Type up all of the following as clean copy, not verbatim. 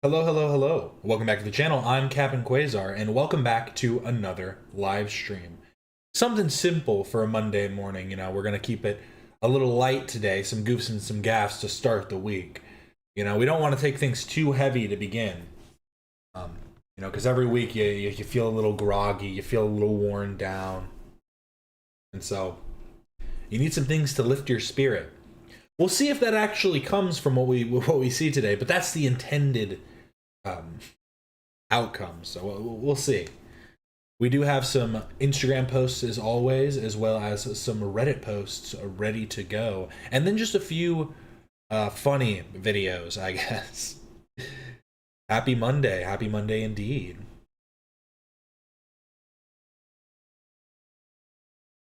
Hello, hello, hello. Welcome back to the channel. I'm Captain Quasar, and welcome back to another live stream. Something simple for a Monday morning, we're going to keep it a little light today, some goofs and some gaffs to start the week. We don't want to take things too heavy to begin. Because every week you feel a little groggy, you feel a little worn down. And so, you need some things to lift your spirit. We'll see if that actually comes from what we see today, but that's the intended outcome. So we'll see. We do have some Instagram posts as always, as well as some Reddit posts ready to go, and then just a few funny videos, I guess. Happy Monday indeed.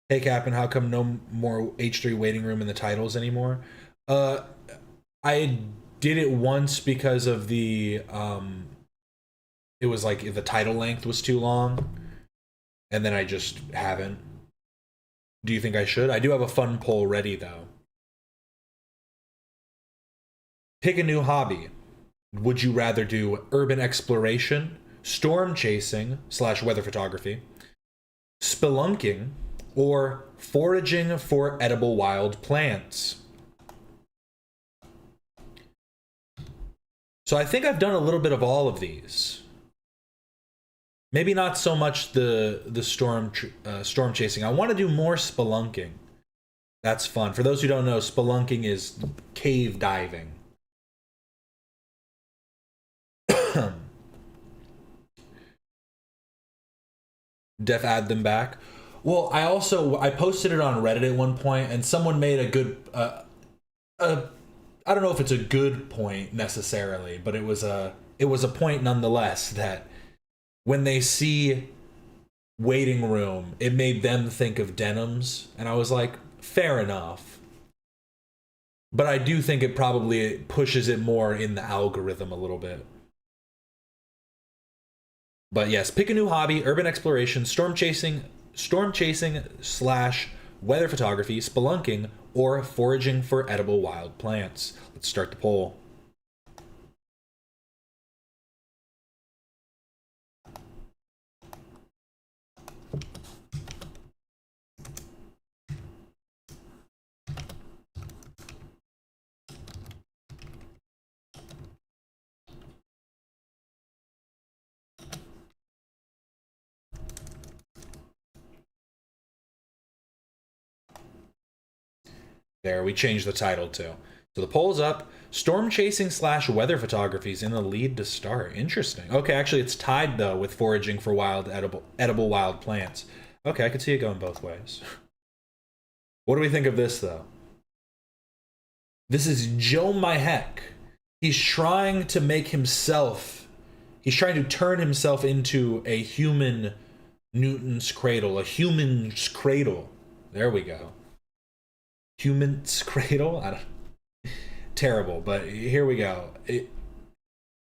Hey Captain, how come no more H3 waiting room in the titles anymore? I did it once because of the it was like the title length was too long, and then I just haven't. Do you think I should? I do have a fun poll ready though. Pick a new hobby. Would you rather do urban exploration, storm chasing / weather photography, spelunking, or foraging for edible wild plants? So I think I've done a little bit of all of these. Maybe not so much the storm chasing. I want to do more spelunking. That's fun. For those who don't know, spelunking is cave diving. Def add them back. Well, I posted it on Reddit at one point, and someone made a good I don't know if it's a good point necessarily, but it was a point nonetheless that when they see waiting room, it made them think of denims, and I was like, fair enough. But I do think it probably pushes it more in the algorithm a little bit. But yes, pick a new hobby: urban exploration, storm chasing / weather photography, spelunking, or foraging for edible wild plants. Let's start the poll. There, we changed the title too. So the poll's up. Storm chasing / weather photography is in the lead to start. Interesting. Okay, actually it's tied though with foraging for edible wild plants. Okay, I could see it going both ways. What do we think of this though? This is Joe My Heck. He's trying to turn himself into a human Newton's cradle, a human's cradle. There we go. Human's cradle? Terrible, but here we go.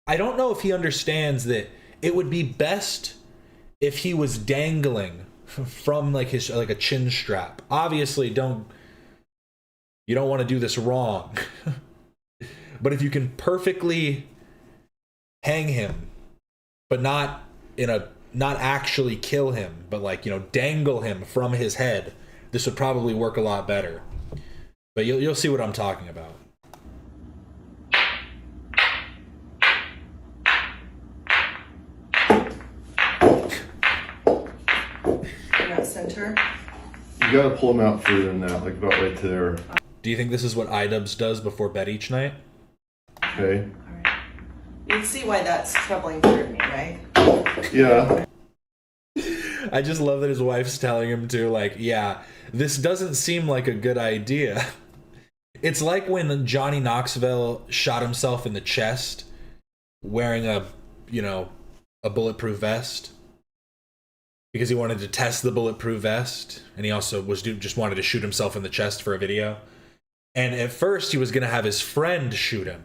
I don't know if he understands that it would be best if he was dangling from like a chin strap. Obviously, you don't want to do this wrong. But if you can perfectly hang him, but not actually kill him, but dangle him from his head, this would probably work a lot better. But you'll see what I'm talking about. Center. You gotta pull them out further than that, like about right to there. Do you think this is what iDubbbz does before bed each night? Okay. All right. You can see why that's troubling for me, right? Yeah. I just love that his wife's telling him to, yeah, this doesn't seem like a good idea. It's like when Johnny Knoxville shot himself in the chest wearing a bulletproof vest because he wanted to test the bulletproof vest, and he also just wanted to shoot himself in the chest for a video. And at first he was going to have his friend shoot him.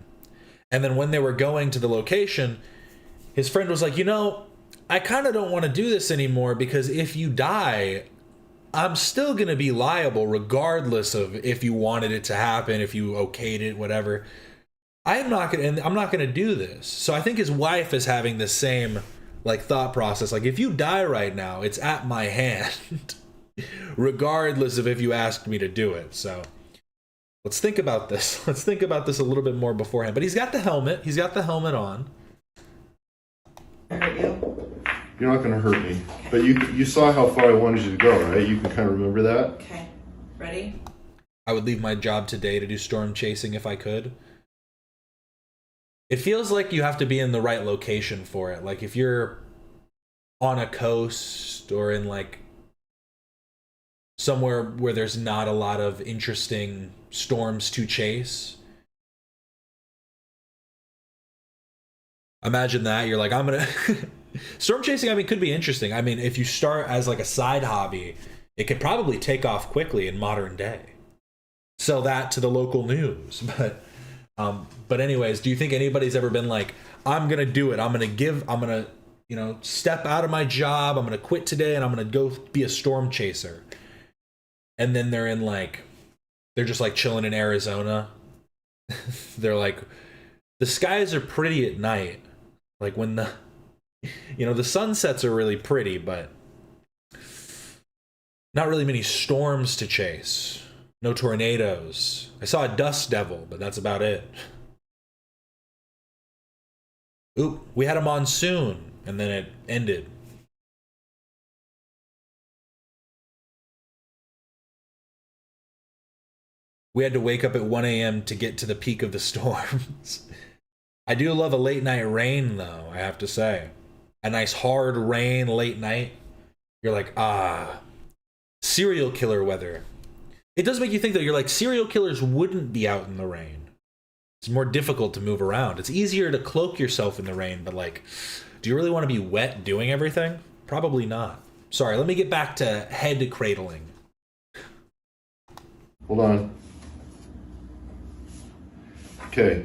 And then when they were going to the location, his friend was like, I kind of don't want to do this anymore because if you die, I'm still going to be liable regardless of if you wanted it to happen, if you okayed it, whatever. I'm not gonna do this. So I think his wife is having the same like thought process. Like, if you die right now, it's at my hand, regardless of if you asked me to do it. So let's think about this. Let's think about this a little bit more beforehand. But he's got the helmet. He's got the helmet on. Hurt you? You're not gonna hurt me. But you saw how far I wanted you to go, right? You can kind of remember that. Okay. Ready? I would leave my job today to do storm chasing if I could. It feels like you have to be in the right location for it. Like, if you're on a coast or in like somewhere where there's not a lot of interesting storms to chase. Imagine that. You're like, I'm gonna storm chasing, I mean, could be interesting. I mean, if you start as like a side hobby, it could probably take off quickly in modern day. Sell that to the local news. But anyways, do you think anybody's ever been like, I'm gonna do it, I'm gonna step out of my job, I'm gonna quit today and I'm gonna go be a storm chaser? And then they're just like chilling in Arizona. They're like, the skies are pretty at night. Like, when the sunsets are really pretty, but not really many storms to chase. No tornadoes. I saw a dust devil, but that's about it. Oop, we had a monsoon, and then it ended. We had to wake up at 1 a.m. to get to the peak of the storms. I do love a late night rain, though, I have to say. A nice hard rain late night. You're like, serial killer weather. It does make you think that you're like, serial killers wouldn't be out in the rain. It's more difficult to move around. It's easier to cloak yourself in the rain, but like, do you really want to be wet doing everything? Probably not. Sorry, let me get back to head cradling. Hold on. Okay.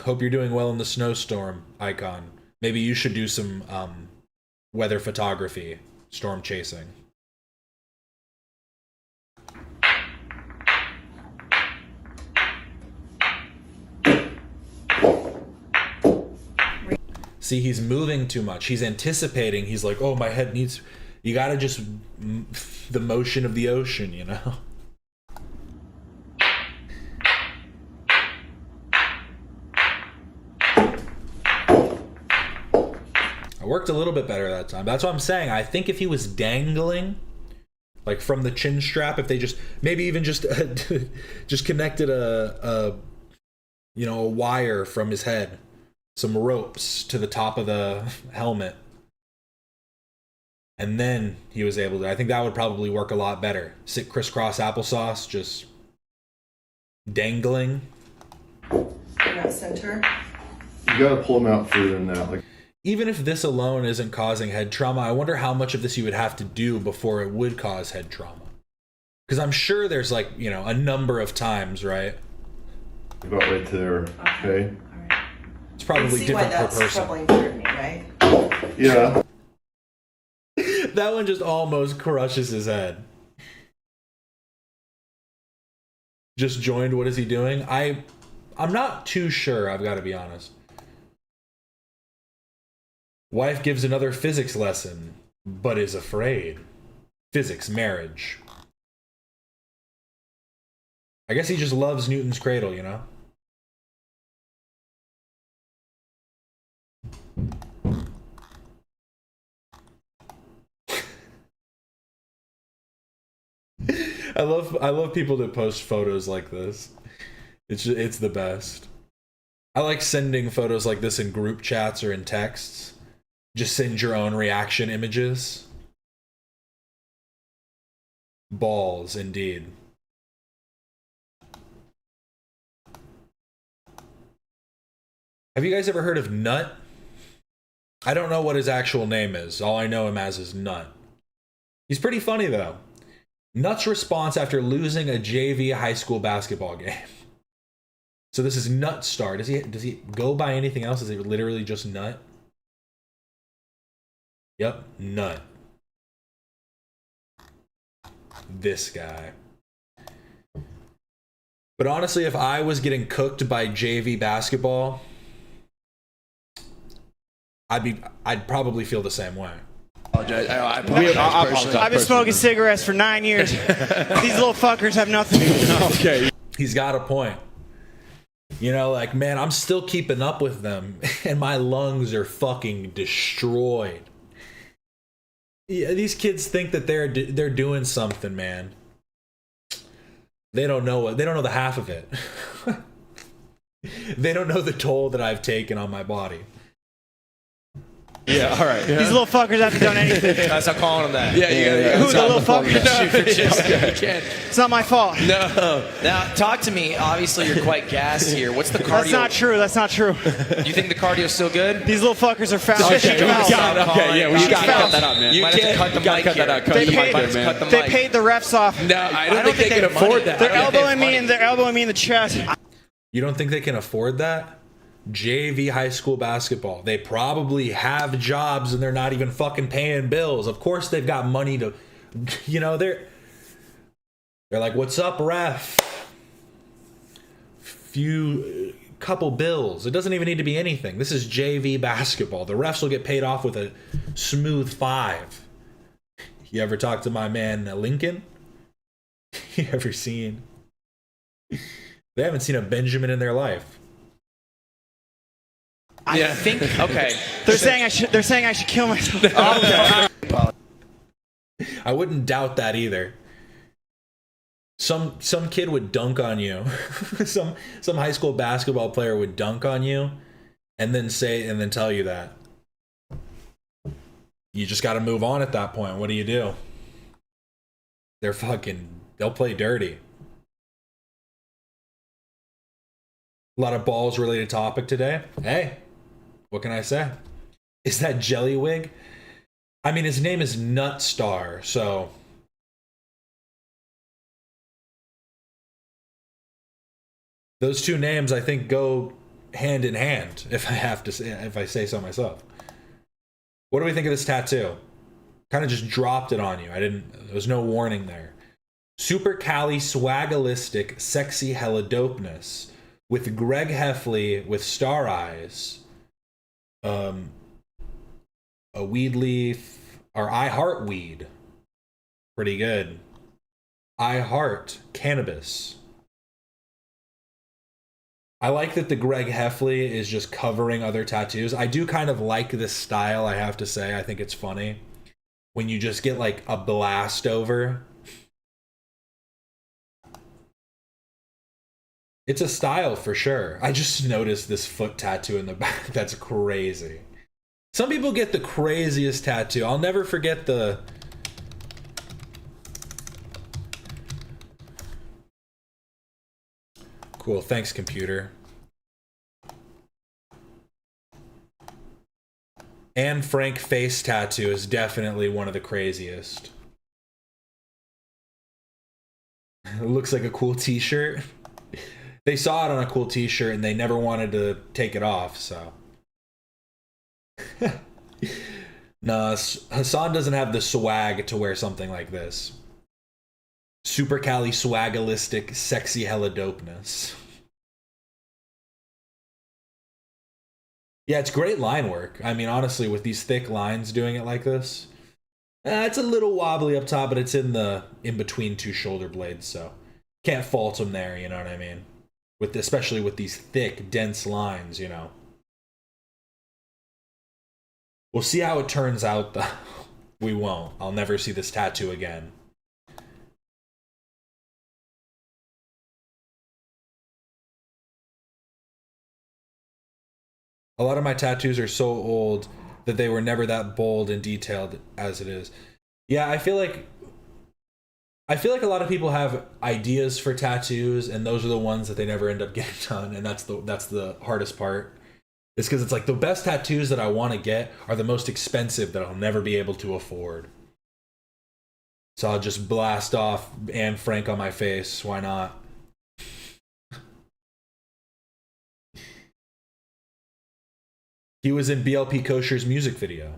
Hope you're doing well in the snowstorm, Icon. Maybe you should do some weather photography, storm chasing. See, he's moving too much. He's anticipating. He's like, oh, my head needs... You gotta just... the motion of the ocean, you know? I worked a little bit better that time. That's what I'm saying. I think if he was dangling, like from the chin strap, if they just... Maybe even just... just connected a wire from his head. Some ropes to the top of the helmet. And then he was able to... I think that would probably work a lot better. Sit crisscross applesauce, just dangling. In that center. You gotta pull them out further than that. Like, even if this alone isn't causing head trauma, I wonder how much of this you would have to do before it would cause head trauma. Because I'm sure there's like, a number of times, right? about right to there. Okay. It's probably different per person. Troubling for me, right? Yeah. That one just almost crushes his head. Just joined. What is he doing? I'm not too sure. I've got to be honest. Wife gives another physics lesson, but is afraid. Physics, marriage. I guess he just loves Newton's cradle, you know? I love people that post photos like this. It's the best. I like sending photos like this in group chats or in texts. Just send your own reaction images. Balls, indeed. Have you guys ever heard of Nut? I don't know what his actual name is. All I know him as is Nut. He's pretty funny, though. Nut's response after losing a JV high school basketball game. So this is Nut Star. Does he go by anything else? Is it literally just Nut? Yep, Nut. This guy. But honestly, if I was getting cooked by JV basketball, I'd probably feel the same way. I've been smoking cigarettes for 9 years. These little fuckers have nothing. Okay. He's got a point. You know, like, man, I'm still keeping up with them, and my lungs are fucking destroyed. Yeah, these kids think that they're doing something, man. They don't know the half of it. They don't know the toll that I've taken on my body. Yeah, all right. Yeah. These little fuckers haven't done anything. That's not calling them that. Yeah. Who the little fuckers? Okay. It's not my fault. No. Now, talk to me. Obviously, you're quite gassed here. What's the cardio? That's not true. You think the cardio's still good? These little fuckers are foul. Okay, we gotta cut that out, man. You can't cut the mic here. They paid the refs off. No, I don't think they can afford that. They're elbowing me in the chest. You don't think they can afford that? JV high school basketball. They probably have jobs and they're not even fucking paying bills. Of course they've got money to, you know, they're like, what's up, ref? Couple bills. It doesn't even need to be anything. This is JV basketball. The refs will get paid off with a smooth 5. You ever talk to my man Lincoln? You ever seen? They haven't seen a Benjamin in their life. I think okay. They're saying I should kill myself. I wouldn't doubt that either. Some kid would dunk on you. some high school basketball player would dunk on you and then tell you that. You just got to move on at that point. What do? They'll play dirty. A lot of balls related topic today. Hey, what can I say? Is that Jellywig? I mean, his name is Nutstar, so those two names I think go hand in hand, if I say so myself. What do we think of this tattoo? Kind of just dropped it on you. There was no warning there. Super Cali Swagalistic Sexy Hella Dopeness with Greg Heffley with star eyes. A weed leaf, or I heart weed. Pretty good. I heart cannabis. I like that the Greg Heffley is just covering other tattoos. I do kind of like this style, I have to say. I think it's funny when you just get like a blast over. It's a style for sure. I just noticed this foot tattoo in the back. That's crazy. Some people get the craziest tattoo. I'll never forget the... Cool, thanks, computer. Anne Frank face tattoo is definitely one of the craziest. It looks like a cool t-shirt. They saw it on a cool t-shirt and they never wanted to take it off, so. No, Hasan doesn't have the swag to wear something like this. Super Cali Swagalistic Sexy Hella Dopeness. Yeah, it's great line work. I mean, honestly, with these thick lines doing it like this, it's a little wobbly up top, but it's in between two shoulder blades, so can't fault them there, you know what I mean? Especially with these thick, dense lines, you know. We'll see how it turns out, though. We won't. I'll never see this tattoo again. A lot of my tattoos are so old that they were never that bold and detailed as it is. Yeah, I feel like a lot of people have ideas for tattoos, and those are the ones that they never end up getting done, and that's the hardest part. It's because it's like the best tattoos that I want to get are the most expensive that I'll never be able to afford. So I'll just blast off Anne Frank on my face. Why not? He was in BLP Kosher's music video.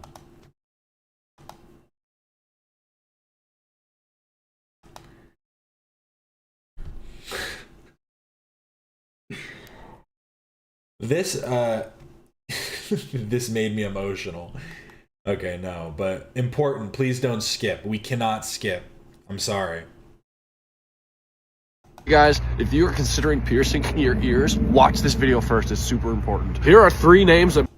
This this made me emotional. Okay, no, but important, please don't skip. We cannot skip. I'm sorry. Guys, if you are considering piercing your ears, watch this video first. It's super important. Here are 3 names of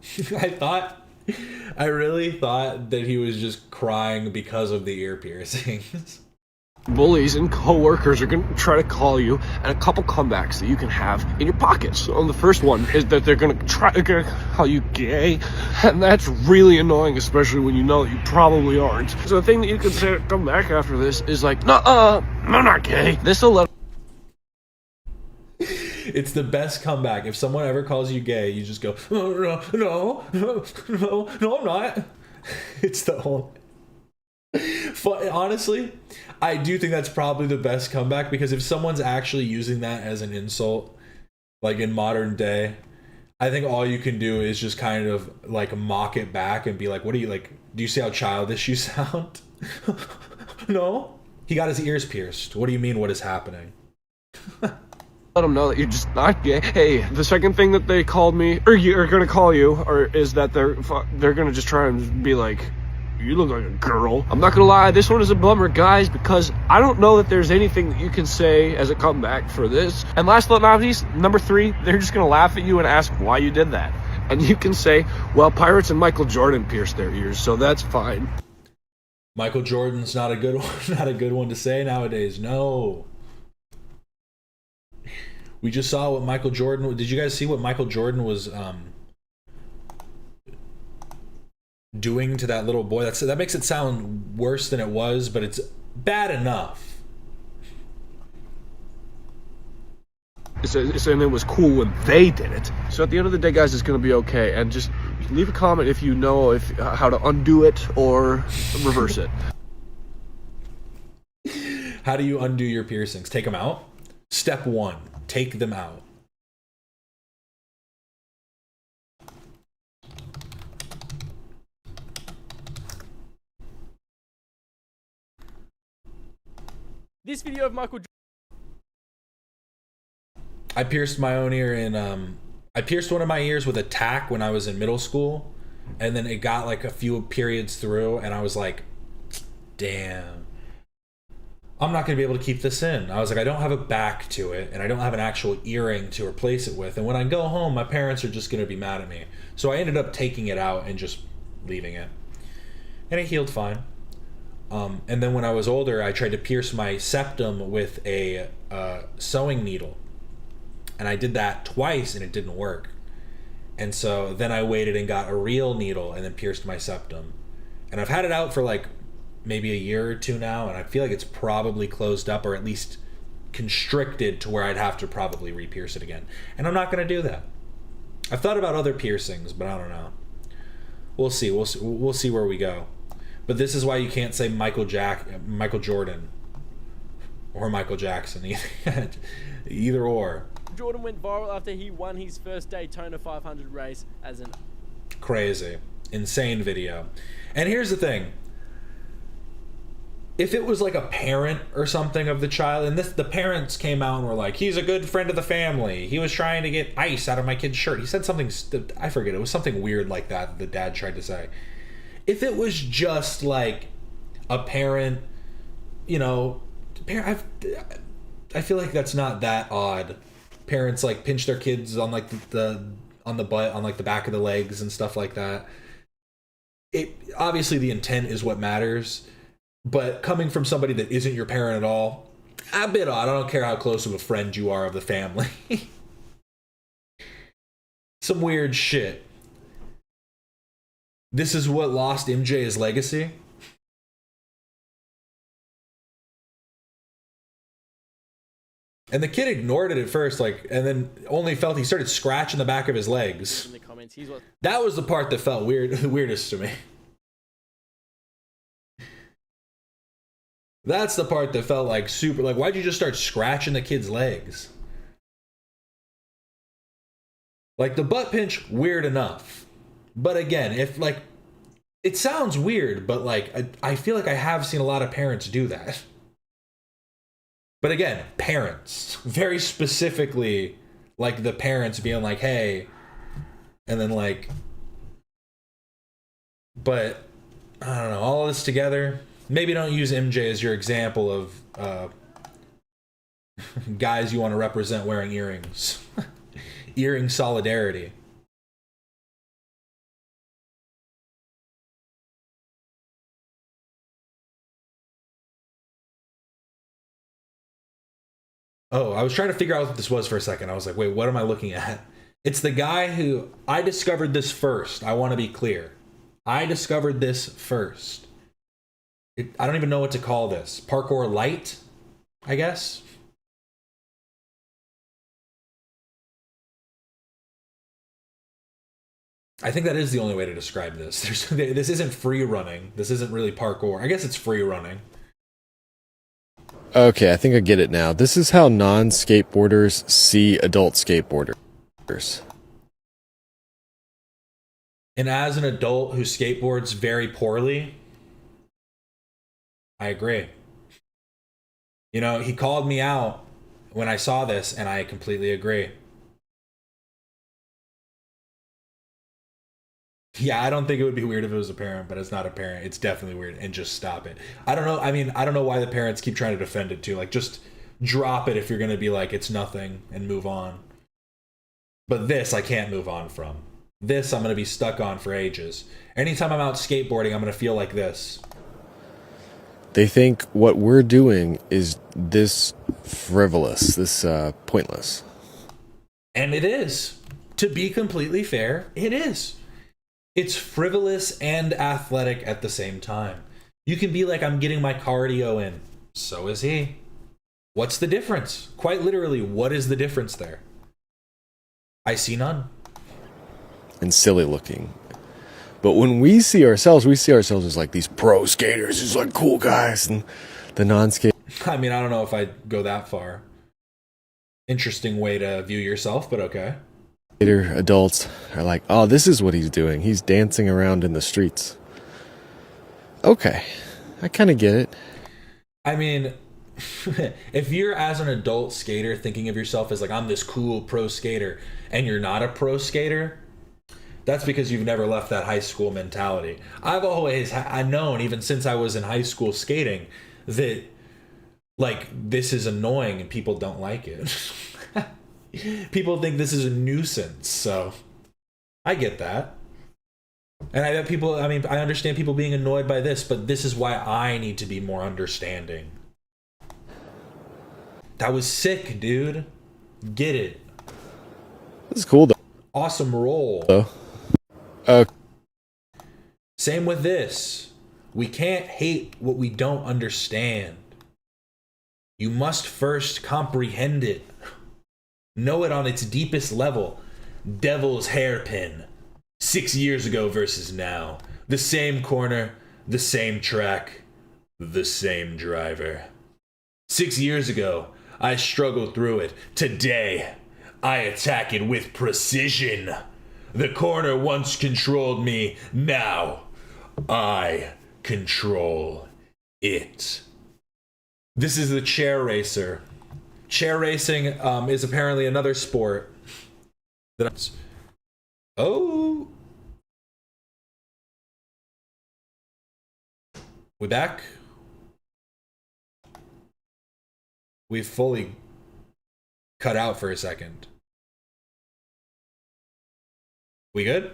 I really thought that he was just crying because of the ear piercings. bullies and co-workers are going to try to call you, and a couple comebacks that you can have in your pockets. So the first one is that they're going to call you gay, and that's really annoying, especially when you know that you probably aren't. So the thing that you can say to come back after this is like, I'm not gay. This will let It's the best comeback. If someone ever calls you gay, you just go, oh, no, I'm not. It's the whole... Honestly, I do think that's probably the best comeback, because if someone's actually using that as an insult, like in modern day, I think all you can do is just kind of like mock it back and be like, what do you like? Do you see how childish you sound? No, he got his ears pierced. What do you mean? What is happening? let them know that you're just not gay. Hey, the second thing that they called me, or are going to call you, or is that they're going to just try and be like, you look like a girl. I'm not gonna lie, this one is a bummer, guys, because I don't know that there's anything that you can say as a comeback for this. And last but not least, number 3, they're just gonna laugh at you and ask why you did that. And you can say, well, Pirates and Michael Jordan pierced their ears, so that's fine. Michael Jordan's not a good one, not a good one to say nowadays. No. We just saw what Michael Jordan... Did you guys see what Michael Jordan was doing to that little boy? That makes it sound worse than it was, but it's bad enough. And it was cool when they did it. So at the end of the day, guys, it's going to be okay. And just leave a comment if you know how to undo it or reverse it. How do you undo your piercings? Take them out? Step 1, take them out. This video of Michael. I pierced my own ear in I pierced one of my ears with a tack when I was in middle school, and then it got like a few periods through, and I was like, damn, I'm not gonna be able to keep this in. I was like, I don't have a back to it, and I don't have an actual earring to replace it with, and when I go home, my parents are just gonna be mad at me. So I ended up taking it out and just leaving it, and it healed fine. And then when I was older, I tried to pierce my septum with a sewing needle. And I did that twice and it didn't work. And so then I waited and got a real needle and then pierced my septum. And I've had it out for like maybe a year or 2 now, and I feel like it's probably closed up, or at least constricted to where I'd have to probably re-pierce it again. And I'm not going to do that. I've thought about other piercings, but I don't know. We'll see. We'll see where we go. But this is why you can't say Michael Jordan or Michael Jackson, either or. Jordan went viral after he won his first Daytona 500 race as an... Crazy. Insane video. And here's the thing. If it was like a parent or something of the child, and the parents came out and were like, he's a good friend of the family, he was trying to get ice out of my kid's shirt. He said something, I forget, it was something weird like that the dad tried to say. If it was just like a parent, you know, I feel like that's not that odd. Parents like pinch their kids on like on the butt, on like the back of the legs and stuff like that. It obviously the intent is what matters, but coming from somebody that isn't your parent at all, a bit odd. I don't care how close of a friend you are of the family. Some weird shit. This is what lost MJ his legacy. And the kid ignored it at first, like, and then only felt he started scratching the back of his legs. In the comments, that was the part that felt weird, the weirdest to me. That's the part that felt like super, like, why'd you just start scratching the kid's legs? Like, the butt pinch, weird enough. But again, if like, it sounds weird, but like, I feel like I have seen a lot of parents do that. But again, parents, very specifically, like the parents being like, hey, And then like, but I don't know, all of this together, maybe don't use MJ as your example of guys you want to represent wearing earrings. Earring solidarity. Oh, I was trying to figure out what this was for a second. I was like, wait, what am I looking at? It's the guy who... I discovered this first. I want to be clear. I discovered this first. I don't even know what to call this. Parkour light, I guess? I think that is the only way to describe this. This isn't free running. This isn't really parkour. I guess it's free running. Okay, I think I get it now. This is how non-skateboarders see adult skateboarders. And as an adult who skateboards very poorly, I agree. You know, he called me out when I saw this, and I completely agree. Yeah, I don't think it would be weird if it was a parent, but it's not a parent. It's definitely weird, and just stop it. I don't know. I mean, I don't know why the parents keep trying to defend it too. Like, just drop it if you're going to be like, it's nothing, and move on. But this, I can't move on from. This, I'm going to be stuck on for ages. Anytime I'm out skateboarding, I'm going to feel like this. They think what we're doing is this frivolous, this pointless. And it is. To be completely fair, it is. It's frivolous and athletic at the same time. You can be like, I'm getting my cardio in. So is he. What's the difference? Quite literally, what is the difference there? I see none. And silly looking. But when we see ourselves as like these pro skaters, these like cool guys, and the non-skate. I mean, I don't know if I'd go that far. Interesting way to view yourself, but okay. Adults are like, oh, this is what he's doing. He's dancing around in the streets. Okay, I kind of get it. I mean, if you're as an adult skater thinking of yourself as like, I'm this cool pro skater, and you're not a pro skater, that's because you've never left that high school mentality. I've always known, even since I was in high school skating, that like this is annoying and people don't like it. People think this is a nuisance, so I get that. And I bet people, I mean, I understand people being annoyed by this, but this is why I need to be more understanding. That was sick, dude. Get it. This is cool, though. Awesome roll. Same with this. We can't hate what we don't understand. You must first comprehend it. Know it on its deepest level. Devil's hairpin. 6 years ago versus now. The same corner, the same track, the same driver. 6 years ago, I struggled through it. Today, I attack it with precision. The corner once controlled me. Now, I control it. This is the chair racer. Chair racing is apparently another sport that Oh. We back? We fully cut out for a second. We good?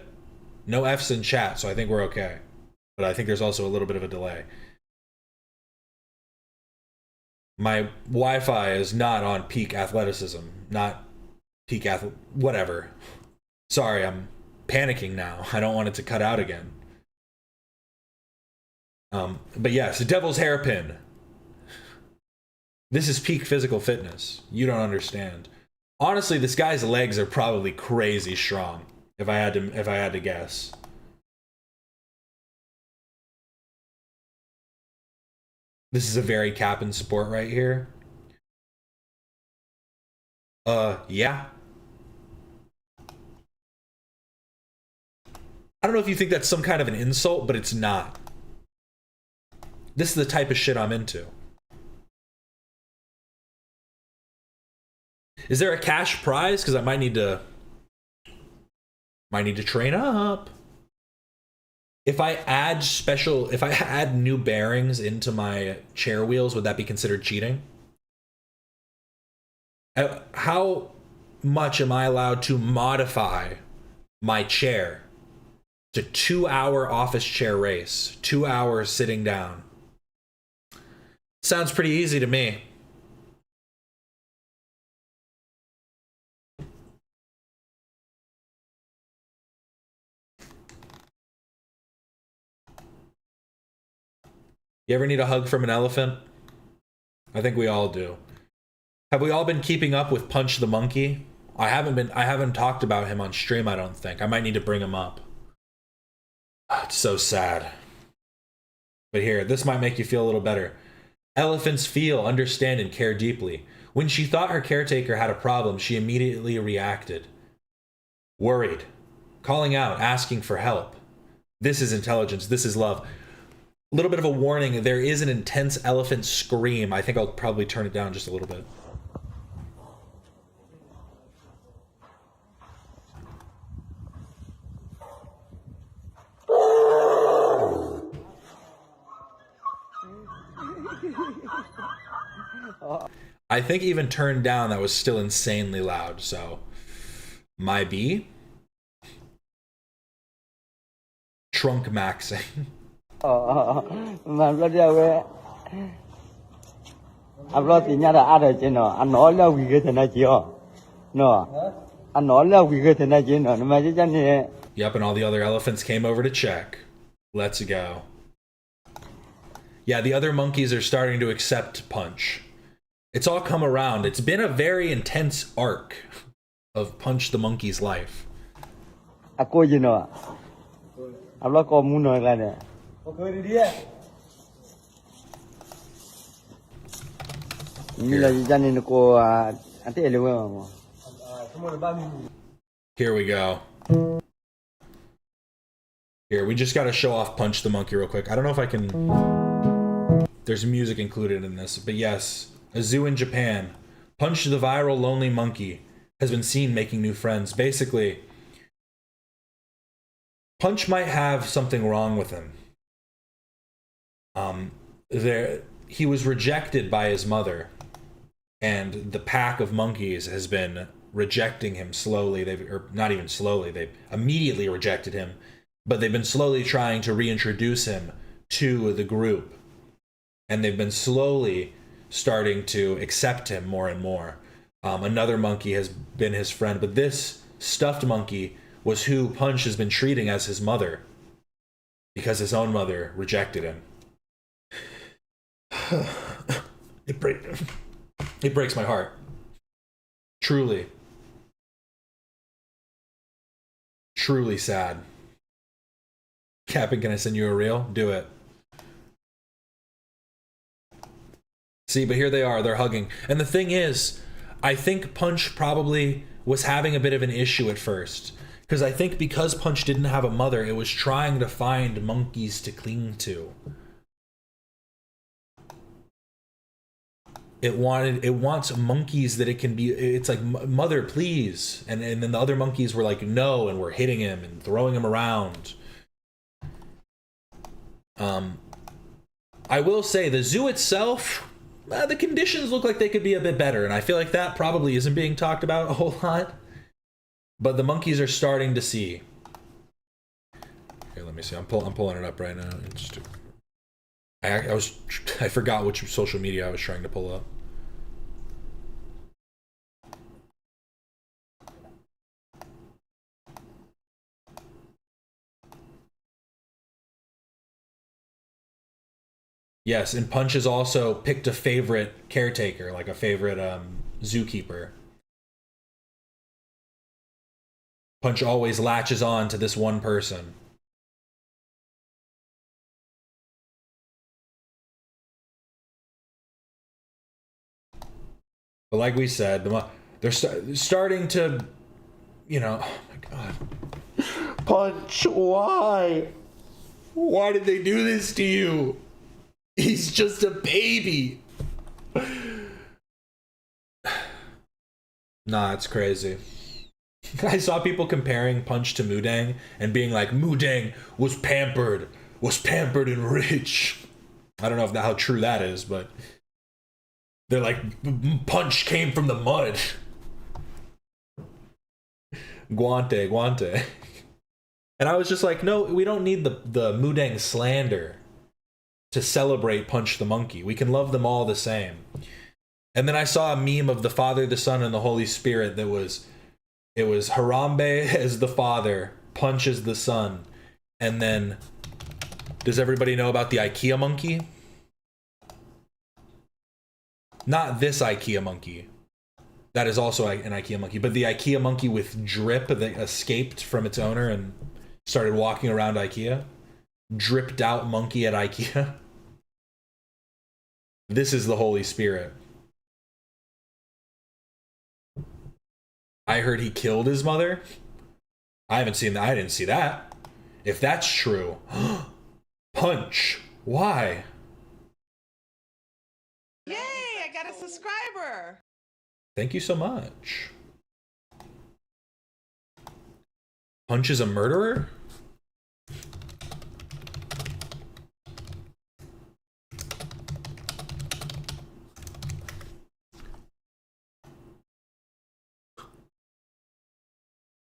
No F's in chat, so I think we're okay. But I think there's also a little bit of a delay. My Wi-Fi is not on peak athleticism. Not peak whatever. Sorry, I'm panicking now. I don't want it to cut out again. But yes, the devil's hairpin. This is peak physical fitness. You don't understand. Honestly, this guy's legs are probably crazy strong. If I had to guess. This is a very Cap'n sport right here. Yeah. I don't know if you think that's some kind of an insult, but it's not. This is the type of shit I'm into. Is there a cash prize? Because I might need to Might need to train up. If I add new bearings into my chair wheels, would that be considered cheating? How much am I allowed to modify my chair to 2-hour office chair race? 2 hours sitting down. Sounds pretty easy to me. You ever need a hug from an elephant? I think we all do. Have we all been keeping up with Punch the Monkey? I haven't talked about him on stream, I don't think. I might need to bring him up. It's so sad. But here, this might make you feel a little better. Elephants feel, understand, and care deeply. When she thought her caretaker had a problem, she immediately reacted. Worried. Calling out, asking for help. This is intelligence. This is love. A little bit of a warning. There is an intense elephant scream. I think I'll probably turn it down just a little bit. I think even turned down, that was still insanely loud, so my B. Trunk maxing. Yep, and all the other elephants came over to check. Let's go. Yeah, the other monkeys are starting to accept Punch. It's all come around. It's been a very intense arc of Punch the Monkey's life. Here we go. Here, we just gotta show off Punch the Monkey real quick. I don't know if I can... There's music included in this, but yes. A zoo in Japan. Punch the viral lonely monkey has been seen making new friends. Basically, Punch might have something wrong with him. He was rejected by his mother, and the pack of monkeys has been rejecting him slowly. Or not even slowly, they immediately rejected him, but they've been slowly trying to reintroduce him to the group. And they've been slowly starting to accept him more and more. Another monkey has been his friend, but this stuffed monkey was who Punch has been treating as his mother, because his own mother rejected him. It breaks my heart. Truly. Truly sad. Captain, can I send you a reel? Do it. See, but here they are, they're hugging. And the thing is, I think Punch probably was having a bit of an issue at first. Because I think because Punch didn't have a mother, it was trying to find monkeys to cling to. It wants monkeys that it can be, it's like, mother, please. And then the other monkeys were like, no, and were hitting him and throwing him around. I will say, the zoo itself, the conditions look like they could be a bit better, and I feel like that probably isn't being talked about a whole lot. But the monkeys are starting to see. Here, let me see. I'm pulling it up right now. I forgot which social media I was trying to pull up. Yes, and Punch has also picked a favorite caretaker, like a favorite zookeeper. Punch always latches on to this one person. But like we said, they're starting to, you know, oh my god. Punch, why? Why did they do this to you? He's just a baby. Nah, it's crazy. I saw people comparing Punch to Mudang and being like, Mudang was pampered and rich. I don't know how true that is, but they're like, Punch came from the mud. Guante. And I was just like, no, we don't need the Mudang slander to celebrate Punch the Monkey. We can love them all the same. And then I saw a meme of the Father, the Son, and the Holy Spirit that was, it was Harambe as the Father, Punch as the Son, and then, does everybody know about the IKEA monkey? Not this IKEA monkey. That is also an IKEA monkey, but the IKEA monkey with drip that escaped from its owner and started walking around IKEA. Dripped out monkey at IKEA. This is the Holy Spirit. I heard he killed his mother. I haven't seen that. I didn't see that. If that's true, Punch. Why? Yay! I got a subscriber. Thank you so much. Punch is a murderer?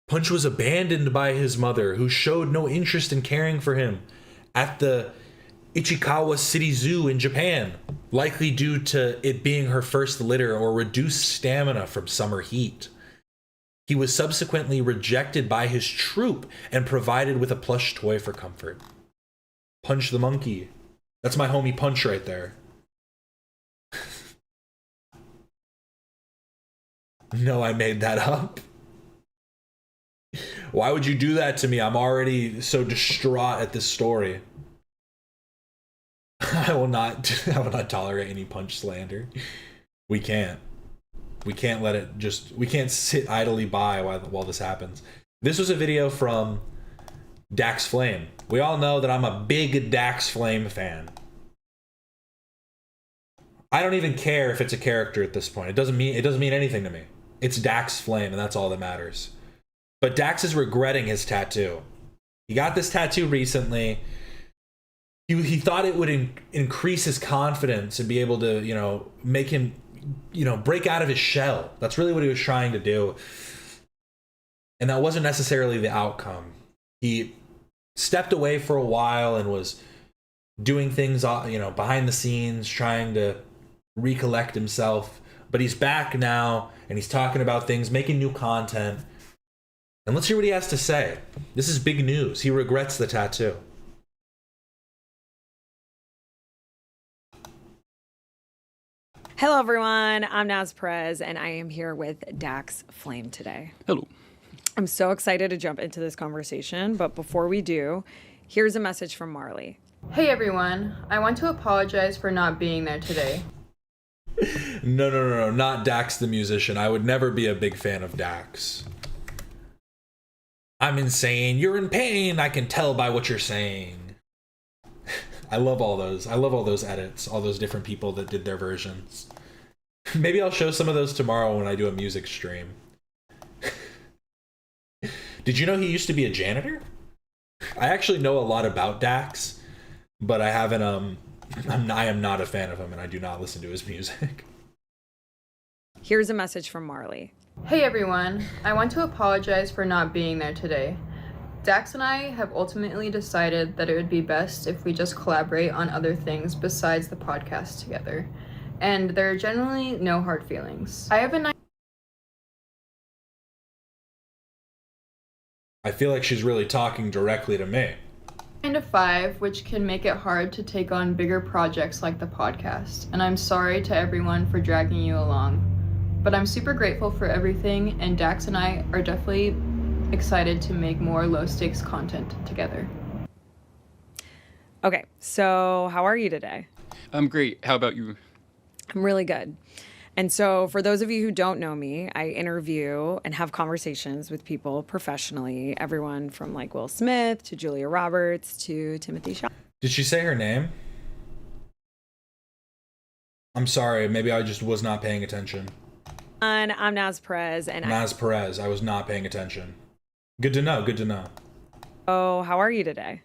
Punch was abandoned by his mother, who showed no interest in caring for him at the Ichikawa City Zoo in Japan, likely due to it being her first litter or reduced stamina from summer heat. He was subsequently rejected by his troop and provided with a plush toy for comfort. Punch the monkey. That's my homie Punch right there. No, I made that up. Why would you do that to me? I'm already so distraught at this story. I will not tolerate any Punch slander. We can't let it we can't sit idly by while this happens. This was a video from Dax Flame. We all know that I'm a big Dax Flame fan. I don't even care if it's a character at this point. It doesn't mean anything to me. It's Dax Flame, and that's all that matters. But Dax is regretting his tattoo. He got this tattoo recently. He thought it would increase his confidence and be able to, make him, break out of his shell. That's really what he was trying to do. And that wasn't necessarily the outcome. He stepped away for a while and was doing things, behind the scenes, trying to recollect himself. But he's back now, and he's talking about things, making new content. And let's hear what he has to say. This is big news. He regrets the tattoo. Hello, everyone. I'm Naz Perez, and I am here with Dax Flame today. Hello. I'm so excited to jump into this conversation, but before we do, here's a message from Marley. Hey, everyone. I want to apologize for not being there today. No, not Dax the musician. I would never be a big fan of Dax. I'm insane. You're in pain. I can tell by what you're saying. I love all those. I love all those edits, all those different people that did their versions. Maybe I'll show some of those tomorrow when I do a music stream. Did you know he used to be a janitor? I actually know a lot about Dax, but I haven't, I am not a fan of him, and I do not listen to his music. Here's a message from Marley. Hey, everyone. I want to apologize for not being there today. Dax and I have ultimately decided that it would be best if we just collaborate on other things besides the podcast together. And there are generally no hard feelings. I feel like she's really talking directly to me. 9 to 5, which can make it hard to take on bigger projects like the podcast. And I'm sorry to everyone for dragging you along. But I'm super grateful for everything, and Dax and I are definitely excited to make more low-stakes content together. Okay, so how are you today? I'm great. How about you? I'm really good. And so for those of you who don't know me, I interview and have conversations with people professionally, everyone from like Will Smith to Julia Roberts to Timothy Shaw. Did she say her name? I'm sorry, maybe I just was not paying attention. I'm Naz Perez, and Naz Perez. I was not paying attention. Good to know. Good to know. Oh, how are you today?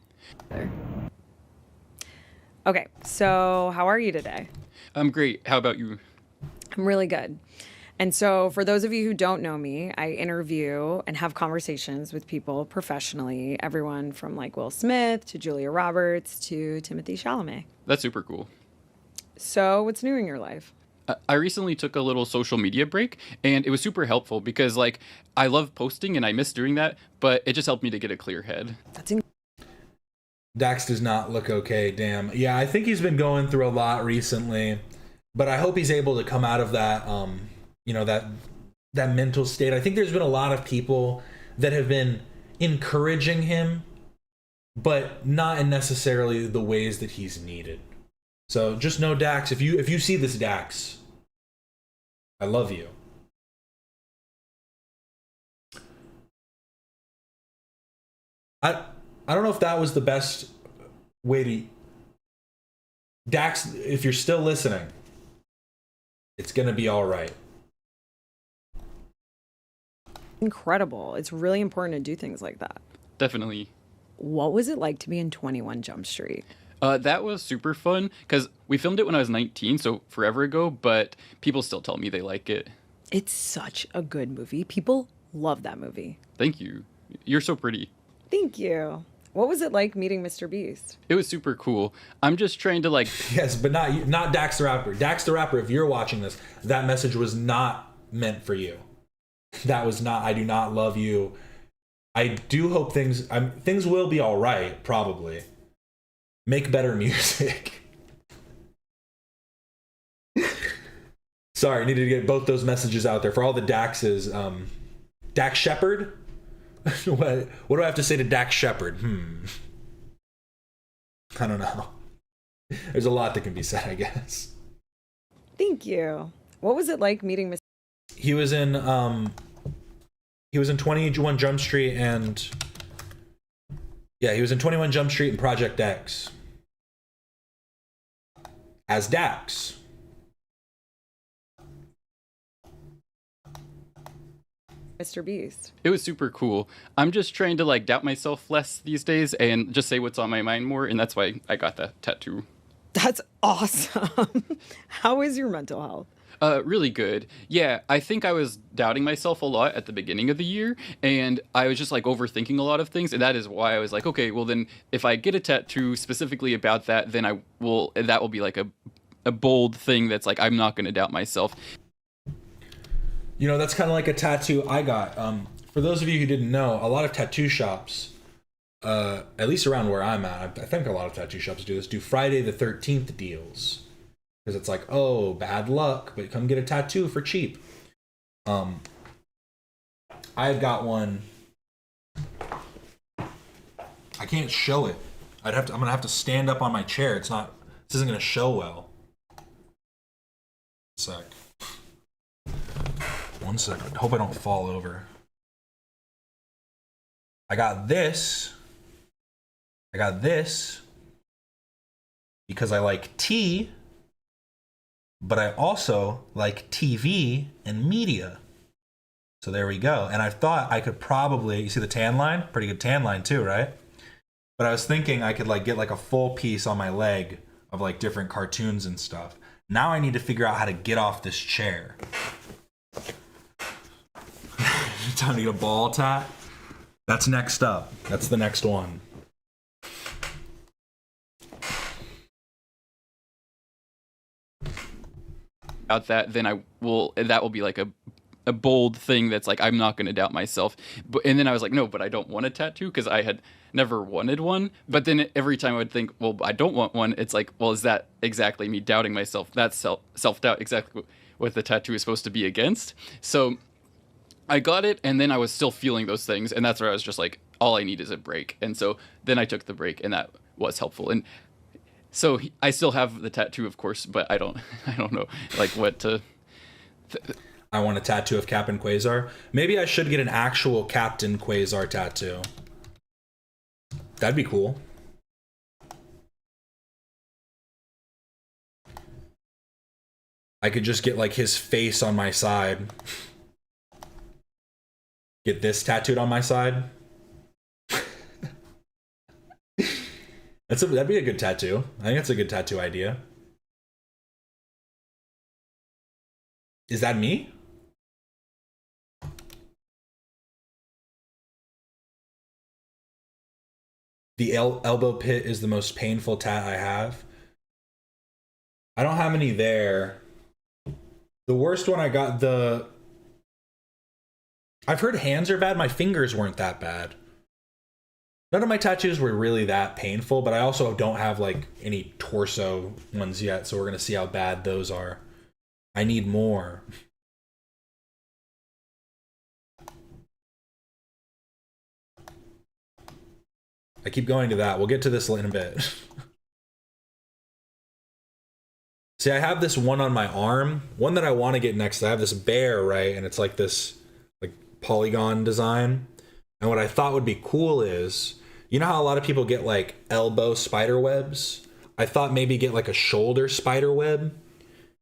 Okay, so how are you today? I'm great. How about you? I'm really good. And so, for those of you who don't know me, I interview and have conversations with people professionally, everyone from like Will Smith to Julia Roberts to Timothy Chalamet. That's super cool. So, what's new in your life? I recently took a little social media break, and it was super helpful because, like, I love posting and I miss doing that, but it just helped me to get a clear head. Dax does not look okay, damn. Yeah, I think he's been going through a lot recently, but I hope he's able to come out of that, that mental state. I think there's been a lot of people that have been encouraging him, but not in necessarily the ways that he's needed. So just know, Dax, if you see this, Dax, I love you. I don't know if that was the best way to... Dax, if you're still listening, it's gonna be all right. Incredible. It's really important to do things like that. Definitely. What was it like to be in 21 Jump Street? That was super fun because we filmed it when I was 19, so forever ago, but people still tell me they like it. It's such a good movie. People love that movie. Thank you. You're so pretty. Thank you. What was it like meeting Mr. Beast? It was super cool. I'm just trying to like... Yes, but not Dax the Rapper. Dax the Rapper, if you're watching this, that message was not meant for you. That was not, I do not love you. I do hope things will be all right, probably. Make better music. Sorry, needed to get both those messages out there for all the Daxes. Dax Shepard? what do I have to say to Dax Shepard? I don't know. There's a lot that can be said, I guess. Thank you. What was it like meeting Mr. He was in 21 Jump Street and... Yeah, he was in 21 Jump Street and Project X. As Dax. Mr. Beast? It was super cool. I'm just trying to like doubt myself less these days and just say what's on my mind more, and that's why I got that tattoo. That's awesome. How is your mental health? Really good. Yeah, I think I was doubting myself a lot at the beginning of the year, and I was just like overthinking a lot of things, and that is why I was like, okay, well then if I get a tattoo specifically about that, then that will be like a bold thing that's like I'm not going to doubt myself. You know, that's kind of like a tattoo I got. For those of you who didn't know, a lot of tattoo shops, at least around where I'm at, I think a lot of tattoo shops do this, do Friday the 13th deals. Because it's like, oh, bad luck, but come get a tattoo for cheap. I've got one. I can't show it. I'm gonna have to stand up on my chair. This isn't gonna show well. One second. Hope I don't fall over. I got this because I like tea, but I also like TV and media. So there we go. And I thought I could probably, you see the tan line? Pretty good tan line too, right? But I was thinking I could like get like a full piece on my leg of like different cartoons and stuff. Now I need to figure out how to get off this chair. Time to get a ball tat. That's next up. That's the next one. About that, then that will be like a bold thing that's like I'm not going to doubt myself. And then I was like, no, but I don't want a tattoo because I had never wanted one. But then every time I would think, well, I don't want one, it's like, well, is that exactly me doubting myself? That's self-doubt, exactly what the tattoo is supposed to be against. So I got it, and then I was still feeling those things, and that's where I was just like, all I need is a break. And so then I took the break, and that was helpful. And so I still have the tattoo, of course, but I don't know like what to. I want a tattoo of Captain Quasar. Maybe I should get an actual Captain Quasar tattoo. That'd be cool. I could just get like his face on my side. Get this tattooed on my side. That'd be a good tattoo. I think that's a good tattoo idea. Is that me? The elbow pit is the most painful tat I have. I don't have any there. The worst one I got, I've heard hands are bad. My fingers weren't that bad. None of my tattoos were really that painful, but I also don't have like any torso ones yet, so we're gonna see how bad those are. I need more. I keep going to that. We'll get to this in a bit. See, I have this one on my arm. One that I want to get next. I have this bear, right? And it's like this like polygon design. And what I thought would be cool is, you know how a lot of people get like elbow spider webs? I thought maybe get like a shoulder spider web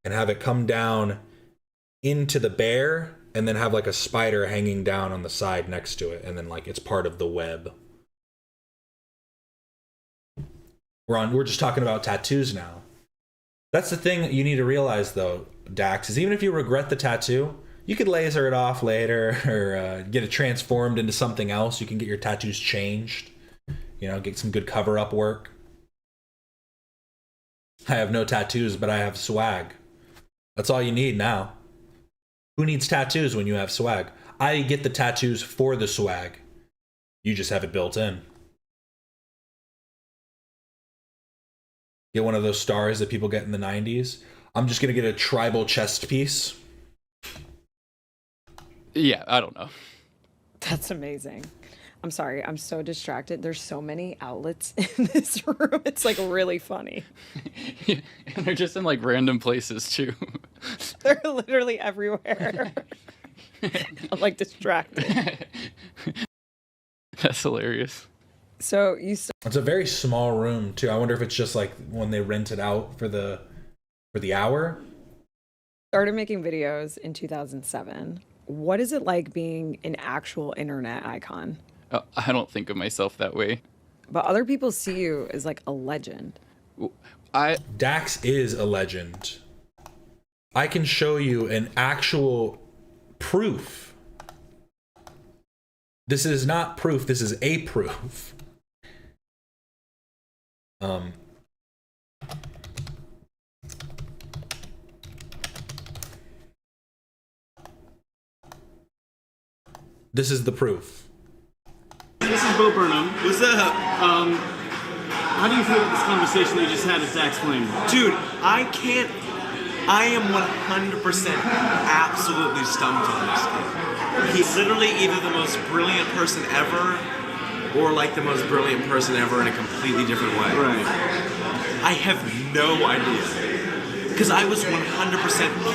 and have it come down into the bear and then have like a spider hanging down on the side next to it. And then like it's part of the web. We're just talking about tattoos now. That's the thing that you need to realize though, Dax, is even if you regret the tattoo, you could laser it off later or get it transformed into something else. You can get your tattoos changed, you know, get some good cover-up work. I have no tattoos, but I have swag. That's all you need now. Who needs tattoos when you have swag? I get the tattoos for the swag. You just have it built in. Get one of those stars that people get in the 90s. I'm just going to get a tribal chest piece. Yeah, I don't know. That's amazing. I'm sorry, I'm so distracted. There's so many outlets in this room. It's like really funny. Yeah, and they're just in like random places too. They're literally everywhere. I'm like distracted. That's hilarious. So it's a very small room too. I wonder if it's just like when they rent it out for the hour. Started making videos in 2007. What is it like being an actual internet icon? I don't think of myself that way. But other people see you as like a legend. Dax is a legend. I can show you an actual proof. This is not proof, this is a proof. This is the proof. This is Bo Burnham. What's up? How do you feel about this conversation that you just had with Dax Flames? Dude, I am 100% absolutely stumped on this kid. He's literally either the most brilliant person ever or like the most brilliant person ever in a completely different way. Right. I have no idea. Because I was 100%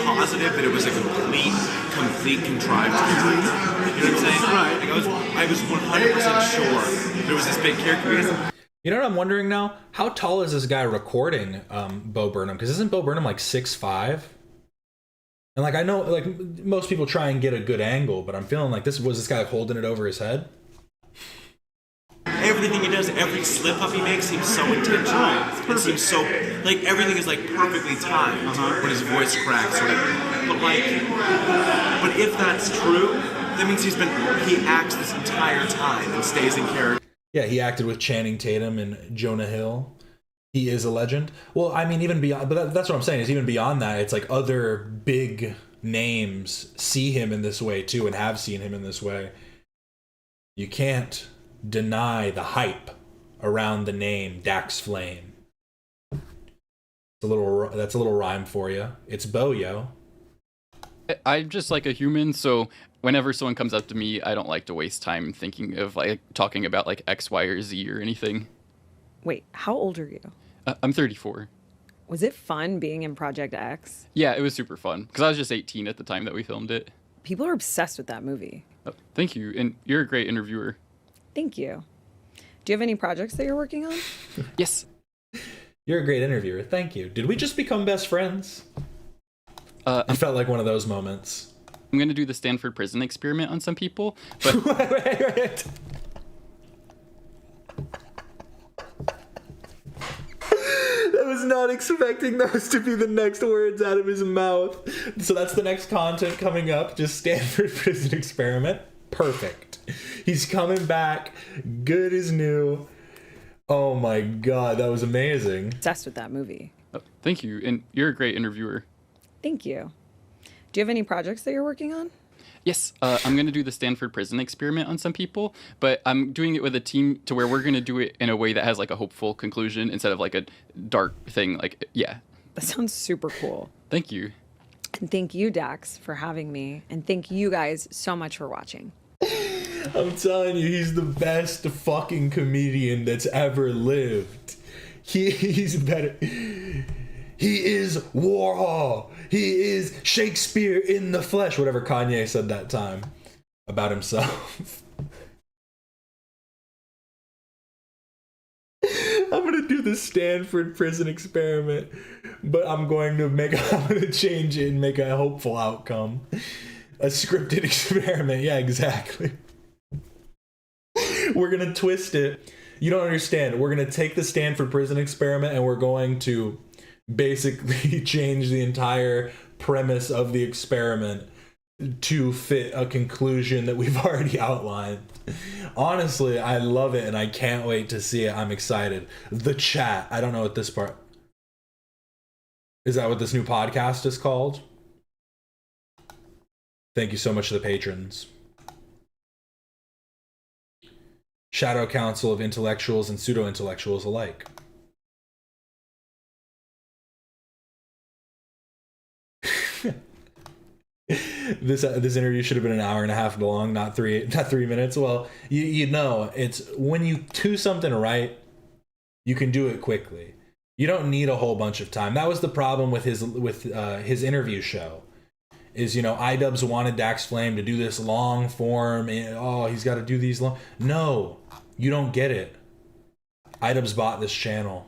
positive that it was a complete contrived character. You know what I'm saying? Right. Like I was 100% sure there was this big character. You know what I'm wondering now? How tall is this guy recording Bo Burnham? Because isn't Bo Burnham like 6'5"? And like I know like most people try and get a good angle, but I'm feeling like this guy holding it over his head. Everything he does, every slip up he makes seems so intentional. It seems so like everything is like perfectly timed when his voice cracks. But if that's true, that means he acts this entire time and stays in character. Yeah, he acted with Channing Tatum and Jonah Hill. He is a legend. Well, I mean, even beyond, but that's what I'm saying is even beyond that, it's like other big names see him in this way too and have seen him in this way. You can't deny the hype around the name Dax Flame. That's a little rhyme for you. It's Bo, yo. I'm just like a human, so whenever someone comes up to me, I don't like to waste time thinking of like talking about like X, Y, or Z or anything. Wait, how old are you? I'm 34. Was it fun being in Project X? Yeah, it was super fun because I was just 18 at the time that we filmed it. People are obsessed with that movie. Oh, thank you, and you're a great interviewer. Thank you. Do you have any projects that you're working on? Yes. You're a great interviewer. Thank you. Did we just become best friends? It felt like one of those moments. I'm going to do the Stanford prison experiment on some people, but wait. I was not expecting those to be the next words out of his mouth. So that's the next content coming up. Just Stanford prison experiment. Perfect. He's coming back. Good as new. Oh my God, that was amazing. Obsessed with that movie. Oh, thank you. And you're a great interviewer. Thank you. Do you have any projects that you're working on? Yes, I'm going to do the Stanford prison experiment on some people, but I'm doing it with a team to where we're going to do it in a way that has like a hopeful conclusion instead of like a dark thing. Like, yeah. That sounds super cool. Thank you. And thank you, Dax, for having me. And thank you guys so much for watching. I'm telling you, he's the best fucking comedian that's ever lived. He's better. He is Warhol. He is Shakespeare in the flesh. Whatever Kanye said that time about himself. I'm gonna do the Stanford prison experiment, but I'm going to change it and make a hopeful outcome. A scripted experiment. Yeah, exactly. We're gonna twist it. You don't understand. We're gonna take the Stanford prison experiment and we're going to basically change the entire premise of the experiment to fit a conclusion that we've already outlined. Honestly, I love it and I can't wait to see it. I'm excited. The chat. I don't know what this part. Is that what this new podcast is called? Thank you so much to the patrons. Shadow Council of intellectuals and pseudo-intellectuals alike. This interview should have been an hour and a half long, not 3 minutes. Well, you know, it's when you do something right, you can do it quickly. You don't need a whole bunch of time. That was the problem with his interview show. Is, you know, iDubbbz wanted Dax Flame to do this long form. Oh, he's got to do these long. No, you don't get it. iDubbbz bought this channel.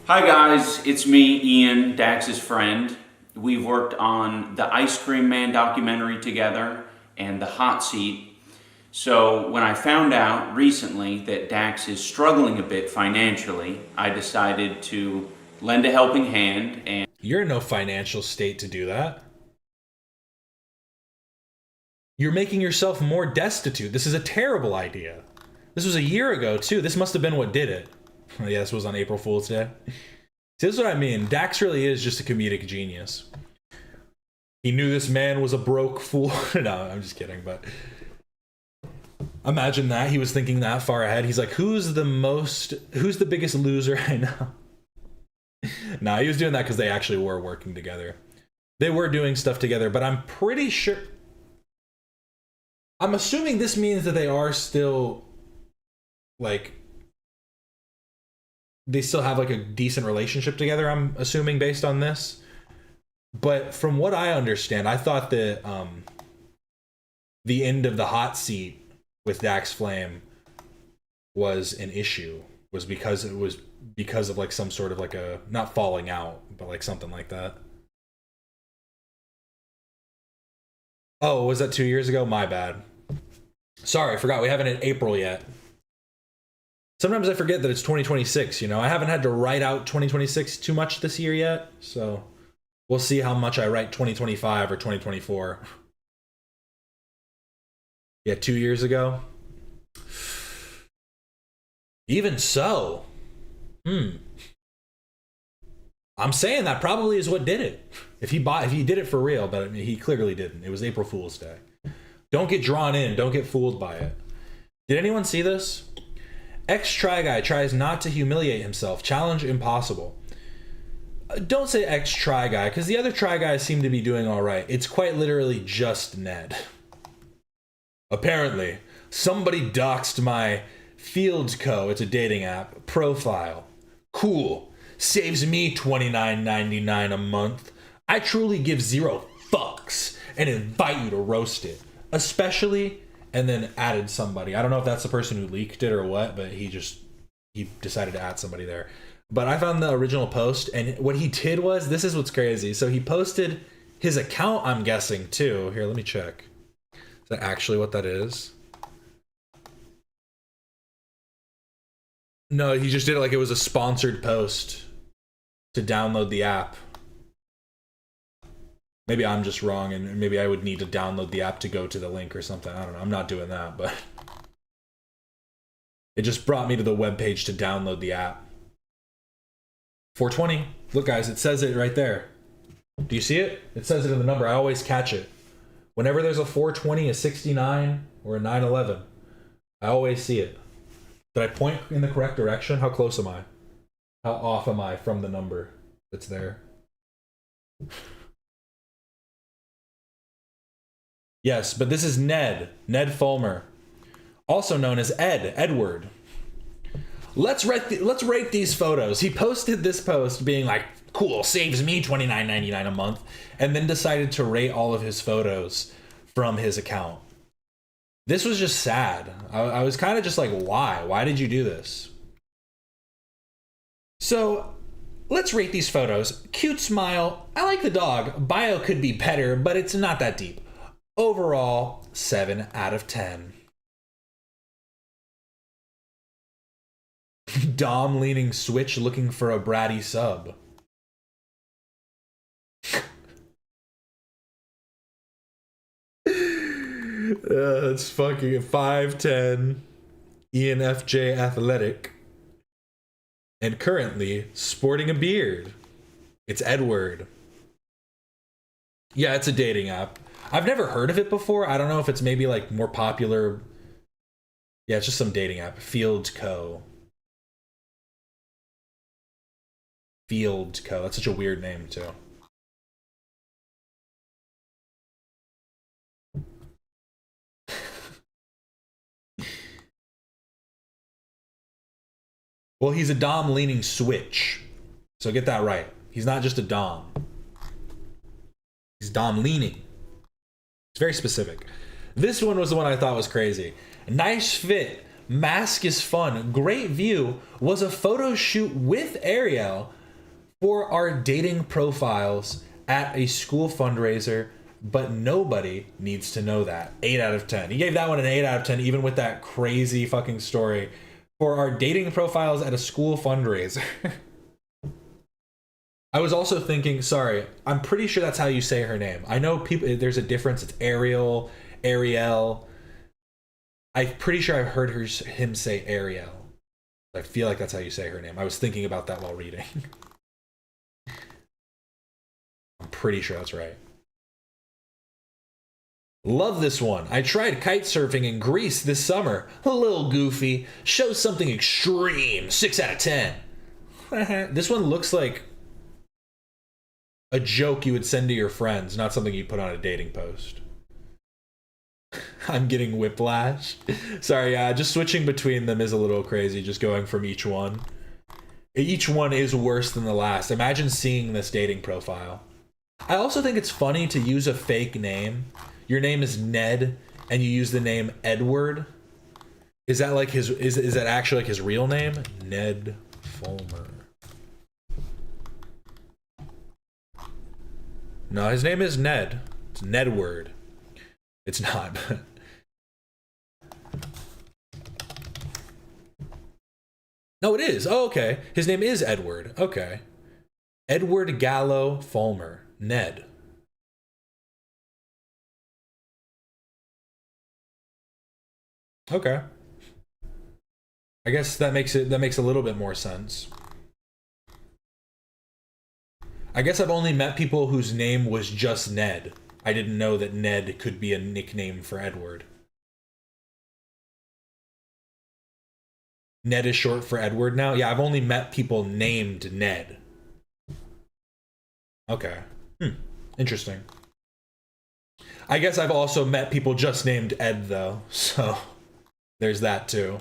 Hi guys, it's me, Ian, Dax's friend. We've worked on the Ice Cream Man documentary together and the Hot Seat. So when I found out recently that Dax is struggling a bit financially, I decided to lend a helping hand. And you're in no financial state to do that. You're making yourself more destitute. This is a terrible idea. This was a year ago too. This must have been what did it. Oh, yeah, this was on April Fool's Day. See, this is what I mean. Dax really is just a comedic genius. He knew this man was a broke fool. No, I'm just kidding, but imagine that. He was thinking that far ahead. He's like, who's the biggest loser I know? Nah, he was doing that because they actually were working together. They were doing stuff together, but I'm pretty sure... I'm assuming this means that they are still, like... They still have like a decent relationship together, I'm assuming, based on this. But from what I understand, I thought that the end of the hot seat with Dax Flame was an issue. Was because of like some sort of like a, not falling out, but like something like that. Oh, was that 2 years ago? My bad. Sorry, I forgot. We haven't hit April yet. Sometimes I forget that it's 2026, you know. I haven't had to write out 2026 too much this year yet, so we'll see how much I write 2025 or 2024. Yeah, 2 years ago. Even so. I'm saying that probably is what did it. If he did it for real, but I mean, he clearly didn't. It was April Fool's Day. Don't get drawn in. Don't get fooled by it. Did anyone see this? Ex-Try Guy tries not to humiliate himself. Challenge impossible. Don't say ex-Try Guy, because the other Try Guys seem to be doing all right. It's quite literally just Ned. Apparently, somebody doxed my Fields Co. It's a dating app. Profile. Cool. Saves me $29.99 a month. I truly give 0 fucks and invite you to roast it. Especially... And then added somebody. I don't know if that's the person who leaked it or what, but he decided to add somebody there. But I found the original post, and what he did was, this is what's crazy. So he posted his account, I'm guessing, too. Here, let me check. Is that actually what that is? No, he just did it like it was a sponsored post to download the app. Maybe I'm just wrong, and maybe I would need to download the app to go to the link or something. I don't know. I'm not doing that, but it just brought me to the webpage to download the app. 420. Look, guys, it says it right there. Do you see it? It says it in the number. I always catch it. Whenever there's a 420, a 69, or a 911, I always see it. Did I point in the correct direction? How close am I? How off am I from the number that's there? Yes, but this is Ned Fulmer, also known as Edward. Let's rate these photos. He posted this post being like, cool, saves me $29.99 a month, and then decided to rate all of his photos from his account. This was just sad. I was kind of just like, why? Why did you do this? So let's rate these photos. Cute smile. I like the dog. Bio could be better, but it's not that deep. Overall, 7 out of 10. Dom leaning switch looking for a bratty sub. It's fucking 5'10", ENFJ athletic, and currently sporting a beard. It's Edward. Yeah, it's a dating app. I've never heard of it before. I don't know if it's maybe like more popular. Yeah, it's just some dating app. Field Co. That's such a weird name too. Well, he's a Dom leaning switch. So get that right. He's not just a Dom. He's Dom leaning. It's very specific. This one was the one I thought was crazy. Nice fit. Mask is fun. Great view. Was a photo shoot with Ariel for our dating profiles at a school fundraiser, but nobody needs to know that. 8 out of 10. He gave that one an 8 out of 10, even with that crazy fucking story. For our dating profiles at a school fundraiser. I was also thinking, sorry, I'm pretty sure that's how you say her name. I know people, there's a difference. It's Ariel. I'm pretty sure I've heard him say Ariel. I feel like that's how you say her name. I was thinking about that while reading. I'm pretty sure that's right. Love this one. I tried kite surfing in Greece this summer. A little goofy. Shows something extreme. 6 out of 10. This one looks like a joke you would send to your friends, not something you'd put on a dating post. I'm getting whiplash. Sorry, just switching between them is a little crazy, just going from each one. Each one is worse than the last. Imagine seeing this dating profile. I also think it's funny to use a fake name. Your name is Ned, and you use the name Edward. Is that like his? Is that actually like his real name? Ned Fulmer. No, his name is Ned. It's Nedward. It's not. No, it is. Oh, okay. His name is Edward. Okay. Edward Gallo Fulmer. Ned. Okay. I guess that makes a little bit more sense. I guess I've only met people whose name was just Ned. I didn't know that Ned could be a nickname for Edward. Ned is short for Edward now? Yeah, I've only met people named Ned. Okay. Interesting. I guess I've also met people just named Ed, though. So there's that, too.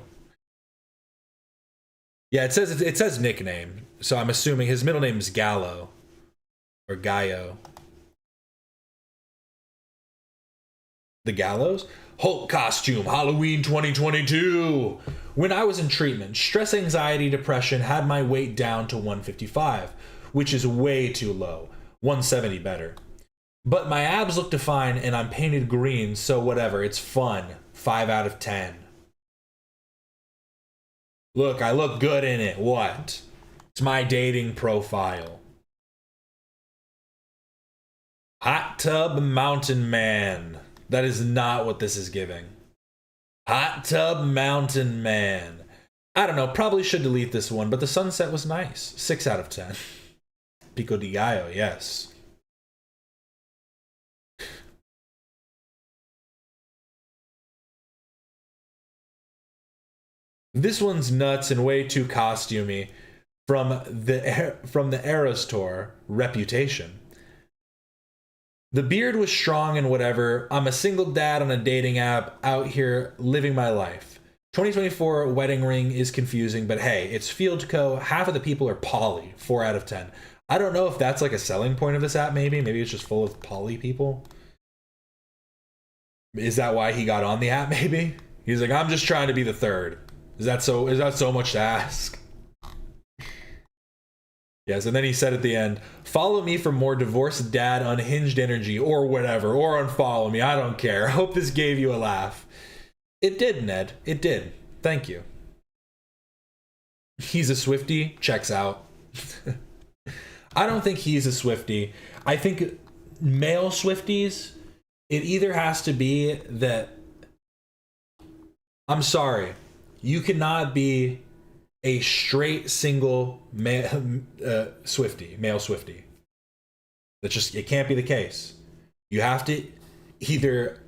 Yeah, it says nickname. So I'm assuming his middle name is Gallo. Or Gaio. The gallows? Hulk costume, Halloween 2022. When I was in treatment, stress, anxiety, depression had my weight down to 155, which is way too low. 170 better. But my abs look defined and I'm painted green, so whatever, it's fun. 5 out of 10. Look, I look good in it. What? It's my dating profile. Hot tub mountain man. That is not what this is giving. Hot tub mountain man. I don't know, probably should delete this one, but the sunset was nice. 6 out of 10. Pico de Gallo, yes. This one's nuts and way too costumey from the Eras Tour, Reputation. The beard was strong and whatever. I'm a single dad on a dating app out here living my life. 2024 wedding ring is confusing, but hey, it's Field Co. Half of the people are poly. 4 out of 10. I don't know if that's like a selling point of this app, maybe. Maybe it's just full of poly people. Is that why he got on the app, maybe? He's like, I'm just trying to be the third. Is that so much to ask? Yes, and then he said at the end, follow me for more divorced dad unhinged energy or whatever, or unfollow me, I don't care. Hope this gave you a laugh. It did, Ned. It did. Thank you. He's a Swiftie. Checks out. I don't think he's a Swiftie. I think male Swifties, it either has to be that, I'm sorry, you cannot be a straight single male Swiftie. That's just, it can't be the case. You have to either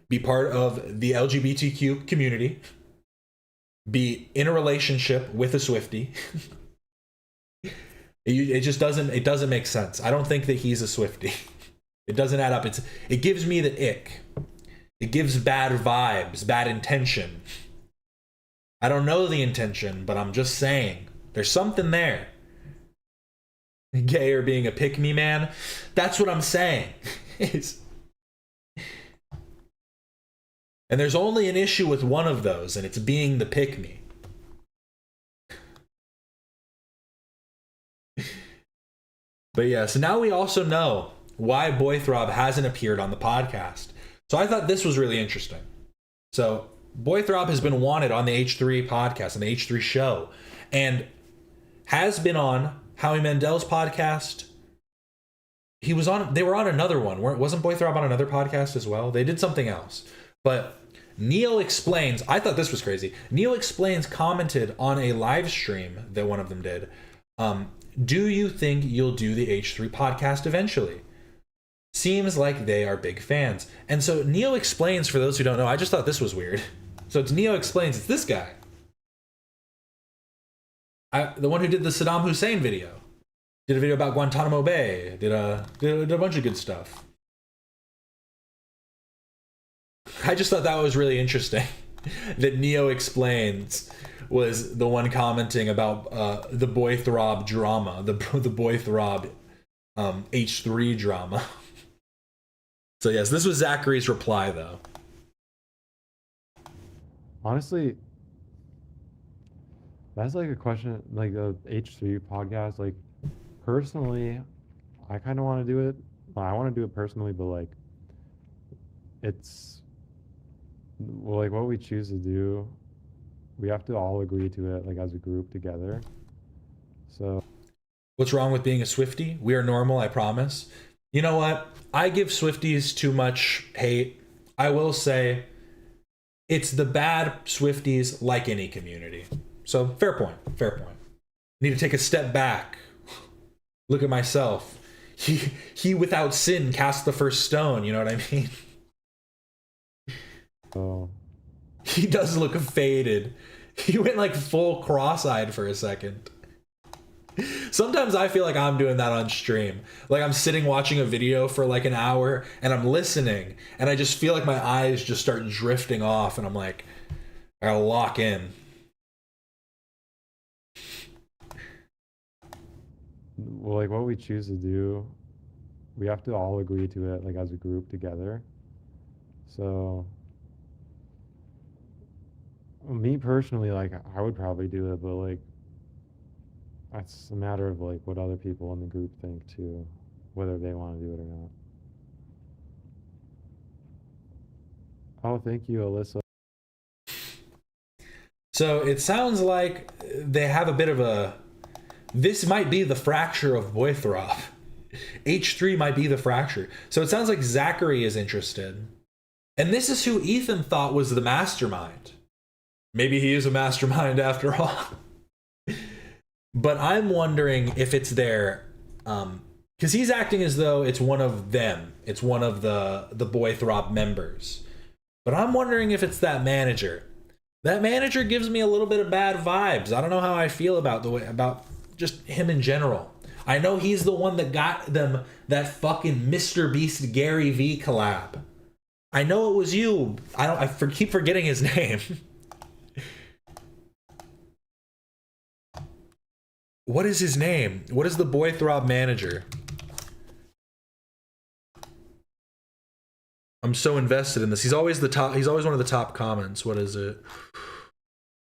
be part of the LGBTQ community, be in a relationship with a Swiftie. It just doesn't make sense. I don't think that he's a Swiftie. It doesn't add up. It gives me the ick. It gives bad vibes, bad intention. I don't know the intention, but I'm just saying there's something there. Gay or being a pick-me man, that's what I'm saying. And there's only an issue with one of those, and it's being the pick-me. But yeah, so now we also know why Boy Throb hasn't appeared on the podcast. So I thought this was really interesting. So Boy Throb has been wanted on the H3 podcast, on the H3 show, and has been on Howie Mandel's podcast. They were on another one. Wasn't Boy Throb on another podcast as well? They did something else. But Neil Explains, I thought this was crazy. Neil Explains commented on a live stream that one of them did. Do you think you'll do the H3 podcast eventually? Seems like they are big fans. And so Neil Explains, for those who don't know, I just thought this was weird. So it's Neil Explains, it's this guy. The one who did the Saddam Hussein video. Did a video about Guantanamo Bay. Did a bunch of good stuff. I just thought that was really interesting. That Neo Explains was the one commenting about the Boy Throb drama, the Boy Throb H3 drama. So yes, this was Zachary's reply though. Honestly, that's like a question, like the H3 podcast. Like, personally, I kind of want to do it. Well, I want to do it personally, but like, it's well, like what we choose to do, we have to all agree to it, like as a group together. So, what's wrong with being a Swiftie? We are normal, I promise. You know what? I give Swifties too much hate. I will say, it's the bad Swifties like any community. So fair point. Fair point. Need to take a step back. Look at myself. He without sin cast the first stone. You know what I mean? Oh. He does look faded. He went like full cross-eyed for a second. Sometimes I feel like I'm doing that on stream. Like I'm sitting watching a video for like an hour and I'm listening and I just feel like my eyes just start drifting off and I'm like, I gotta lock in. Well, like what we choose to do, we have to all agree to it, like as a group together. So, me personally, like, I would probably do it, but like, that's a matter of like what other people in the group think too, whether they want to do it or not. Oh, thank you, Alyssa. So it sounds like they have a bit of a... This might be the fracture of Boy Throb. H3 might be the fracture. So it sounds like Zachary is interested. And this is who Ethan thought was the mastermind. Maybe he is a mastermind after all. But I'm wondering if it's their... because he's acting as though it's one of them. It's one of the Boy Throb members. But I'm wondering if it's that manager. That manager gives me a little bit of bad vibes. I don't know how I feel about just him in general. I know he's the one that got them that fucking Mr. Beast Gary V collab. I know it was you. Keep forgetting his name. What is his name? What is the Boy Throb manager? I'm so invested in this. He's always the top. He's always one of the top comments. What is it?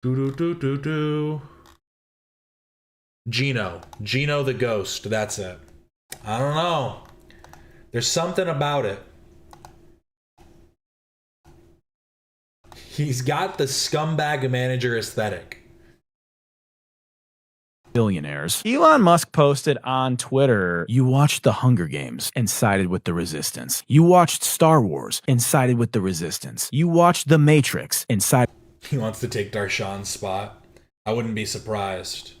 Gino the Ghost. That's it. I don't know. There's something about it. He's got the scumbag manager aesthetic. Billionaires. Elon Musk posted on Twitter, you watched The Hunger Games and sided with the resistance. You watched Star Wars and sided with the resistance. You watched The Matrix and sided... He wants to take Darshan's spot. I wouldn't be surprised.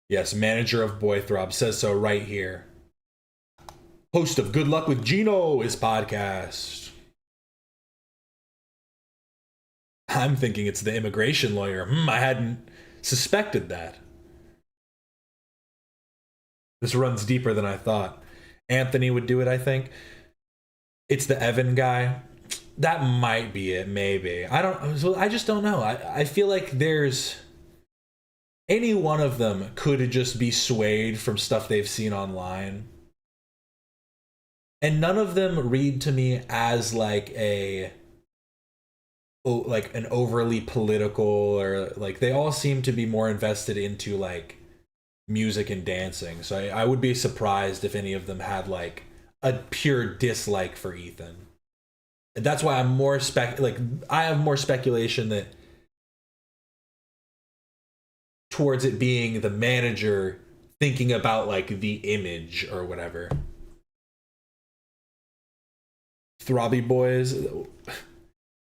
Yes, manager of Boy Throb says so right here. Host of Good Luck with Gino, his podcast. I'm thinking it's the immigration lawyer. I hadn't suspected that. This runs deeper than I thought. Anthony would do it, I think. It's the Evan guy. That might be it, maybe. I just don't know. I feel like there's... Any one of them could just be swayed from stuff they've seen online. And none of them read to me as like an overly political, or like they all seem to be more invested into like music and dancing. So I would be surprised if any of them had like a pure dislike for Ethan. That's why I'm more I have more speculation that towards it being the manager thinking about like the image or whatever. Throbby boys.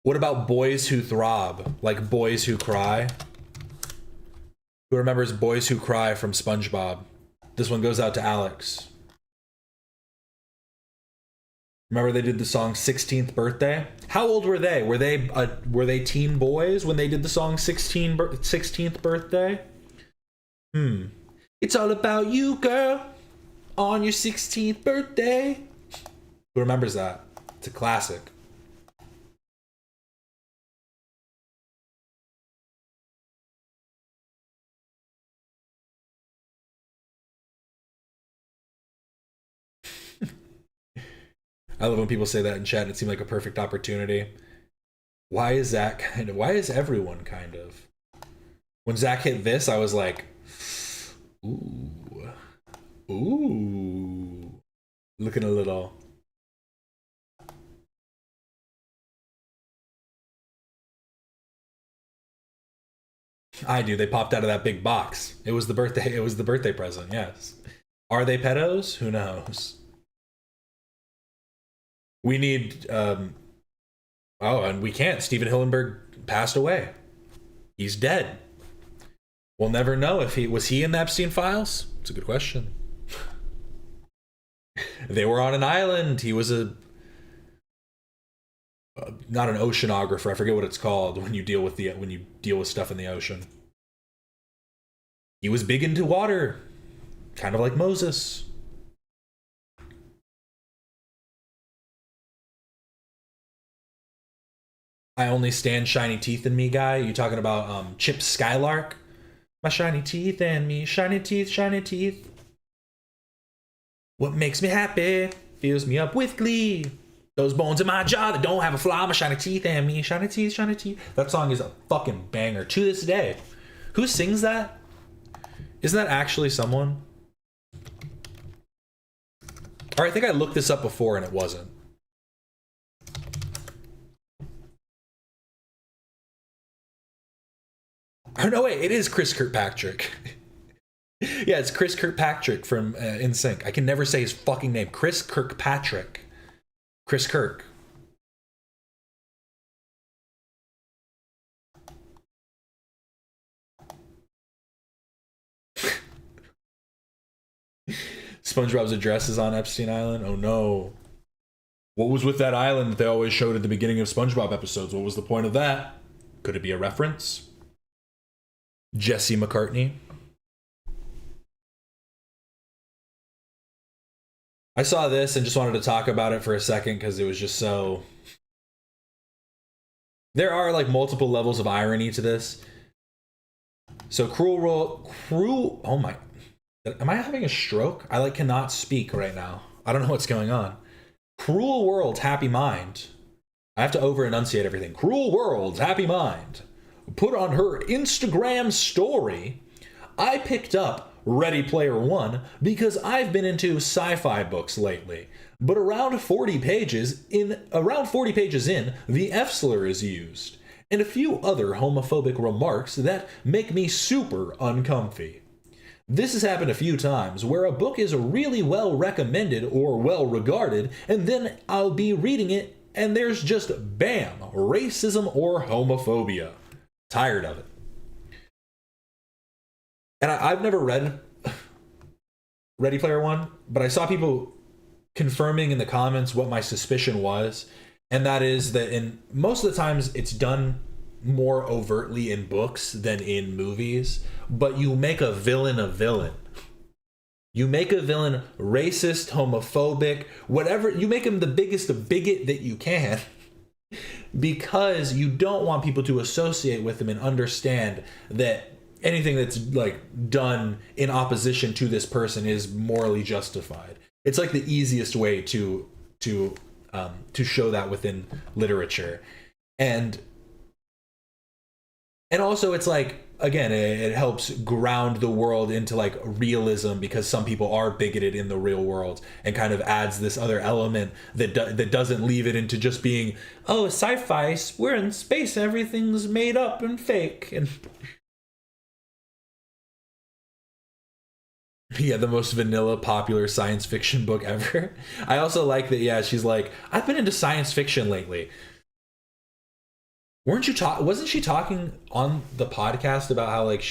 What about Boys Who Throb? Like Boys Who Cry? Who remembers Boys Who Cry from SpongeBob? This one goes out to Alex. Remember they did the song 16th Birthday? How old were they? Were they teen boys when they did the song 16th Birthday? It's all about you, girl, on your 16th birthday. Who remembers that? It's a classic. I love when people say that in chat. It seemed like a perfect opportunity. Why is Zach kind of... Why is everyone kind of... When Zach hit this, I was like... Ooh. Ooh. Looking a little... I do. They popped out of that big box. It was the birthday present, yes. Are they pedos? Who knows? We need, and we can't. Steven Hillenberg passed away. He's dead. We'll never know if was he in the Epstein files? It's a good question. They were on an island. He was not an oceanographer. I forget what it's called when you deal with stuff in the ocean. He was big into water, kind of like Moses. I only stand shiny teeth in me guy. You talking about Chip Skylark? My shiny teeth and me, shiny teeth, shiny teeth. What makes me happy fills me up with glee. Those bones in my jaw that don't have a flaw, my shiny teeth and me, shiny teeth, shiny teeth. That song is a fucking banger to this day. Who sings that? Isn't that actually someone? Or I think I looked this up before and it wasn't. Or no, wait, it is Chris Kirkpatrick. Yeah, it's Chris Kirkpatrick from NSYNC. I can never say his fucking name. Chris Kirkpatrick. Chris Kirk. SpongeBob's address is on Epstein Island. Oh no. What was with that island that they always showed at the beginning of SpongeBob episodes? What was the point of that? Could it be a reference? Jesse McCartney. I saw this and just wanted to talk about it for a second because it was just so... There are like multiple levels of irony to this. So oh my... Am I having a stroke? I like cannot speak right now. I don't know what's going on. Cruel World's Happy Mind. I have to over enunciate everything. Cruel World's Happy Mind put on her Instagram story, I picked up Ready Player One because I've been into sci-fi books lately. But around 40 pages in, the F slur is used, and a few other homophobic remarks that make me super uncomfy. This has happened a few times where a book is really well recommended or well regarded, and then I'll be reading it and there's just bam, racism or homophobia. Tired of it. And I've never read Ready Player One, but I saw people confirming in the comments what my suspicion was, and that is that in most of the times it's done more overtly in books than in movies, but you make a villain a villain. You make a villain racist, homophobic, whatever. You make him the biggest bigot that you can because you don't want people to associate with him and understand that anything that's like done in opposition to this person is morally justified. It's like the easiest way to show that within literature. And also it's like, again, it helps ground the world into like realism because some people are bigoted in the real world, and kind of adds this other element that doesn't leave it into just being, oh, sci-fi, we're in space, everything's made up and fake. And yeah, the most vanilla popular science fiction book ever. I also like that, yeah, she's like, I've been into science fiction lately. Wasn't she talking on the podcast about how like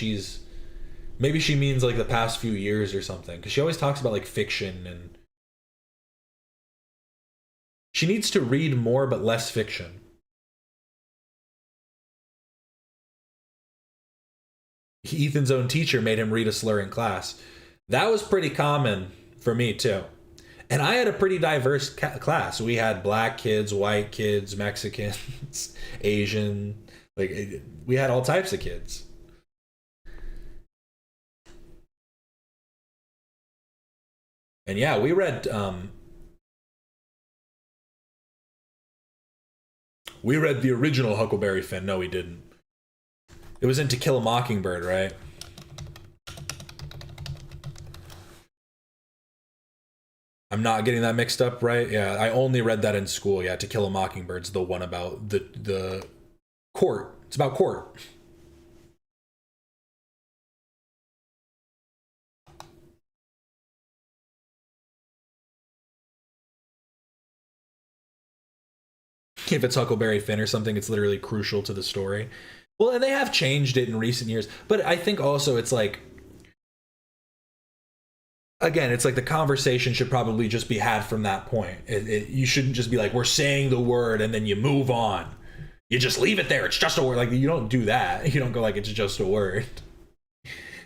maybe she means like the past few years or something, because she always talks about like fiction, and she needs to read more but less fiction. Ethan's own teacher made him read a slur in class. That was pretty common for me too. And I had a pretty diverse class. We had black kids, white kids, Mexicans, Asian. Like, we had all types of kids. And yeah, we read the original Huckleberry Finn. No, we didn't. It was in To Kill a Mockingbird, right? I'm not getting that mixed up, right? Yeah, I only read that in school. Yeah, To Kill a Mockingbird's the one about the court. It's about court. If it's Huckleberry Finn or something, it's literally crucial to the story. Well, and they have changed it in recent years, but I think also it's like, again, it's like the conversation should probably just be had from that point. You shouldn't just be like, we're saying the word and then you move on. You just leave it there. It's just a word. Like, you don't do that. You don't go like, it's just a word.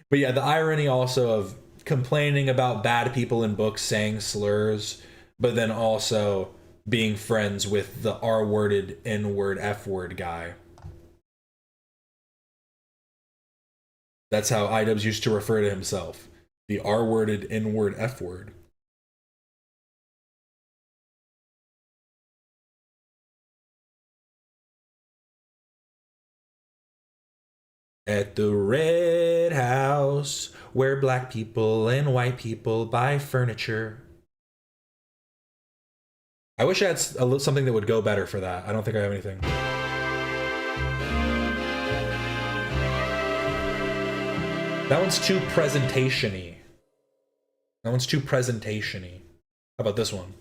But yeah, the irony also of complaining about bad people in books saying slurs, but then also being friends with the R-worded, N-word, F-word guy. That's how IDubbbz used to refer to himself. The R-worded, N-word, F-word. At the red house where black people and white people buy furniture. I wish I had something that would go better for that. I don't think I have anything. That one's too presentation-y. How about this one?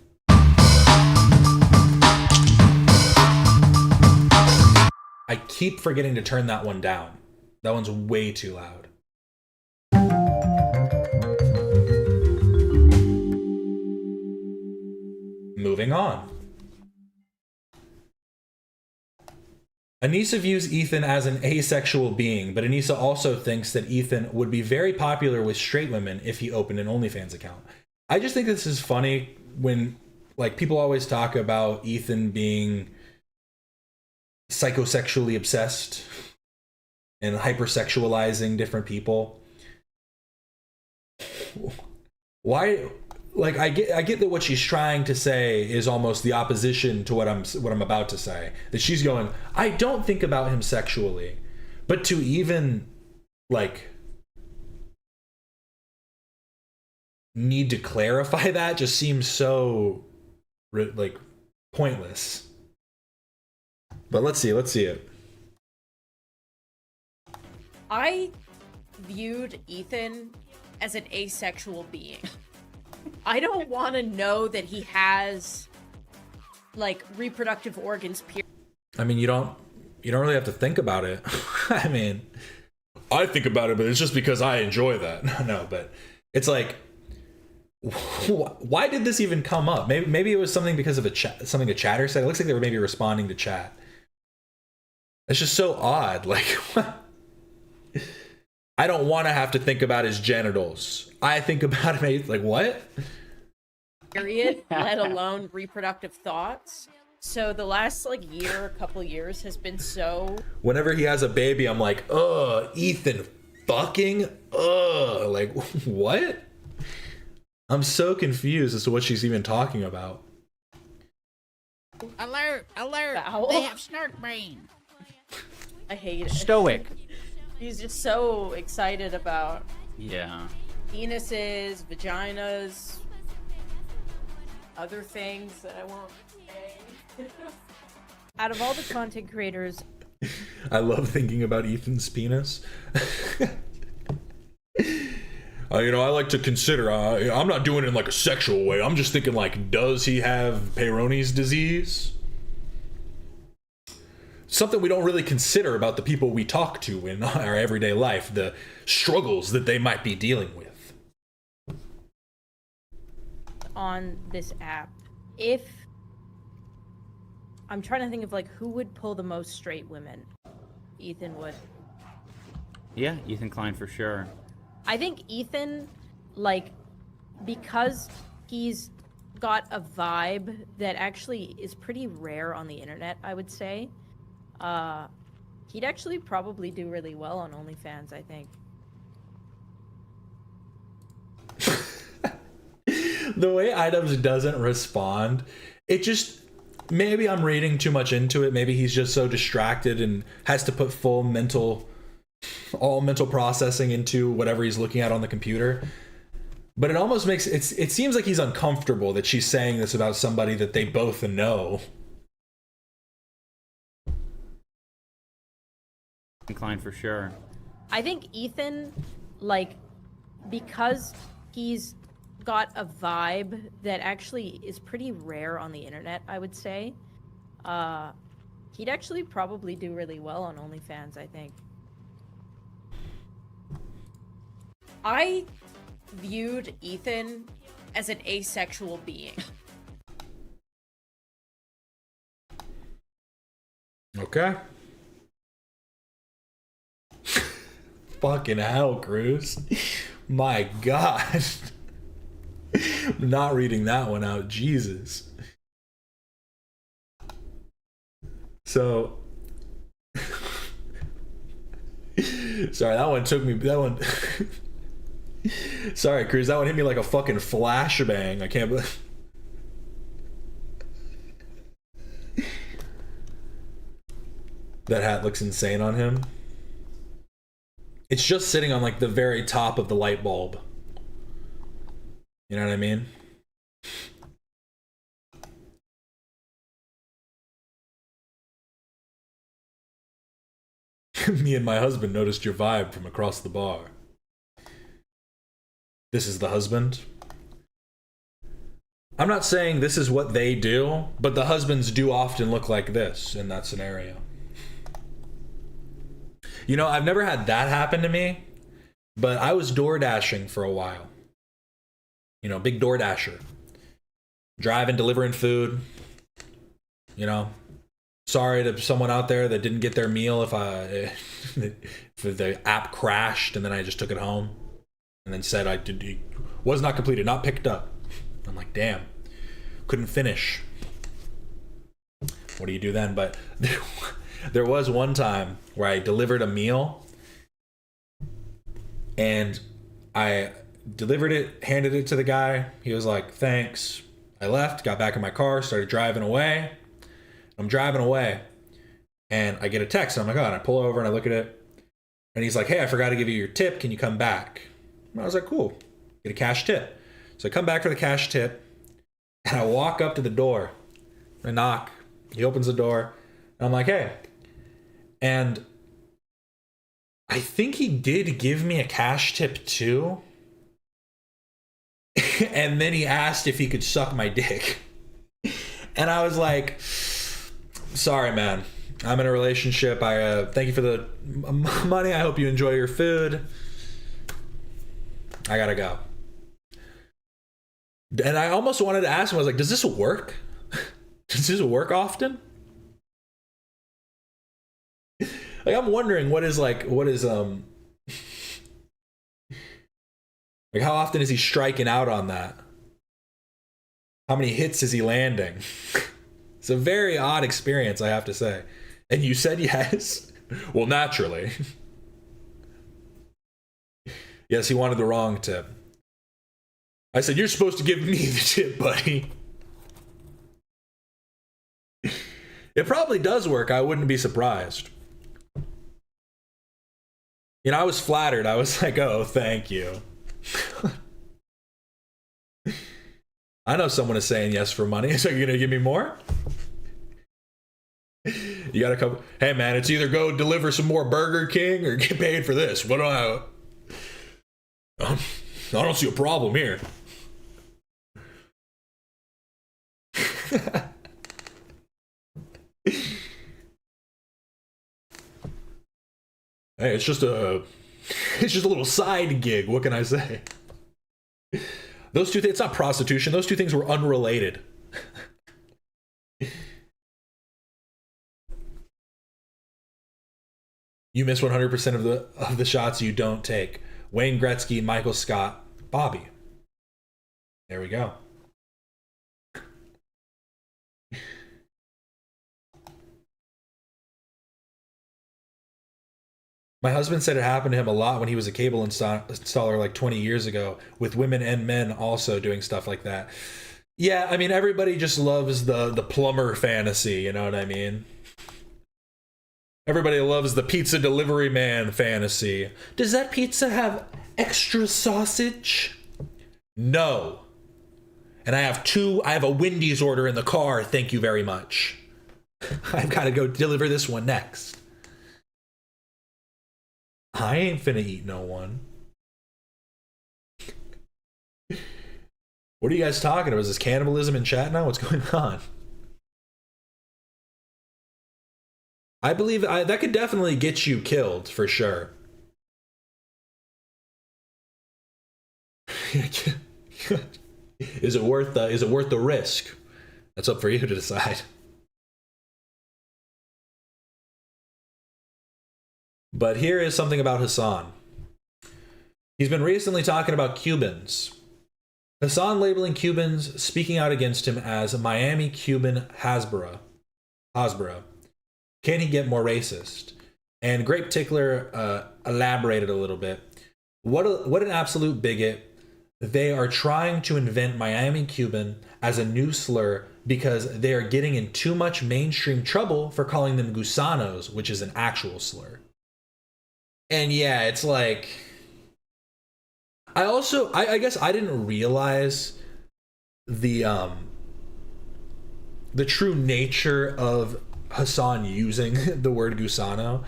I keep forgetting to turn that one down. That one's way too loud. Moving on. Anissa views Ethan as an asexual being, but Anissa also thinks that Ethan would be very popular with straight women if he opened an OnlyFans account. I just think this is funny when, like, people always talk about Ethan being psychosexually obsessed and hypersexualizing different people. Why? Like, I get that what she's trying to say is almost the opposition to what I'm about to say. That she's going, I don't think about him sexually, but to even like need to clarify that just seems so like pointless. But let's see it. I viewed Ethan as an asexual being. I don't want to know that he has like reproductive organs. I mean, you don't really have to think about it. I mean, I think about it, but it's just because I enjoy that. No, but it's like, why did this even come up? Maybe it was something because of something a chatter said. It looks like they were maybe responding to chat. It's just so odd. Like, I don't want to have to think about his genitals. I think about him like, what? Period, let alone reproductive thoughts. So the last couple years has been so... Whenever he has a baby, I'm like, Ethan fucking, like, what? I'm so confused as to what she's even talking about. Alert! They have snark brain. I hate it. Stoic. He's just so excited about Yeah. penises, vaginas, other things that I won't say. Out of all the content creators, I love thinking about Ethan's penis. I like to consider, I'm not doing it in like a sexual way. I'm just thinking like, does he have Peyronie's disease? Something we don't really consider about the people we talk to in our everyday life, the struggles that they might be dealing with. on this app, if I'm trying to think of like who would pull the most straight women, Ethan would. Yeah, Ethan Klein for sure. I think Ethan, like, because he's got a vibe that actually is pretty rare on the internet, I would say. He'd actually probably do really well on OnlyFans, I think. The way Items doesn't respond, it just, maybe I'm reading too much into it. Maybe he's just so distracted and has to put all mental processing into whatever he's looking at on the computer. But it almost makes it seems like he's uncomfortable that she's saying this about somebody that they both know. Klein for sure. I think Ethan, like, because he's got a vibe that actually is pretty rare on the internet, I would say. He'd actually probably do really well on OnlyFans, I think. I viewed Ethan as an asexual being. Okay. Fucking hell, Cruz. My God. I'm not reading that one out. Jesus. So. Sorry, that one took me. That one. Sorry, Cruz. That one hit me like a fucking flashbang. I can't believe. That hat looks insane on him. It's just sitting on like the very top of the light bulb. You know what I mean? Me and my husband noticed your vibe from across the bar. This is the husband. I'm not saying this is what they do, but the husbands do often look like this in that scenario. You know, I've never had that happen to me, but I was door dashing for a while. You know, big door dasher. Driving, delivering food. You know, sorry to someone out there that didn't get their meal if the app crashed and then I just took it home and then said was not completed, not picked up. I'm like, damn, couldn't finish. What do you do then? But there was one time where I delivered a meal and I delivered it, handed it to the guy. He was like, thanks. I left, got back in my car, started driving away. I'm driving away and I get a text. And I'm like, oh, and I pull over and I look at it. And he's like, hey, I forgot to give you your tip. Can you come back? And I was like, cool. Get a cash tip. So I come back for the cash tip and I walk up to the door. I knock. He opens the door. And I'm like, hey. And I think he did give me a cash tip too. And then he asked if he could suck my dick. And I was like, sorry, man. I'm in a relationship. I thank you for the money. I hope you enjoy your food. I gotta go. And I almost wanted to ask him, I was like, does this work? Does this work often? Like, I'm wondering what is like how often is he striking out on that? How many hits is he landing? It's a very odd experience, I have to say. And you said yes? Well, naturally. Yes, he wanted the wrong tip. I said, you're supposed to give me the tip, buddy. It probably does work. I wouldn't be surprised. You know, I was flattered. I was like, oh, thank you. I know someone is saying yes for money. So you're going to give me more? You got to come. Hey, man, it's either go deliver some more Burger King or get paid for this. What do I don't see a problem here. Hey, it's just a little side gig. What can I say? Those two things, it's not prostitution. Those two things were unrelated. You miss 100% of the shots you don't take. Wayne Gretzky, Michael Scott, Bobby. There we go. My husband said it happened to him a lot when he was a cable installer like 20 years ago, with women and men also doing stuff like that. Yeah, I mean, everybody just loves the plumber fantasy, you know what I mean? Everybody loves the pizza delivery man fantasy. Does that pizza have extra sausage? No. And I have a Wendy's order in the car, thank you very much. I've got to go deliver this one next. I ain't finna eat no one. What are you guys talking about? Is this cannibalism in chat now? What's going on? I believe that could definitely get you killed for sure. Is it worth the risk? That's up for you to decide. But here is something about Hasan. He's been recently talking about Cubans. Hasan labeling Cubans, speaking out against him as Miami Cuban Hasbara. Can he get more racist? And Grape Tickler elaborated a little bit. What an absolute bigot. They are trying to invent Miami Cuban as a new slur because they are getting in too much mainstream trouble for calling them gusanos, which is an actual slur. And yeah, it's like, I guess I didn't realize the true nature of Hasan using the word gusano,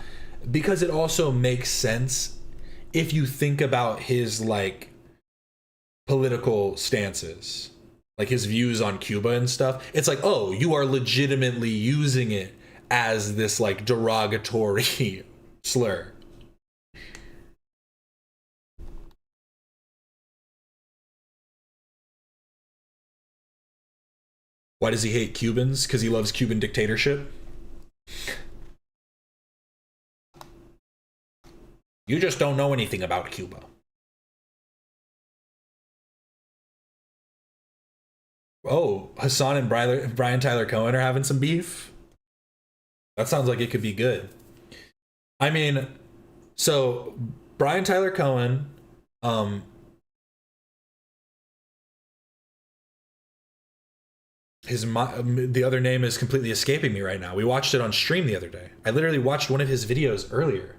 because it also makes sense if you think about his like political stances, like his views on Cuba and stuff. It's like, oh, you are legitimately using it as this like derogatory slur. Why does he hate Cubans? Because he loves Cuban dictatorship? You just don't know anything about Cuba. Oh, Hasan and Brian Tyler Cohen are having some beef? That sounds like it could be good. I mean, so Brian Tyler Cohen, the other name is completely escaping me right now. We watched it on stream the other day. I literally watched one of his videos earlier.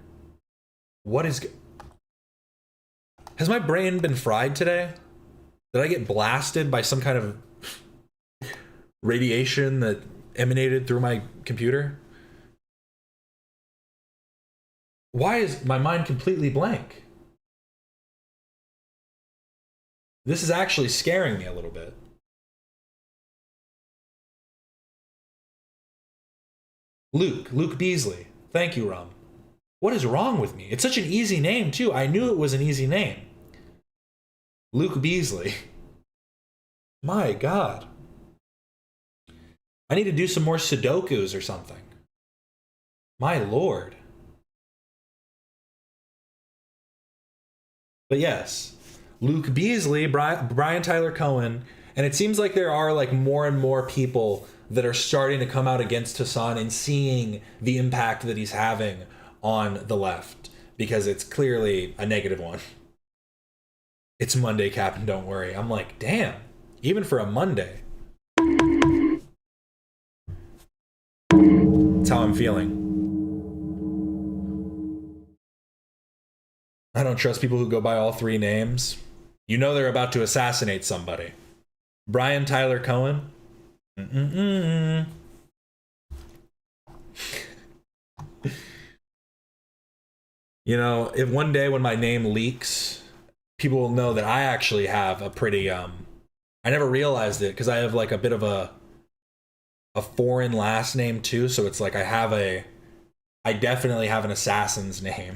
Has my brain been fried today? Did I get blasted by some kind of radiation that emanated through my computer? Why is my mind completely blank? This is actually scaring me a little bit. Luke Beasley. Thank you, Rum. What is wrong with me? It's such an easy name, too. I knew it was an easy name. Luke Beasley. My God. I need to do some more Sudokus or something. My Lord. But yes, Luke Beasley, Brian Tyler Cohen, and it seems like there are like more and more people that are starting to come out against Hasan and seeing the impact that he's having on the left, because it's clearly a negative one. It's Monday, Captain, don't worry. I'm like, damn, even for a Monday. That's how I'm feeling. I don't trust people who go by all three names. You know they're about to assassinate somebody. Brian Tyler Cohen? You know, if one day when my name leaks, people will know that I actually have a pretty, I never realized it because I have like a bit of a foreign last name too. So it's like I definitely have an assassin's name.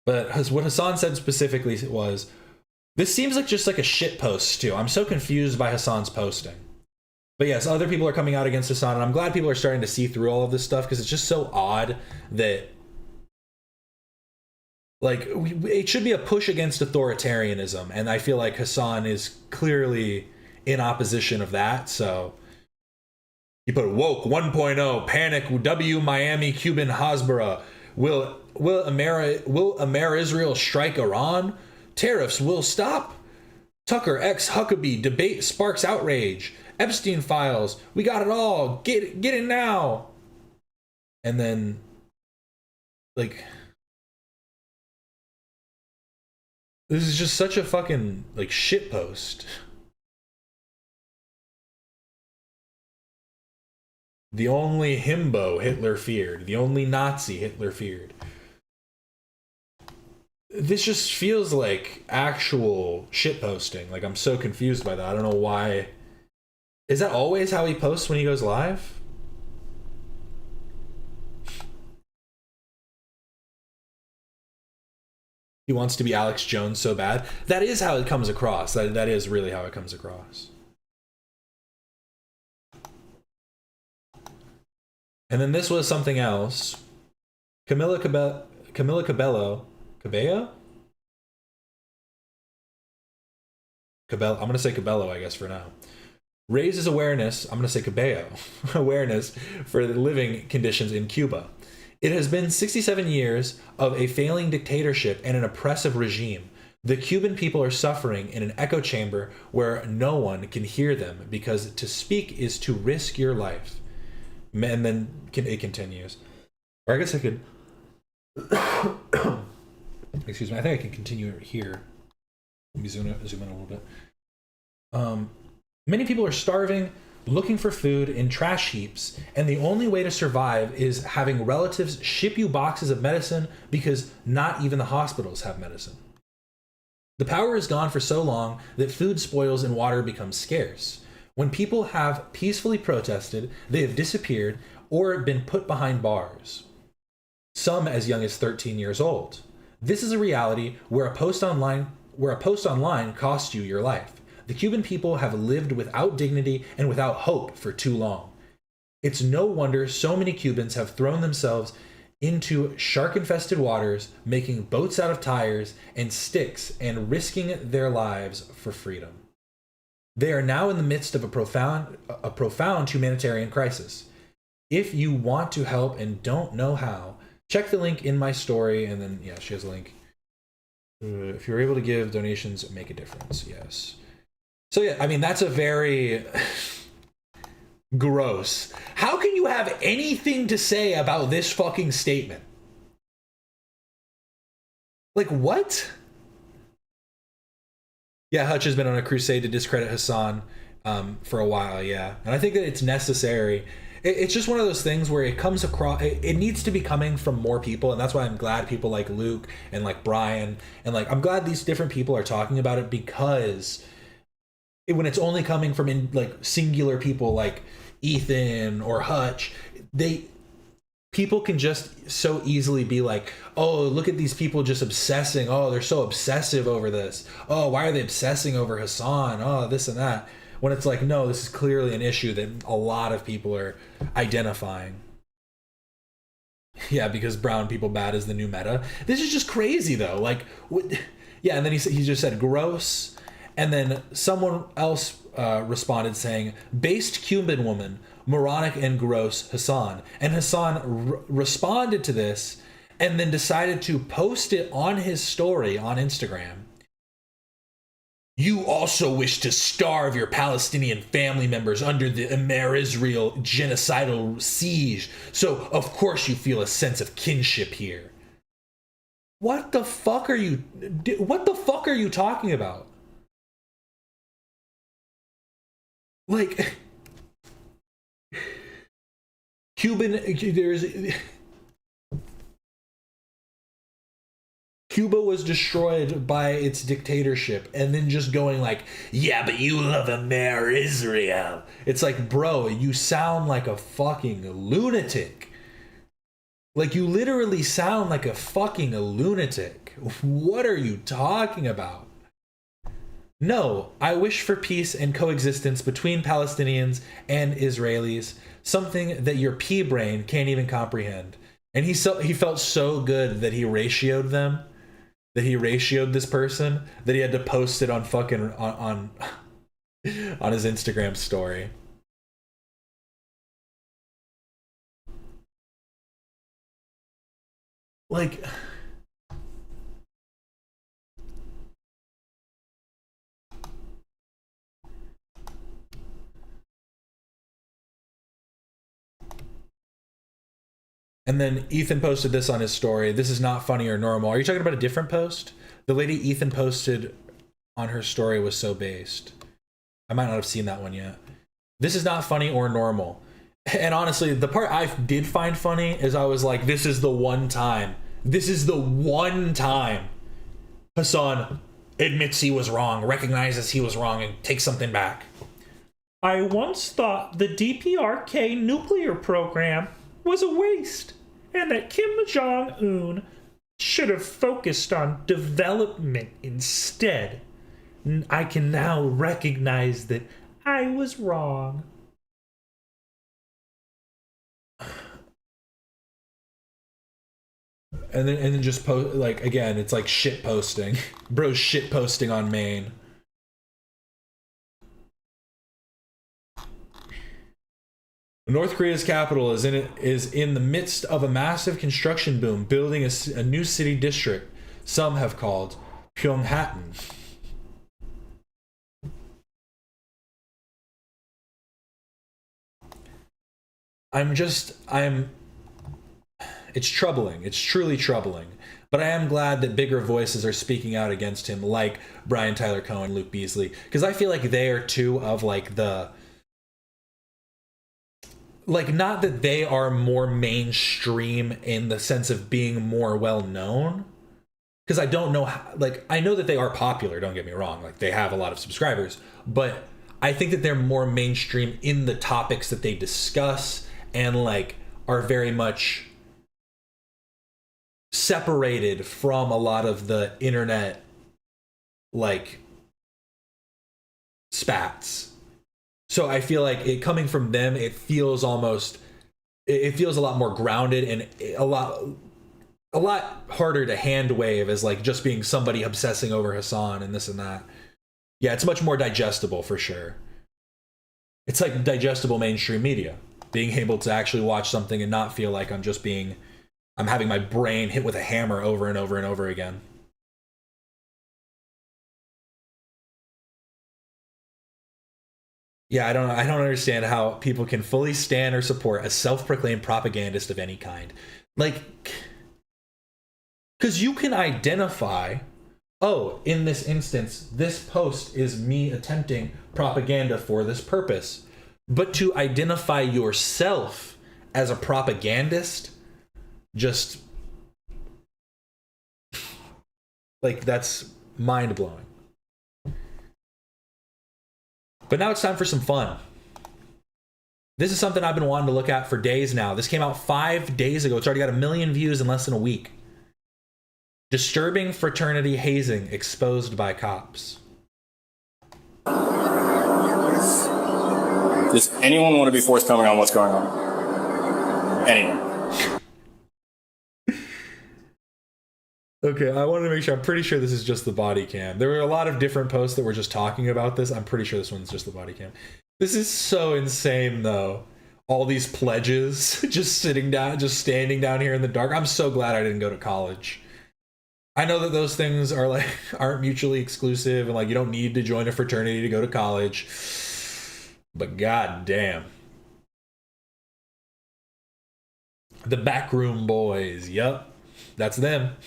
But what Hasan said specifically was, this seems like just like a shit post too. I'm so confused by Hasan's posting. But yes, other people are coming out against Hasan, and I'm glad people are starting to see through all of this stuff, because it's just so odd that, like, it should be a push against authoritarianism, and I feel like Hasan is clearly in opposition of that. So you put woke 1.0, panic W Miami Cuban Hasbara, will Israel strike Iran? Tariffs will stop. Tucker X Huckabee debate sparks outrage. Epstein files. We got it all. Get it now. And then, like, this is just such a fucking like shit post. The only himbo Hitler feared. The only Nazi Hitler feared. This just feels like actual shit posting. Like, I'm so confused by that. I don't know why. Is that always how he posts when he goes live? He wants to be Alex Jones so bad. That is how it comes across. That is really how it comes across. And then this was something else. Camila Cabello. Cabello? I'm going to say Cabello, I guess, for now. Raises awareness, I'm going to say Cabello, awareness for the living conditions in Cuba. It has been 67 years of a failing dictatorship and an oppressive regime. The Cuban people are suffering in an echo chamber where no one can hear them, because to speak is to risk your life. And then it continues. Or I guess I could... Excuse me. I think I can continue here. Let me zoom in a little bit. Many people are starving, looking for food in trash heaps, and the only way to survive is having relatives ship you boxes of medicine because not even the hospitals have medicine. The power is gone for so long that food spoils and water becomes scarce. When people have peacefully protested, they have disappeared or been put behind bars. Some as young as 13 years old. This is a reality where a post online costs you your life. The Cuban people have lived without dignity and without hope for too long. It's no wonder so many Cubans have thrown themselves into shark-infested waters, making boats out of tires and sticks and risking their lives for freedom. They are now in the midst of a profound humanitarian crisis. If you want to help and don't know how, check the link in my story, and then, yeah, she has a link. If you're able to give donations, make a difference, yes. So yeah, I mean, that's a very gross. How can you have anything to say about this fucking statement? Like, what? Yeah, Hutch has been on a crusade to discredit Hasan for a while, yeah. And I think that it's necessary. It's just one of those things where it comes across, it needs to be coming from more people, and that's why I'm glad people like Luke and like Brian, and like, I'm glad these different people are talking about it, because when it's only coming from like singular people like Ethan or Hutch, people can just so easily be like, oh, look at these people just obsessing. Oh, they're so obsessive over this. Oh, why are they obsessing over Hasan? Oh, this and that. When it's like, no, this is clearly an issue that a lot of people are identifying. Yeah, because brown people bad is the new meta. This is just crazy though. Like, yeah, and then he just said gross. And then someone else responded saying, based Cuban woman, moronic and gross Hasan. And Hasan responded to this and then decided to post it on his story on Instagram. You also wish to starve your Palestinian family members under the Israel genocidal siege. So, of course, you feel a sense of kinship here. What the fuck are you talking about? Like, Cuba was destroyed by its dictatorship, and then just going like, yeah, but you love Israel. It's like, bro, you sound like a fucking lunatic. Like, you literally sound like a fucking lunatic. What are you talking about? No, I wish for peace and coexistence between Palestinians and Israelis, something that your pea brain can't even comprehend. And he felt so good that he ratioed them, that he ratioed this person, that he had to post it on fucking on his Instagram story. Like, and then Ethan posted this on his story. This is not funny or normal. Are you talking about a different post? The lady Ethan posted on her story was so based. I might not have seen that one yet. This is not funny or normal. And honestly, the part I did find funny is I was like, this is the one time. This is the one time Hasan admits he was wrong, recognizes he was wrong, and takes something back. I once thought the DPRK nuclear program was a waste, and that Kim Jong-un should have focused on development instead. I can now recognize that I was wrong. And then just post, like, again, it's like shit posting. Bro's shit posting on main. North Korea's capital is in the midst of a massive construction boom, building a new city district some have called Pyongyang. it's troubling. It's truly troubling. But I am glad that bigger voices are speaking out against him, like Brian Tyler Cohen, Luke Beasley, because I feel like they are two of like the, like, not that they are more mainstream in the sense of being more well known, because I don't know how, like, I know that they are popular, don't get me wrong, like they have a lot of subscribers, but I think that they're more mainstream in the topics that they discuss and like are very much separated from a lot of the internet like spats. So I feel like it coming from them, it feels a lot more grounded and a lot harder to hand wave as like just being somebody obsessing over Hasan and this and that. Yeah, it's much more digestible for sure. It's like digestible mainstream media, being able to actually watch something and not feel like I'm having my brain hit with a hammer over and over and over again. Yeah, I don't understand how people can fully stand or support a self-proclaimed propagandist of any kind. Like, because you can identify, oh, in this instance, this post is me attempting propaganda for this purpose. But to identify yourself as a propagandist, just like, that's mind-blowing. But now it's time for some fun. This is something I've been wanting to look at for days now. This came out 5 days ago. It's already got 1 million views in less than a week. Disturbing fraternity hazing exposed by cops. Does anyone want to be forthcoming on what's going on? Anyone? Okay, I wanted to make sure. I'm pretty sure this is just the body cam. There were a lot of different posts that were just talking about this. I'm pretty sure this one's just the body cam. This is so insane, though. All these pledges, just standing down here in the dark. I'm so glad I didn't go to college. I know that those things are like aren't mutually exclusive, and like you don't need to join a fraternity to go to college. But god damn. The backroom boys. Yup. That's them.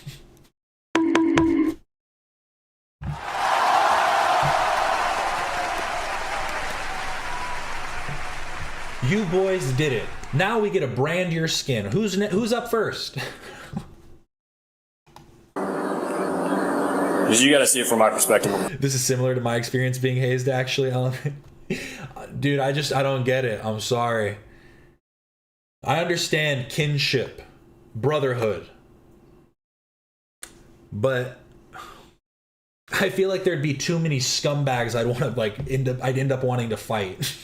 You boys did it. Now we get to brand your skin. Who's up first? Because you got to see it from my perspective. This is similar to my experience being hazed, actually, Alan. Dude, I don't get it. I'm sorry. I understand kinship, brotherhood, but I feel like there'd be too many scumbags I'd want to I'd end up wanting to fight.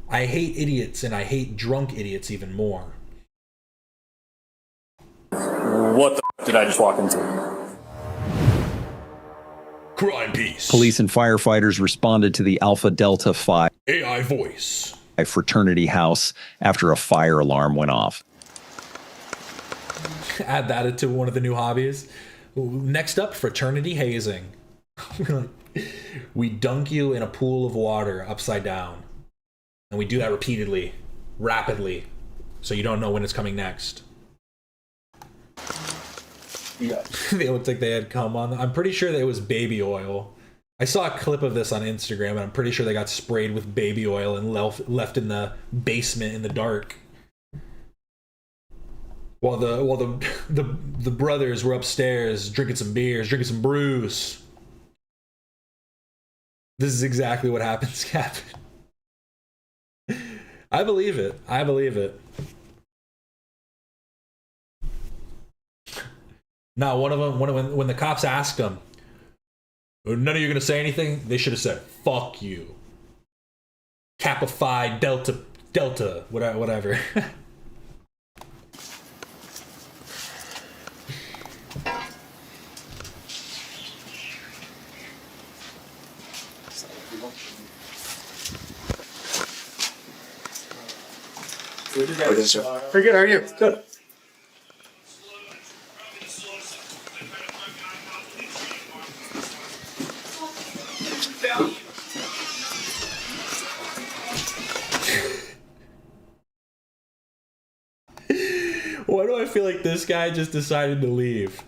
I hate idiots, and I hate drunk idiots even more. What the did I just walk into? Crime Piece. Police and firefighters responded to the Alpha Delta Phi AI voice fraternity house after a fire alarm went off. Add that to one of the new hobbies. Next up, fraternity hazing. We dunk you in a pool of water upside down. And we do that repeatedly, rapidly, so you don't know when it's coming next. Yeah. They looked like they had cum on them. I'm pretty sure that it was baby oil. I saw a clip of this on Instagram, and I'm pretty sure they got sprayed with baby oil and left in the basement in the dark. While the brothers were upstairs drinking some beers, drinking some brews. This is exactly what happens, Gaffin. I believe it. I believe it. Now, one of them, when the cops asked them, none of you are going to say anything, they should have said, fuck you. Kappa Phi Delta, whatever. Pretty good, how are you? Good. feel like this guy just decided to leave.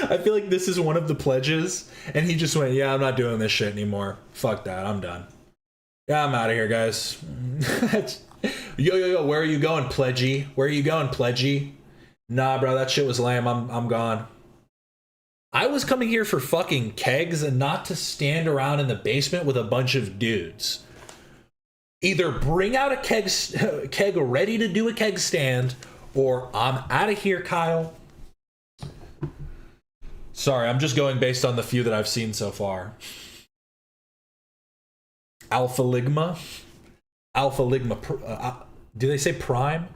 I feel like this is one of the pledges, and he just went, yeah, I'm not doing this shit anymore. Fuck that, I'm done. Yeah, I'm out of here, guys. Yo, where are you going, pledgy? Where are you going, pledgy? Nah, bro, that shit was lame. I'm gone. I was coming here for fucking kegs and not to stand around in the basement with a bunch of dudes. Either bring out a keg ready to do a keg stand, or I'm out of here, Kyle. Sorry, I'm just going based on the few that I've seen so far. Alpha Ligma? Alpha Ligma... do they say Prime?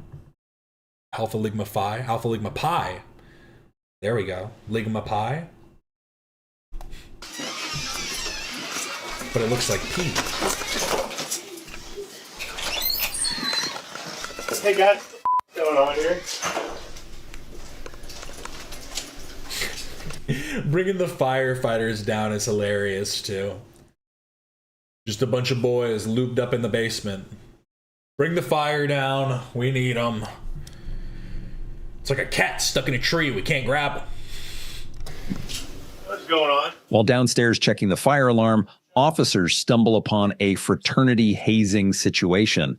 Alpha Ligma Phi? Alpha Ligma Pi. There we go. Ligma Pi. But it looks like P. Hey guys, what's going on here? Bringing the firefighters down is hilarious too. Just a bunch of boys looped up in the basement. Bring the fire down. We need them. It's like a cat stuck in a tree. We can't grab him. What's going on? While downstairs checking the fire alarm, officers stumble upon a fraternity hazing situation.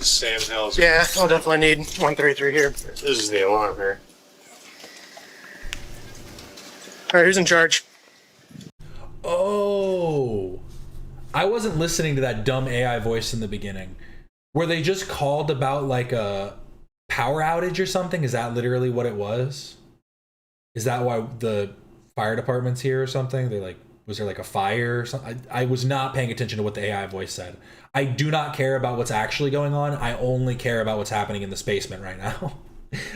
Sam's house. Yeah, I'll definitely need 133 here. This is the alarm here. All right, who's in charge? Oh, I wasn't listening to that dumb AI voice in the beginning. Were they just called about like a power outage or something? Is that literally what it was? Is that why the fire department's here or something? They like, was there like a fire or something? I was not paying attention to what the AI voice said. I do not care about what's actually going on. I only care about what's happening in this basement right now.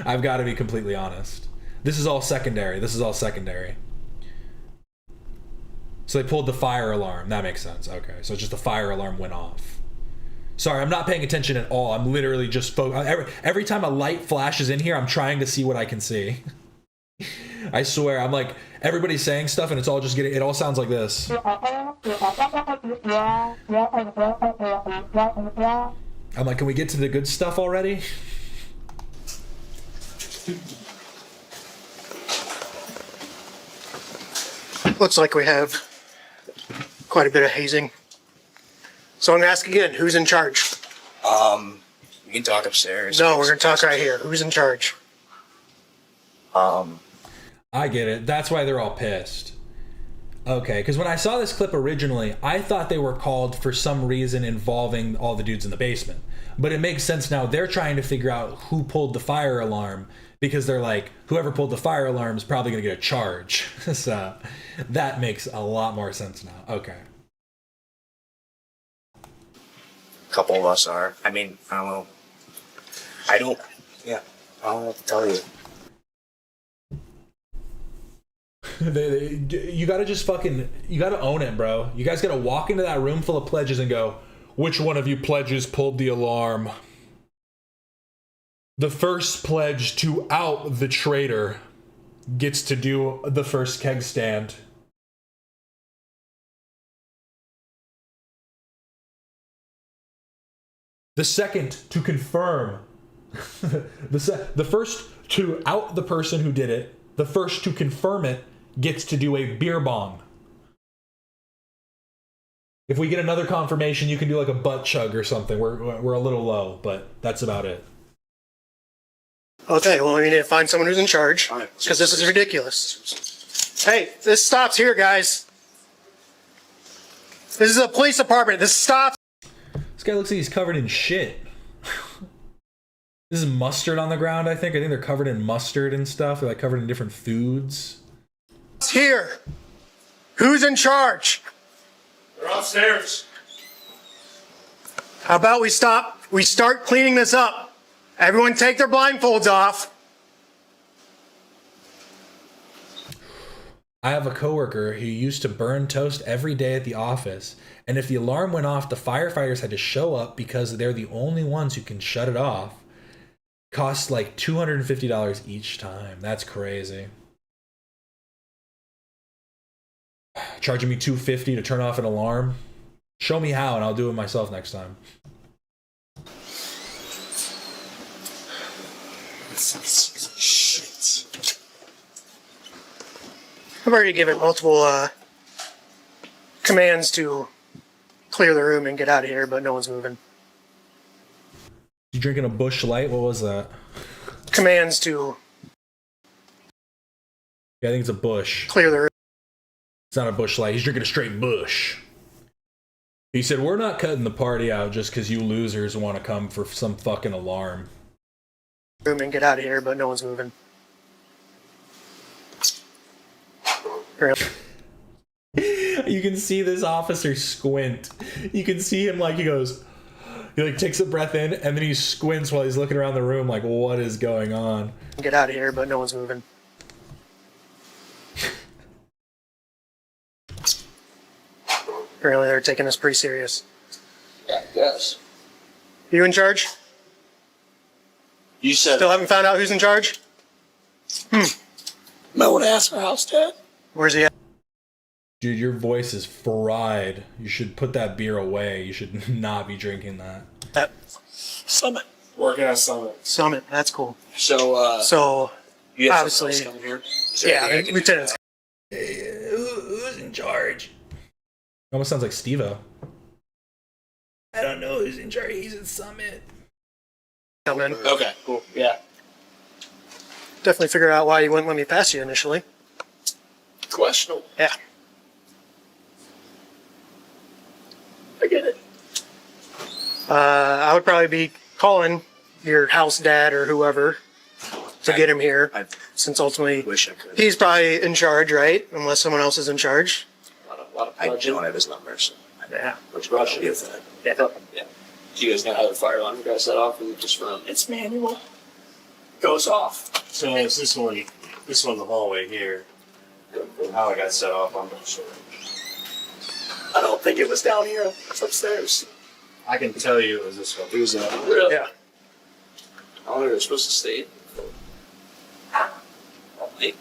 I've got to be completely honest. This is all secondary. This is all secondary. So they pulled the fire alarm. That makes sense. Okay, so just the fire alarm went off. Sorry, I'm not paying attention at all. I'm literally just every time a light flashes in here, I'm trying to see what I can see. I swear, I'm like, everybody's saying stuff and it's all just it all sounds like this. I'm like, can we get to the good stuff already? Looks like we have quite a bit of hazing. So I'm gonna ask again, who's in charge? We can talk upstairs. No, we're gonna talk right here. Who's in charge? I get it. That's why they're all pissed. Okay, because when I saw this clip originally, I thought they were called for some reason involving all the dudes in the basement. But it makes sense now. They're trying to figure out who pulled the fire alarm because they're like, whoever pulled the fire alarm is probably going to get a charge. So that makes a lot more sense now. Okay. A couple of us are. I mean, I don't know. I don't know what to tell you. You gotta just you gotta own it, bro. You guys gotta walk into that room full of pledges and go, which one of you pledges pulled the alarm? The first pledge to out the traitor gets to do the first keg stand. The second to confirm. The first to out the person who did it. The first to confirm it gets to do a beer bong. If we get another confirmation, you can do like a butt chug or something. We're a little low, but that's about it. Okay, well, we need to find someone who's in charge, because this is ridiculous. Hey, this stops here, guys. This is a police department. This stops. This guy looks like he's covered in shit. This is mustard on the ground, I think. I think they're covered in mustard and stuff. They're like covered in different foods. It's here. Who's in charge? They're upstairs. How about we start cleaning this up? Everyone take their blindfolds off. I have a coworker who used to burn toast every day at the office. And if the alarm went off, the firefighters had to show up because they're the only ones who can shut it off. Costs like $250 each time. That's crazy. Charging me $250 to turn off an alarm. Show me how, and I'll do it myself next time. Shit. I've already given multiple commands to clear the room and get out of here, but no one's moving. You drinking a Bush Light? What was that? Commands to Yeah, I think it's a Bush. clear the room. It's not a Bush Light. He's drinking a straight Bush. He said, we're not cutting the party out just because you losers want to come for some fucking alarm. Room and get out of here, but no one's moving. You can see this officer squint. You can see him like he goes, he like takes a breath in and then he squints while he's looking around the room like, what is going on? Get out of here, but no one's moving. Apparently they're taking this pretty serious. Yeah, yes. You in charge? You said. Still haven't found out who's in charge? Might want to ask our house dad. Where's he at? Dude, your voice is fried. You should put that beer away. You should not be drinking that. At Summit. Working at Summit. Summit, that's cool. So, So, you have obviously, someone else coming here? yeah, Lieutenant's. Who's in charge? Almost sounds like Steve-O. I don't know who's in charge. He's at Summit. Coming. Okay, cool. Yeah. Definitely figure out why you wouldn't let me pass you initially. Questionable. Yeah. I get it. I would probably be calling your house dad or whoever to get him here, since ultimately Wish I could. he's probably in charge, right? Unless someone else is in charge. I don't have his number, so. Yeah. Which rush is that? Yeah. Yeah. Do you guys know how the fire alarm got set off? Or just from? It's manual. Goes off. So it's this one, the hallway here. How it got set off, I'm not sure. I don't think it was down here. It's upstairs. I can tell you it was this one. It was really? Yeah. I don't know where it's supposed to stay. Hey.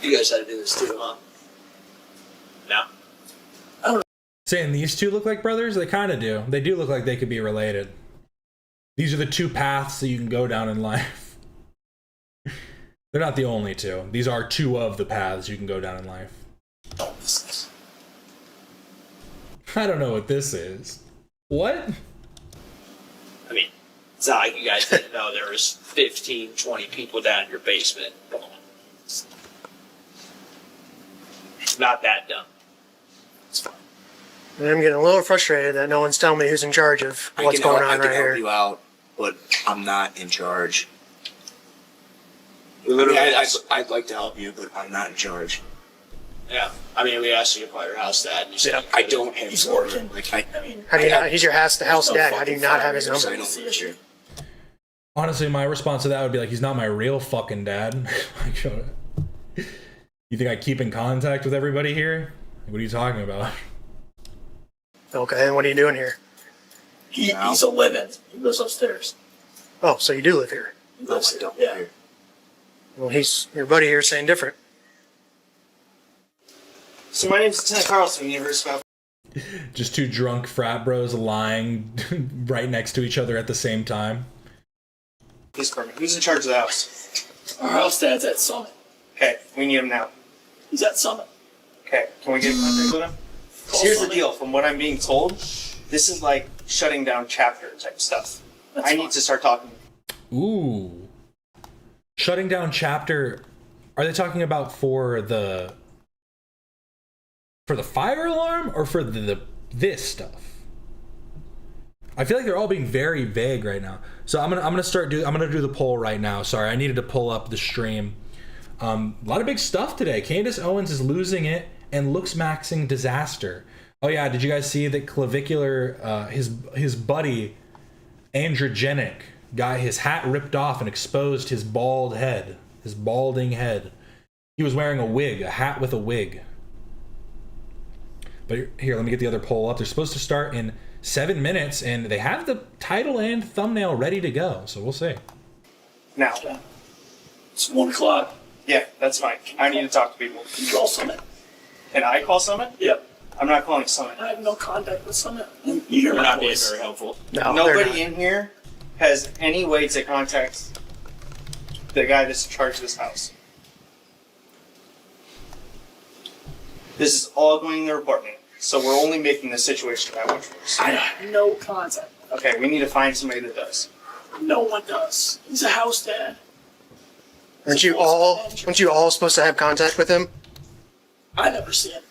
You guys had to do this too, huh? No. Saying these two look like brothers? They kind of do. They do look like they could be related. These are the two paths that you can go down in life. They're not the only two. These are two of the paths you can go down in life. I don't know what this is. What? I mean, it's not like you guys didn't know there was 15, 20 people down in your basement. Come on. It's not that dumb. It's fine. I'm getting a little frustrated that no one's telling me who's in charge of what's going on I can right help here. you out, but I'm not in charge. I'd like to help you, but I'm not in charge. Yeah, I mean, we asked you about your house dad, and you said I don't have his number. Like, I mean, How do you not? He's your house dad. How do you not have his number? I don't see you. Honestly, my response to that would be like, he's not my real fucking dad. You think I keep in contact with everybody here? What are you talking about? Okay, and what are you doing here? He's a live-in. He lives upstairs. Oh, so you do live here? He lives here. Well, he's your buddy here saying different. So my name's Lieutenant Carlson, University of. Just two drunk frat bros lying right next to each other at the same time. He's perfect. Who's in charge of the house? Our house dad's at Summit. Okay, we need him now. He's at Summit. Okay, can we get in contact with him? Here's the deal. From what I'm being told, this is like shutting down chapter type stuff. I need to start talking. Ooh. Shutting down chapter. Are they talking about for the fire alarm or for this stuff? I feel like they're all being very vague right now. So I'm gonna do the poll right now. Sorry, I needed to pull up the stream. A lot of big stuff today. Candace Owens is losing it and looks maxing disaster. Oh yeah, did you guys see that Clavicular, his buddy, Androgenic, got his hat ripped off and exposed his bald head, his balding head. He was wearing a wig, a hat with a wig. But here, let me get the other poll up. They're supposed to start in 7 minutes, and they have the title and thumbnail ready to go, so we'll see. Now. It's 1 o'clock. Yeah, that's fine. I need to talk to people. Control Summit. Can I call Summit? Yep. I'm not calling Summit. I have no contact with Summit. You hear You're my not being voice. very helpful. No, they're Nobody not. in here has any way to contact the guy that's in charge of this house. This is all going in the apartment, so we're only making the situation that much worse. I have no contact. Okay, we need to find somebody that does. No one does. He's a house dad. Aren't you all supposed to have contact with him? I never see him.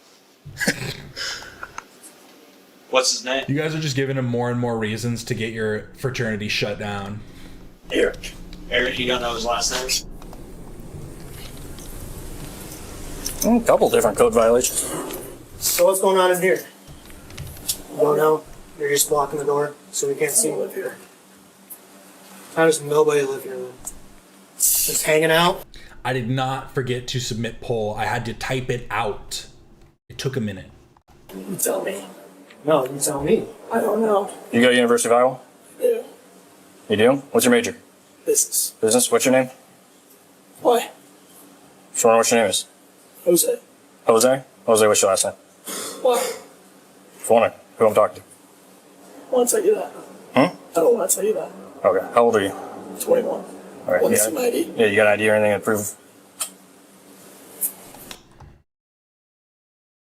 What's his name? You guys are just giving him more and more reasons to get your fraternity shut down. Eric. Eric, you don't know his last name? A couple different code violations. So what's going on in here? You don't know? You're just blocking the door so we can't see you live here. How does nobody live here then? Just hanging out? I did not forget to submit poll. I had to type it out. It took a minute. You tell me. No, you tell me. I don't know. You go to University of Iowa? Yeah. You do? What's your major? Business. Business? What's your name? Why? Just wondering what your name is. Jose. Jose? Jose, what's your last name? Why? Just wondering who I'm talking to. I want to tell you that. Hmm? I don't want to tell you that. Okay. How old are you? 21. All right. Want to Yeah. see my ID? Yeah, you got an ID or anything to prove?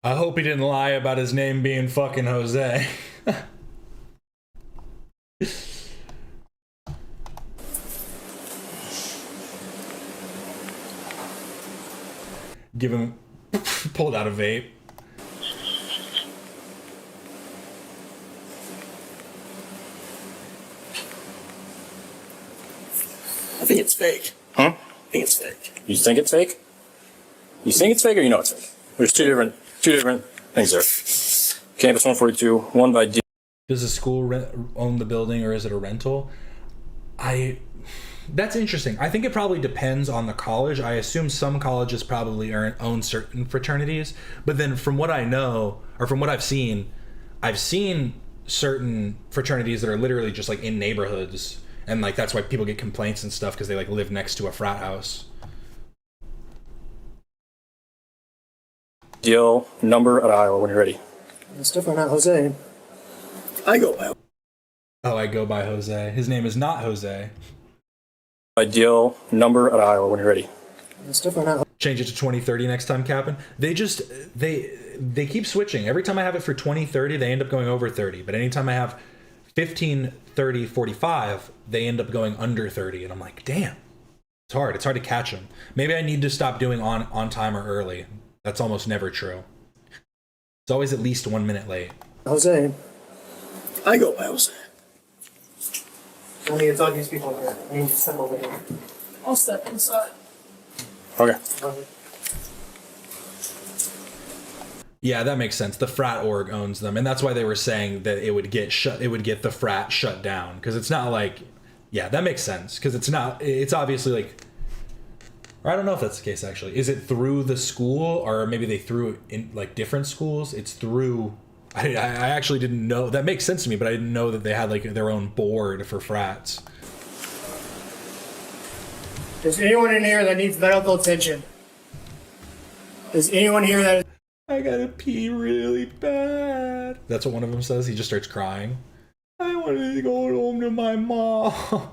I hope he didn't lie about his name being fucking Jose. Give him... pulled out a vape. I think it's fake. Huh? I think it's fake. You think it's fake? You think it's fake or you know it's fake? There's two different things there. Campus 142, one by D. Does the school own the building or is it a rental? That's interesting. I think it probably depends on the college. I assume some colleges probably own certain fraternities, but then from what I know, or from what I've seen certain fraternities that are literally just like in neighborhoods, and like that's why people get complaints and stuff because they like live next to a frat house. Deal number at Iowa when you're ready. It's definitely not Jose. I go by. Oh, I go by Jose. His name is not Jose. Ideal number at Iowa when you're ready. It's definitely not. Change it to 2030 next time, Captain. They keep switching. Every time I have it for 2030, they end up going over 30. But anytime I have 15, 30, 45, they end up going under 30. And I'm like, damn. It's hard. It's hard to catch them. Maybe I need to stop doing on time or early. That's almost never true. It's always at least 1 minute late. Jose. I go by Jose. I need to talk to these people here. I need to step over here. I'll step inside. Okay. Yeah, that makes sense. The frat org owns them, and that's why they were saying that it would get the frat shut down, because it's not like, yeah, that makes sense, because it's obviously like, or I don't know if that's the case actually. Is it through the school, or maybe they threw it in like different schools? It's through. I actually didn't know. That makes sense to me, but I didn't know that they had like their own board for frats. Is anyone in here that needs medical attention? Is anyone here that... I gotta pee really bad. That's what one of them says. He just starts crying. I want to go home to my mom.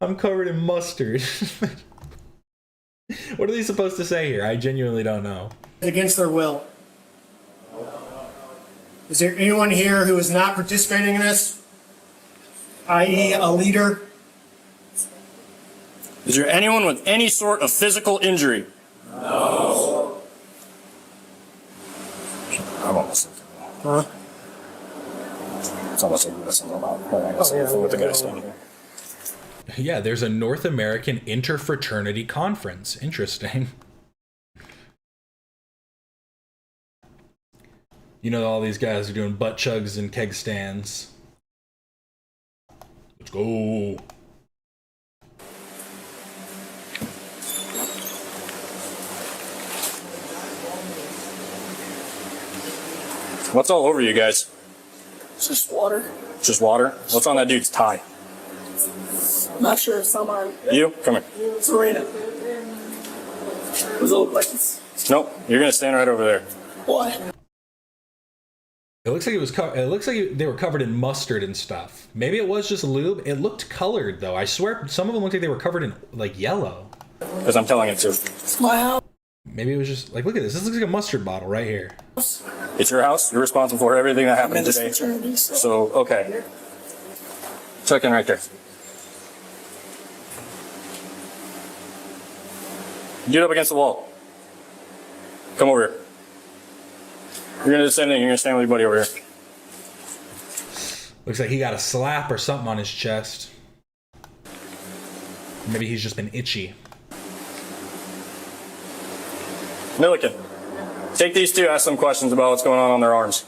I'm covered in mustard. What are they supposed to say here? I genuinely don't know. Against their will. Is there anyone here who is not participating in this? I.e. a leader? Is there anyone with any sort of physical injury? No. I'm almost. Huh? It's almost like this is about with the guy standing here. Yeah, there's a North American Interfraternity Conference. Interesting. You know, all these guys are doing butt chugs and keg stands. Let's go. What's all over you guys? It's just water. Just water? What's on that dude's tie? I'm not sure if it's on mine. You? Come here. It's Serena. Does it look like it's Nope, you're gonna stand right over there. Why? It looks like it was. It looks like they were covered in mustard and stuff. Maybe it was just lube. It looked colored though. I swear, some of them looked like they were covered in like yellow. Because I'm telling it to. It's my house. Maybe it was just like, look at this. This looks like a mustard bottle right here. It's your house. You're responsible for everything that happened today. So okay. Check in right there. Get up against the wall. Come over here. You're gonna do the same thing. You're gonna stand with your buddy over here. Looks like he got a slap or something on his chest. Maybe he's just been itchy. Milliken, take these two, ask them questions about what's going on their arms.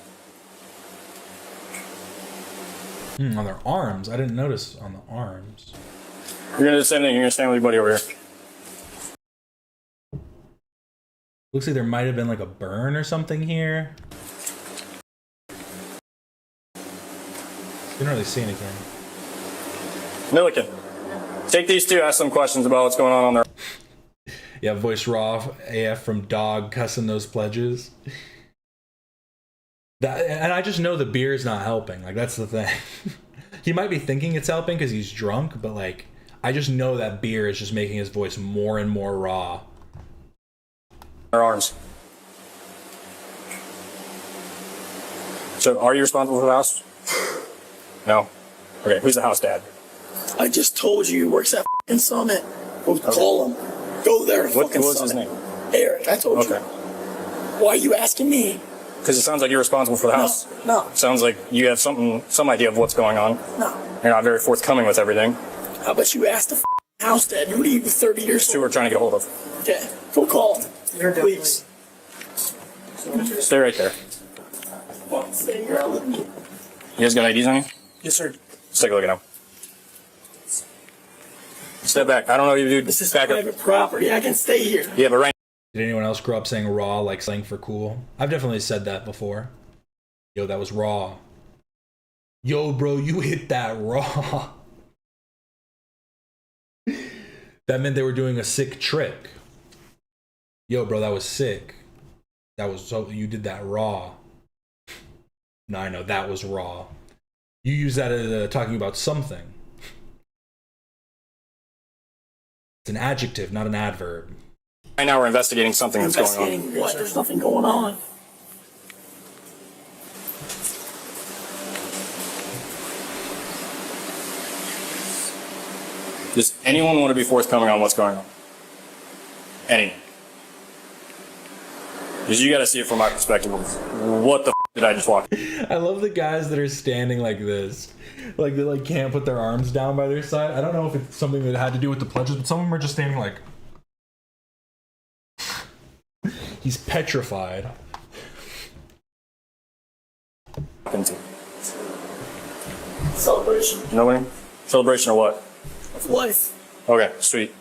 On their arms? I didn't notice on the arms. You're gonna do the same thing. You're gonna stand with your buddy over here. Looks like there might have been like a burn or something here. Didn't really see anything. Milliken, take these two, ask them questions about what's going on their. Yeah, voice raw AF from Dog cussing those pledges. And I just know the beer is not helping. Like, that's the thing. He might be thinking it's helping because he's drunk, but like, I just know that beer is just making his voice more and more raw. Their arms. So, are you responsible for the house? No. Okay, who's the house dad? I just told you he works at f***ing Summit. Go call him. Go there. What was his name? Eric, I told you. Why are you asking me? Because it sounds like you're responsible for the house. No. Sounds like you have some idea of what's going on. No. You're not very forthcoming with everything. How about you ask the f***ing house dad? Who do you 30 years old? Who we're trying to get a hold of. Okay, go call him. Please. Stay right there. Stay here. I'll let me. You guys got IDs on you? Yes, sir. Let's take a look at them. Step back. I don't know if you do. This is back private up. property. I can stay here. Yeah, but right. Did anyone else grow up saying raw like slang for cool? I've definitely said that before. Yo, that was raw. Yo, bro, you hit that raw. That meant they were doing a sick trick. Yo, bro, that was sick. That was so, you did that raw. No, I know, that was raw. You use that as talking about something. It's an adjective, not an adverb. Right now we're investigating something that's going on. Investigating what? There's nothing going on. Does anyone want to be forthcoming on what's going on? Anyone? Because you got to see it from my perspective. What the did I just walk? I love the guys that are standing like this. Like they like can't put their arms down by their side. I don't know if it's something that had to do with the pledges, but some of them are just standing like... He's petrified. Celebration. Nobody? Celebration or what? Of life. Okay, sweet.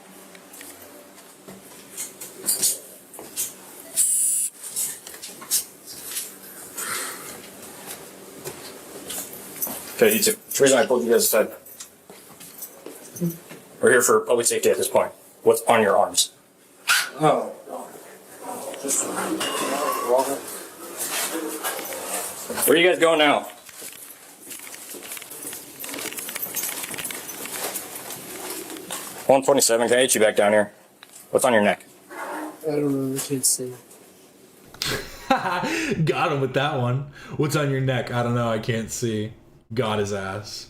Okay, you two. The reason I pulled you guys aside. We're here for public safety at this point. What's on your arms? Oh. Where are you guys going now? $127. Can I get you back down here? What's on your neck? I don't know. I can't see. Got him with that one. What's on your neck? I don't know. I can't see. Got his ass.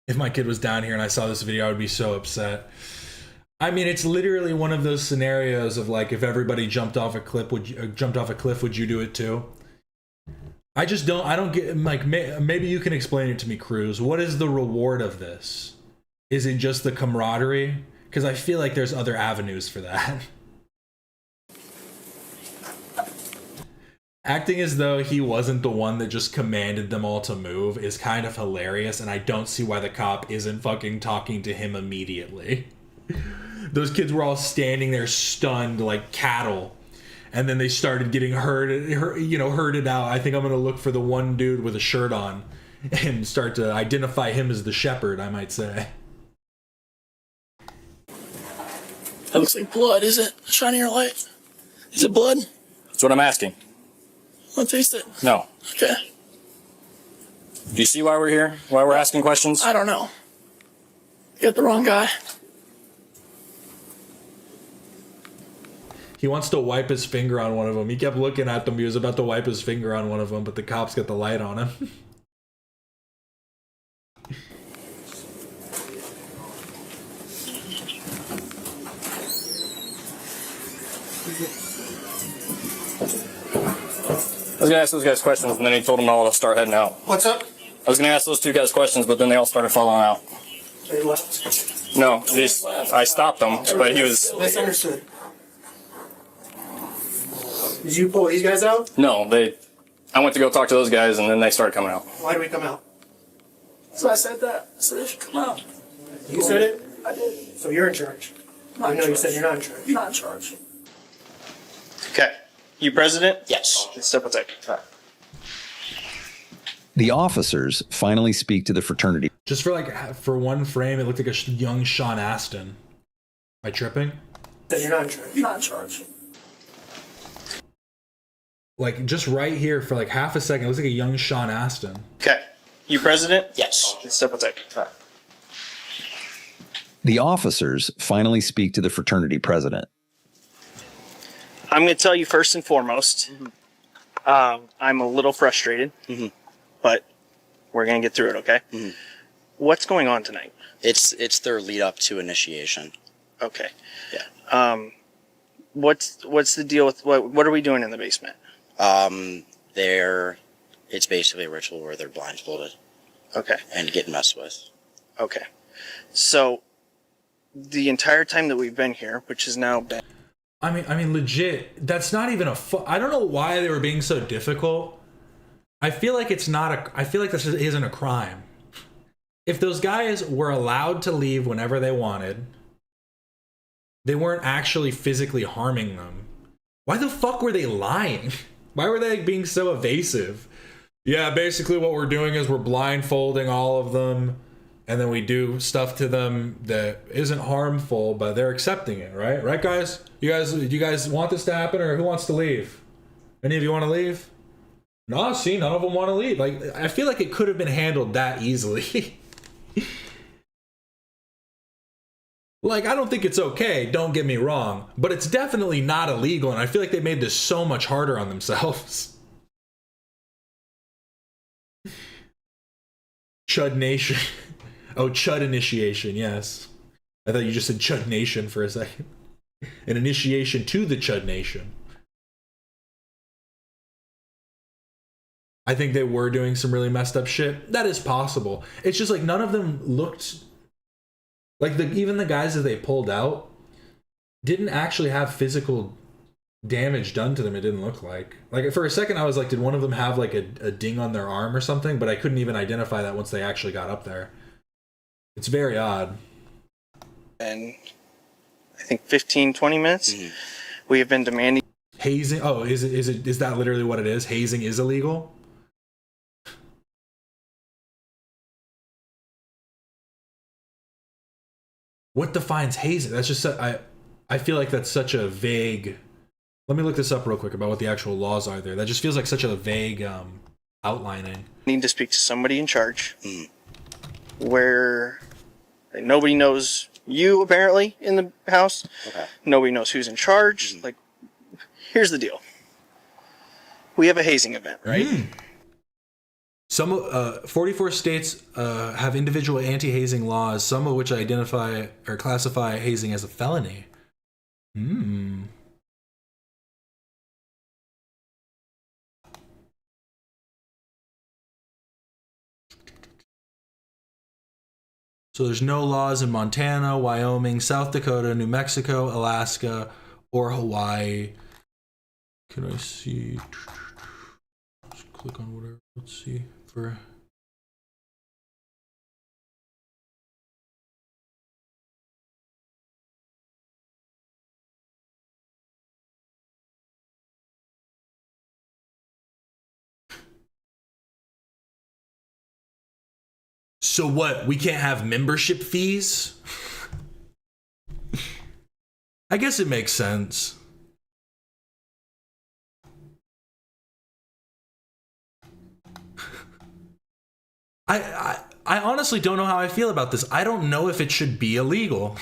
If my kid was down here and I saw this video, I would be so upset. I mean, it's literally one of those scenarios of like, if everybody jumped off a cliff, would you do it too? I don't get, like, maybe you can explain it to me, Cruz. What is the reward of this? Is it just the camaraderie? Because I feel like there's other avenues for that. Acting as though he wasn't the one that just commanded them all to move is kind of hilarious, and I don't see why the cop isn't fucking talking to him immediately. Those kids were all standing there stunned like cattle, and then they started getting herded out. I think I'm gonna look for the one dude with a shirt on and start to identify him as the shepherd, I might say. That looks like blood, is it? Shine your light. Is it blood? That's what I'm asking. Want to taste it? No. Okay. Do you see why we're here? Why we're asking questions? I don't know. You got the wrong guy. He wants to wipe his finger on one of them. He kept looking at them. He was about to wipe his finger on one of them, but the cops got the light on him. I was gonna ask those guys questions, and then he told them all to start heading out. What's up? I was gonna ask those two guys questions, but then they all started falling out. They left. No, I stopped them, but he was. Misunderstood. Did you pull these guys out? No, I went to go talk to those guys, and then they started coming out. Why did we come out? So I said that. I said they should come out. You said it? I did. So you're in charge. I know you said you're not in charge. You're not in charge. Okay. You president? Yes. Step with it. The officers finally speak to the fraternity. Just for one frame, it looked like a young Sean Astin. Am I tripping? Then you're not in charge. You're not in charge. Like, just right here for like half a second, it looks like a young Sean Astin. Okay. You president? Yes. Step with it. The officers finally speak to the fraternity president. I'm going to tell you first and foremost, I'm a little frustrated, but we're going to get through it, okay? What's going on tonight? It's their lead up to initiation. Okay. Yeah. What's the deal with what are we doing in the basement? It's basically a ritual where they're blindfolded. Okay. And get messed with. Okay. So the entire time that we've been here, which has now been I mean, legit. That's not even I don't know why they were being so difficult. I feel like it's not I feel like this isn't a crime. If those guys were allowed to leave whenever they wanted, they weren't actually physically harming them. Why the fuck were they lying? Why were they being so evasive? Yeah, basically what we're doing is we're blindfolding all of them, and then we do stuff to them that isn't harmful, but they're accepting it, right? Right, guys? Do you guys want this to happen, or who wants to leave? Any of you want to leave? No, see, none of them want to leave. Like, I feel like it could have been handled that easily. Like, I don't think it's okay, don't get me wrong, but it's definitely not illegal, and I feel like they made this so much harder on themselves. Chud Nation. Oh, Chud initiation, yes. I thought you just said Chud Nation for a second. An initiation to the Chud Nation. I think they were doing some really messed up shit. That is possible. It's just like none of them looked... Like, even the guys that they pulled out didn't actually have physical damage done to them, it didn't look like. Like, for a second, I was like, did one of them have, like, a ding on their arm or something? But I couldn't even identify that once they actually got up there. It's very odd. And I think 15, 20 minutes, we have been demanding... Hazing? Oh, is that literally what it is? Hazing is illegal? What defines hazing? That's just I feel like that's such a vague. Let me look this up real quick about what the actual laws are there. That just feels like such a vague outlining. Need to speak to somebody in charge. Where nobody knows you apparently in the house. Okay. Nobody knows who's in charge. Like, here's the deal. We have a hazing event, right? Some 44 states have individual anti-hazing laws, some of which identify or classify hazing as a felony. So there's no laws in Montana, Wyoming, South Dakota, New Mexico, Alaska, or Hawaii. Can I see? Just click on whatever. Let's see for. So what? We can't have membership fees? I guess it makes sense. I honestly don't know how I feel about this. I don't know if it should be illegal.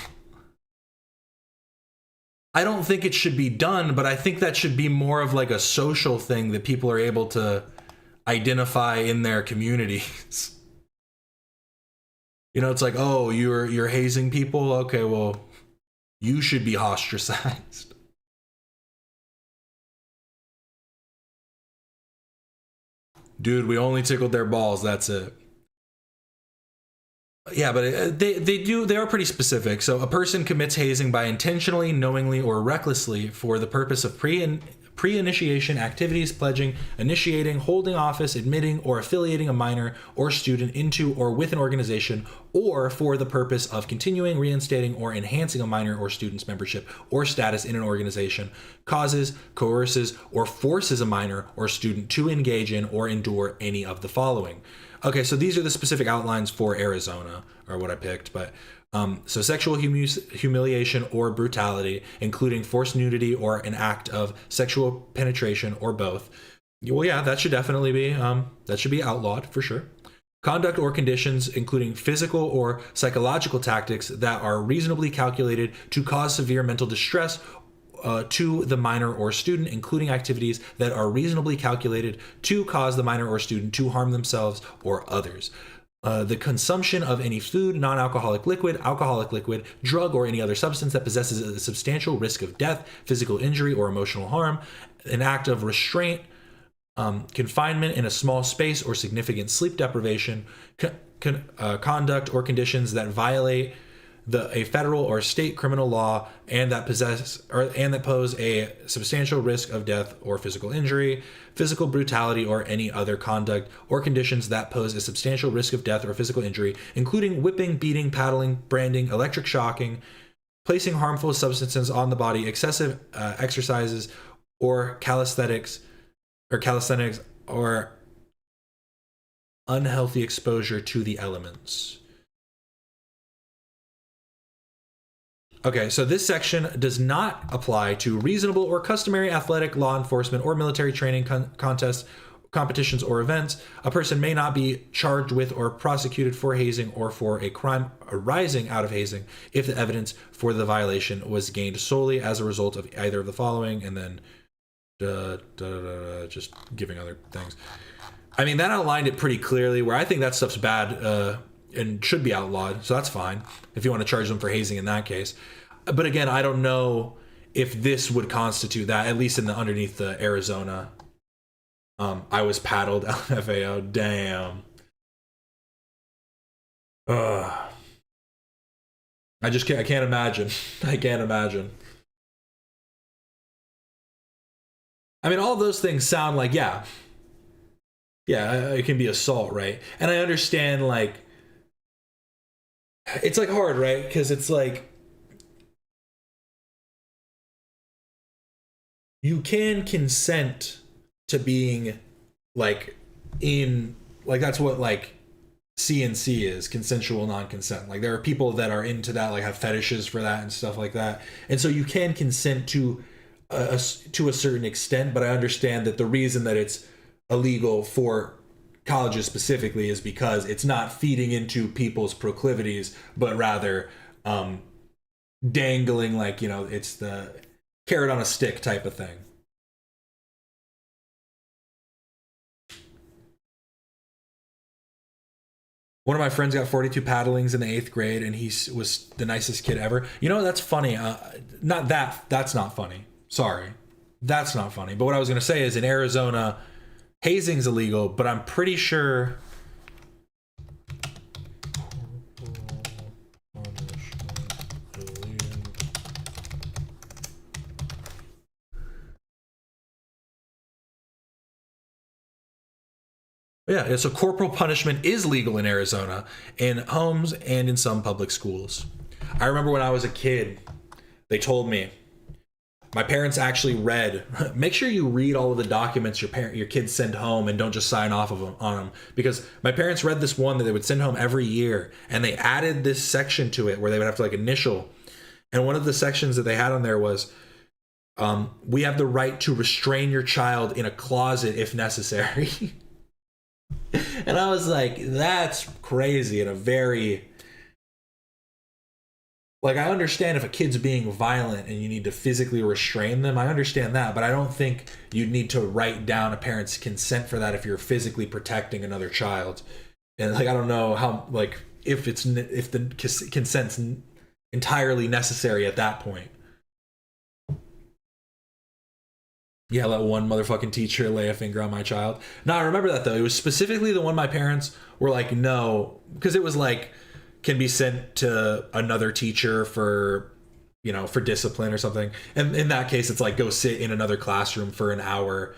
I don't think it should be done, but I think that should be more of like a social thing that people are able to identify in their communities. You know, it's like, oh, you're hazing people? Okay, well, you should be ostracized. Dude, we only tickled their balls, that's it. Yeah, but they are pretty specific. So a person commits hazing by intentionally, knowingly, or recklessly for the purpose of pre-initiation activities, pledging, initiating, holding office, admitting, or affiliating a minor or student into or with an organization, or for the purpose of continuing, reinstating, or enhancing a minor or student's membership or status in an organization, causes, coerces, or forces a minor or student to engage in or endure any of the following. Okay, so these are the specific outlines for Arizona, or what I picked, but so sexual humiliation or brutality, including forced nudity or an act of sexual penetration or both. Well, yeah, that should definitely be, that should be outlawed for sure. Conduct or conditions, including physical or psychological tactics that are reasonably calculated to cause severe mental distress to the minor or student, including activities that are reasonably calculated to cause the minor or student to harm themselves or others. The consumption of any food, non-alcoholic liquid, alcoholic liquid, drug, or any other substance that possesses a substantial risk of death, physical injury, or emotional harm, an act of restraint, confinement in a small space, or significant sleep deprivation, conduct or conditions that violate a federal or state criminal law and that pose a substantial risk of death or physical injury, physical brutality, or any other conduct or conditions that pose a substantial risk of death or physical injury, including whipping, beating, paddling, branding, electric shocking, placing harmful substances on the body, excessive exercises, or calisthenics, or unhealthy exposure to the elements. Okay, so this section does not apply to reasonable or customary athletic, law enforcement, or military training contests, competitions, or events. A person may not be charged with or prosecuted for hazing or for a crime arising out of hazing if the evidence for the violation was gained solely as a result of either of the following, and then just giving other things. I mean, that outlined it pretty clearly, where I think that stuff's bad and should be outlawed, so that's fine if you want to charge them for hazing in that case. But again, I don't know if this would constitute that, at least in the underneath the Arizona. I was paddled, LFAO, damn. I can't imagine. I can't imagine. I mean, all those things sound like, yeah, it can be assault, right? And I understand, like, it's like hard, right? Because it's like you can consent to being like in, like, that's what like CNC is, consensual non-consent. Like there are people that are into that, like have fetishes for that and stuff like that. And so you can consent to a certain extent, but I understand that the reason that it's illegal for colleges specifically is because it's not feeding into people's proclivities, but rather dangling, like, you know, it's the carrot on a stick type of thing. One of my friends got 42 paddlings in the 8th grade, and he was the nicest kid ever. You know, that's funny. That's not funny. Sorry. That's not funny. But what I was going to say is in Arizona, hazing's illegal, but I'm pretty sure yeah, so corporal punishment is legal in Arizona, in homes and in some public schools. I remember when I was a kid, they told me, my parents actually read, make sure you read all of the documents your kids send home and don't just sign off on them. Because my parents read this one that they would send home every year, and they added this section to it where they would have to like initial. And one of the sections that they had on there was, we have the right to restrain your child in a closet if necessary. And I was like, that's crazy. And a very, like, I understand if a kid's being violent and you need to physically restrain them. I understand that, but I don't think you'd need to write down a parent's consent for that if you're physically protecting another child. And like, I don't know how, like, if the consent's entirely necessary at that point. Yeah, let one motherfucking teacher lay a finger on my child. No, I remember that though. It was specifically the one my parents were like, no, because it was like, can be sent to another teacher for, you know, for discipline or something. And in that case, it's like, go sit in another classroom for an hour,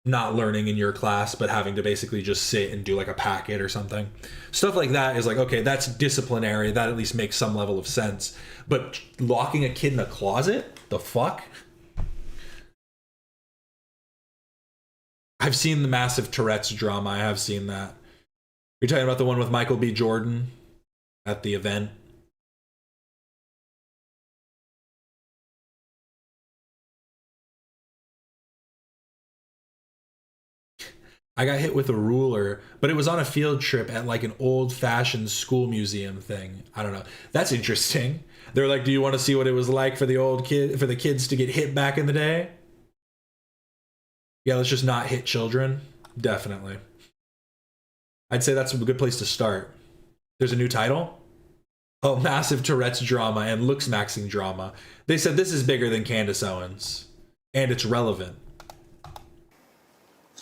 not learning in your class, but having to basically just sit and do like a packet or something. Stuff like that is like, okay, that's disciplinary. That at least makes some level of sense. But locking a kid in a closet? The fuck? I've seen the massive Tourette's drama. I have seen that. You're talking about the one with Michael B. Jordan at the event? I got hit with a ruler, but it was on a field trip at like an old-fashioned school museum thing. I don't know. That's interesting. They're like, do you want to see what it was like for the kids to get hit back in the day? Yeah, let's just not hit children. Definitely. I'd say that's a good place to start. There's a new title. Oh, massive Tourette's drama and looks maxing drama. They said this is bigger than Candace Owens, and it's relevant.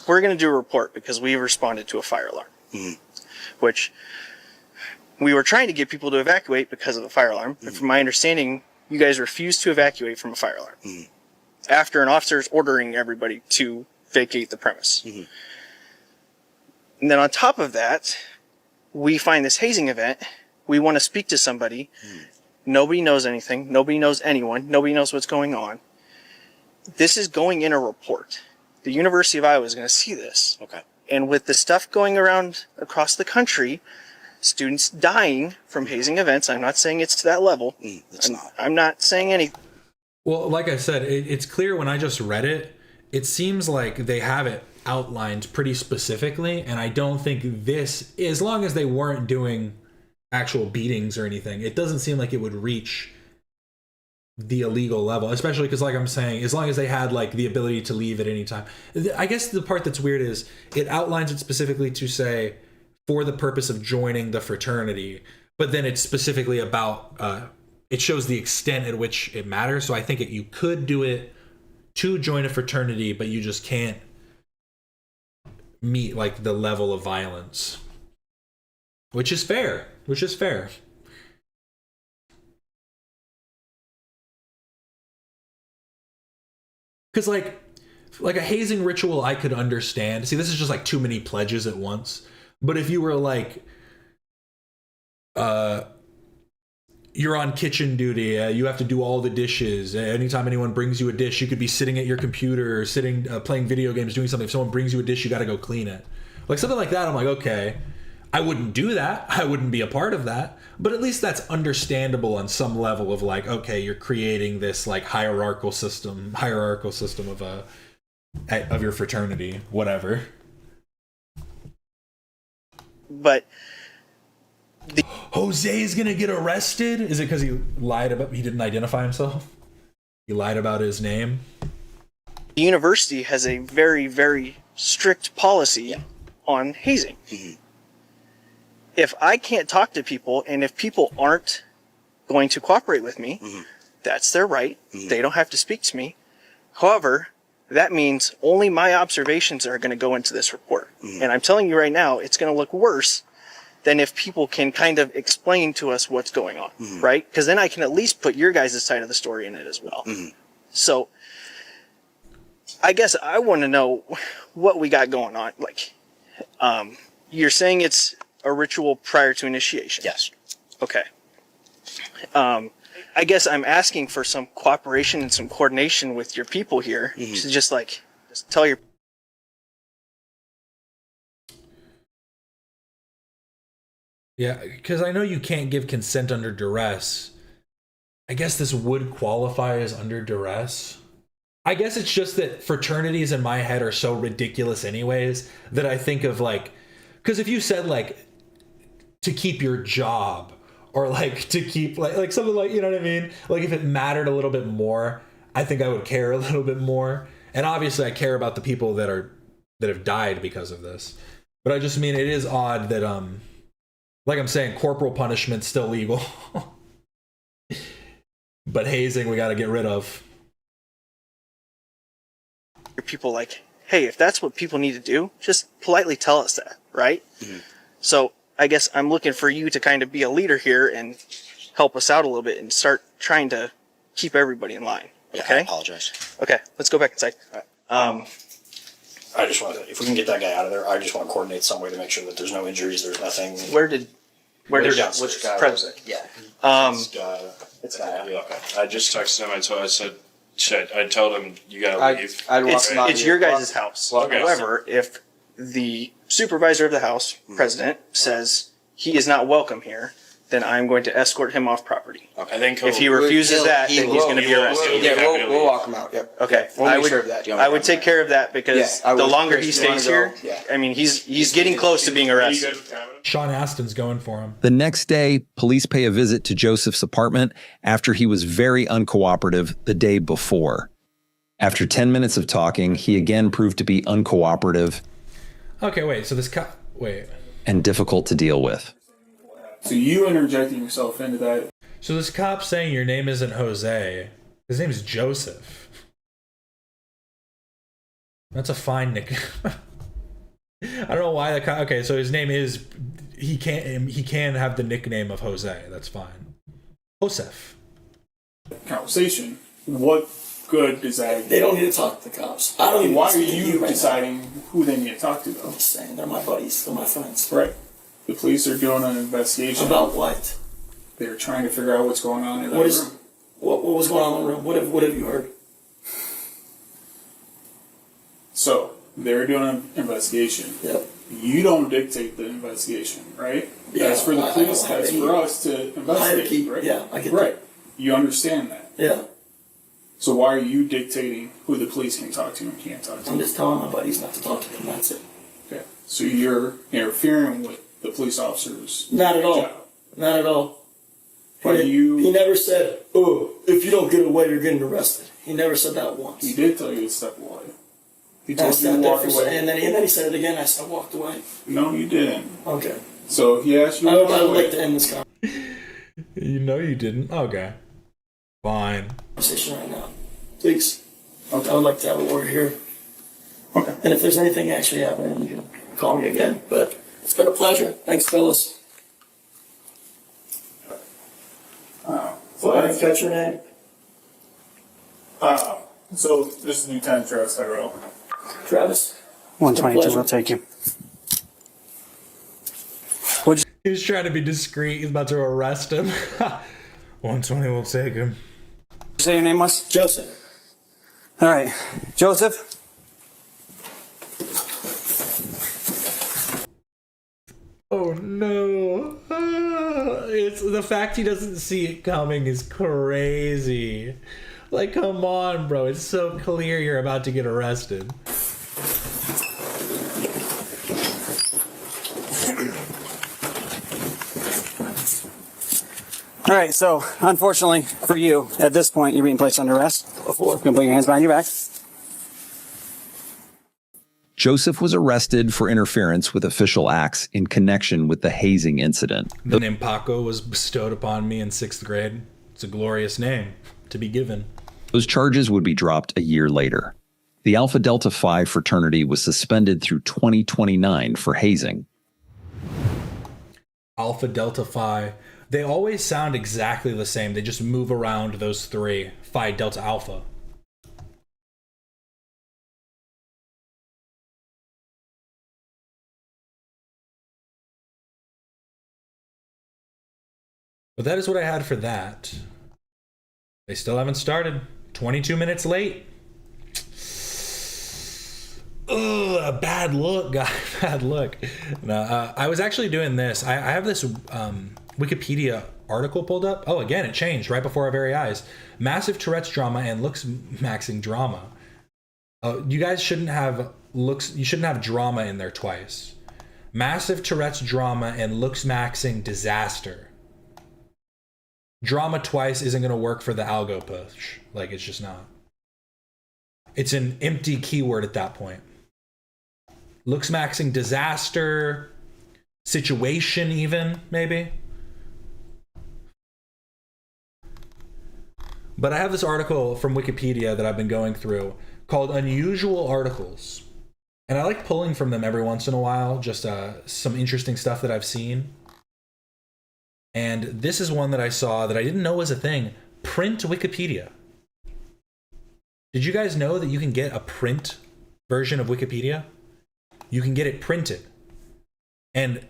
We're going to do a report because we responded to a fire alarm, which we were trying to get people to evacuate because of the fire alarm. But from my understanding, you guys refused to evacuate from a fire alarm after an officer is ordering everybody to vacate the premise. And then on top of that, we find this hazing event. We want to speak to somebody. Nobody knows anything. Nobody knows anyone. Nobody knows what's going on. This is going in a report. The University of Iowa is going to see this. Okay. And with the stuff going around across the country, students dying from hazing events, I'm not saying it's to that level. I'm not saying anything. Well, like I said, it's clear when I just read it, it seems like they have it outlined pretty specifically, and I don't think this, as long as they weren't doing actual beatings or anything, it doesn't seem like it would reach the illegal level, especially because, like I'm saying, as long as they had like the ability to leave at any time. I guess the part that's weird is it outlines it specifically to say for the purpose of joining the fraternity, but then it's specifically about it shows the extent at which it matters. So I think you could do it to join a fraternity, but you just can't meet like the level of violence, which is fair. Because like a hazing ritual, I could understand. See, this is just like too many pledges at once. But if you were like, you're on kitchen duty, you have to do all the dishes. Anytime anyone brings you a dish, you could be sitting at your computer or sitting playing video games, doing something. If someone brings you a dish, you got to go clean it. Like something like that, I'm like, okay, I wouldn't do that. I wouldn't be a part of that. But at least that's understandable on some level of like, okay, you're creating this like hierarchical system of your fraternity, whatever. But Jose's gonna get arrested? Is it because he didn't identify himself? He lied about his name? The university has a very, very strict policy on hazing. If I can't talk to people, and if people aren't going to cooperate with me, that's their right. They don't have to speak to me. However, that means only my observations are going to go into this report. And I'm telling you right now, it's going to look worse than if people can kind of explain to us what's going on, right? Because then I can at least put your guys' side of the story in it as well. So I guess I want to know what we got going on. Like, you're saying it's a ritual prior to initiation? Yes. Okay. I guess I'm asking for some cooperation and some coordination with your people here to just tell your. Yeah, because I know you can't give consent under duress, I guess this would qualify as under duress. I guess it's just that fraternities in my head are so ridiculous anyways that I think of like, because if you said like to keep your job or like to keep like something like, you know what I mean? Like if it mattered a little bit more, I think I would care a little bit more. And obviously I care about the people that have died because of this. But I just mean it is odd that like I'm saying, corporal punishment's still legal. But hazing we gotta get rid of. People like, hey, if that's what people need to do, just politely tell us that, right? Mm-hmm. So I guess I'm looking for you to kind of be a leader here and help us out a little bit and start trying to keep everybody in line. Okay? I apologize. Okay, let's go back inside. I just want to, if we can get that guy out of there, I just want to coordinate some way to make sure that there's no injuries, there's nothing. Where did which guy? President? Yeah. It's that. Yeah, okay. I just texted him. I said, I told him you gotta leave. It's your guys' house. Okay. However, if the supervisor of the house, president, says he is not welcome here, then I'm going to escort him off property. Okay. I think if he refuses that, then he's going to be arrested. Yeah, we'll walk him out. Yep. Okay. We'll make sure of that. I would take care of that because the longer he stays here, I mean, he's getting close to being arrested. Sean Astin's going for him. The next day, police pay a visit to Joseph's apartment after he was very uncooperative the day before. After 10 minutes of talking, he again proved to be uncooperative. Okay, wait, so this and difficult to deal with. So you interjecting yourself into that. So this cop saying your name isn't Jose. His name is Joseph. That's a fine nickname. I don't know why the cop. Okay, so his name is. He can have the nickname of Jose. That's fine. Joseph. Conversation. What good is that? They don't need to talk to the cops. I don't even. Why are you deciding who they need to talk to, though? I'm just saying, they're my buddies. They're my friends. Right. The police are doing an investigation. About what? They're trying to figure out what's going on in that room. What was going on in the room? What have you heard? So, they're doing an investigation. Yep. You don't dictate the investigation, right? Yeah, that's for the police. That's for us to investigate, right? Yeah, I get right. You understand that. Yeah. So why are you dictating who the police can talk to and can't talk to? I'm just telling my buddies not to talk to them. That's it. Okay. So you're interfering with the police officers? Not at all. Job. Not at all. He never said, "Oh, if you don't get away, you're getting arrested." He never said that once. He did tell you to step away. He told you to walk away. And then he said it again. I walked away. No, you didn't. Okay. So he asked you. I would like to end this conversation. You know you didn't. Okay. Fine. Conversation right now, please. Okay. I would like to have a word here. Okay. And if there's anything actually happening, you can call me again. But it's been a pleasure. Thanks, fellas. So I didn't catch your name. So this is Lieutenant Travis Tyrell. Travis. 122. I'll take you. He was trying to be discreet. He's about to arrest him. 120 will take him. Say your name was? Joseph. All right. Joseph? Oh no. It's the fact he doesn't see it coming is crazy. Like, come on, bro. It's so clear you're about to get arrested. All right, so unfortunately for you, at this point, you're being placed under arrest. You can put your hands behind your back. Joseph was arrested for interference with official acts in connection with the hazing incident. The name Paco was bestowed upon me in 6th grade. It's a glorious name to be given. Those charges would be dropped a year later. The Alpha Delta Phi fraternity was suspended through 2029 for hazing. Alpha Delta Phi. They always sound exactly the same. They just move around those three. Phi Delta Alpha. But that is what I had for that. They still haven't started. 22 minutes late. Ugh, bad look, guy. Bad look. No, I was actually doing this. I have this Wikipedia article pulled up. Oh, again, it changed right before our very eyes. Massive Tourette's drama and looks maxing drama. You guys shouldn't have looks. You shouldn't have drama in there twice. Massive Tourette's drama and looks maxing disaster. Drama twice isn't going to work for the algo push. Like, it's just not. It's an empty keyword at that point. Looks maxing disaster, situation even, maybe. But I have this article from Wikipedia that I've been going through called Unusual Articles. And I like pulling from them every once in a while, just some interesting stuff that I've seen. And this is one that I saw that I didn't know was a thing. Print Wikipedia. Did you guys know that you can get a print version of Wikipedia? You can get it printed. And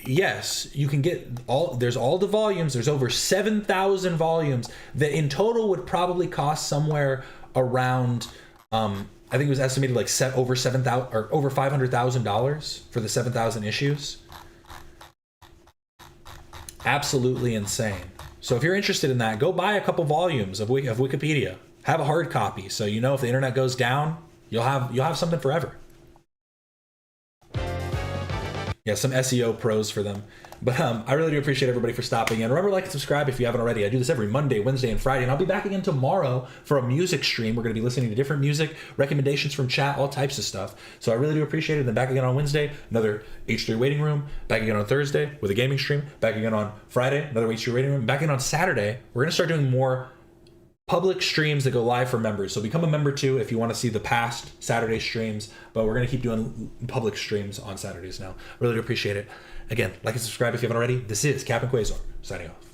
yes, you can get there's all the volumes. There's over 7,000 volumes that in total would probably cost somewhere around, I think it was estimated like over $7,000 or over $500,000 for the 7,000 issues. Absolutely insane. So if you're interested in that, go buy a couple volumes of Wikipedia. Have a hard copy, so you know if the internet goes down, you'll have something forever. Yeah, some SEO pros for them. But I really do appreciate everybody for stopping in. Remember, like and subscribe if you haven't already. I do this every Monday, Wednesday, and Friday, and I'll be back again tomorrow for a music stream. We're going to be listening to different music, recommendations from chat, all types of stuff. So I really do appreciate it. Then back again on Wednesday, another H3 waiting room. Back again on Thursday with a gaming stream. Back again on Friday, another H3 waiting room. Back again on Saturday, we're going to start doing more public streams that go live for members. So become a member too if you want to see the past Saturday streams, but we're going to keep doing public streams on Saturdays now. Really do appreciate it. Again, like and subscribe if you haven't already. This is Captain Quasar signing off.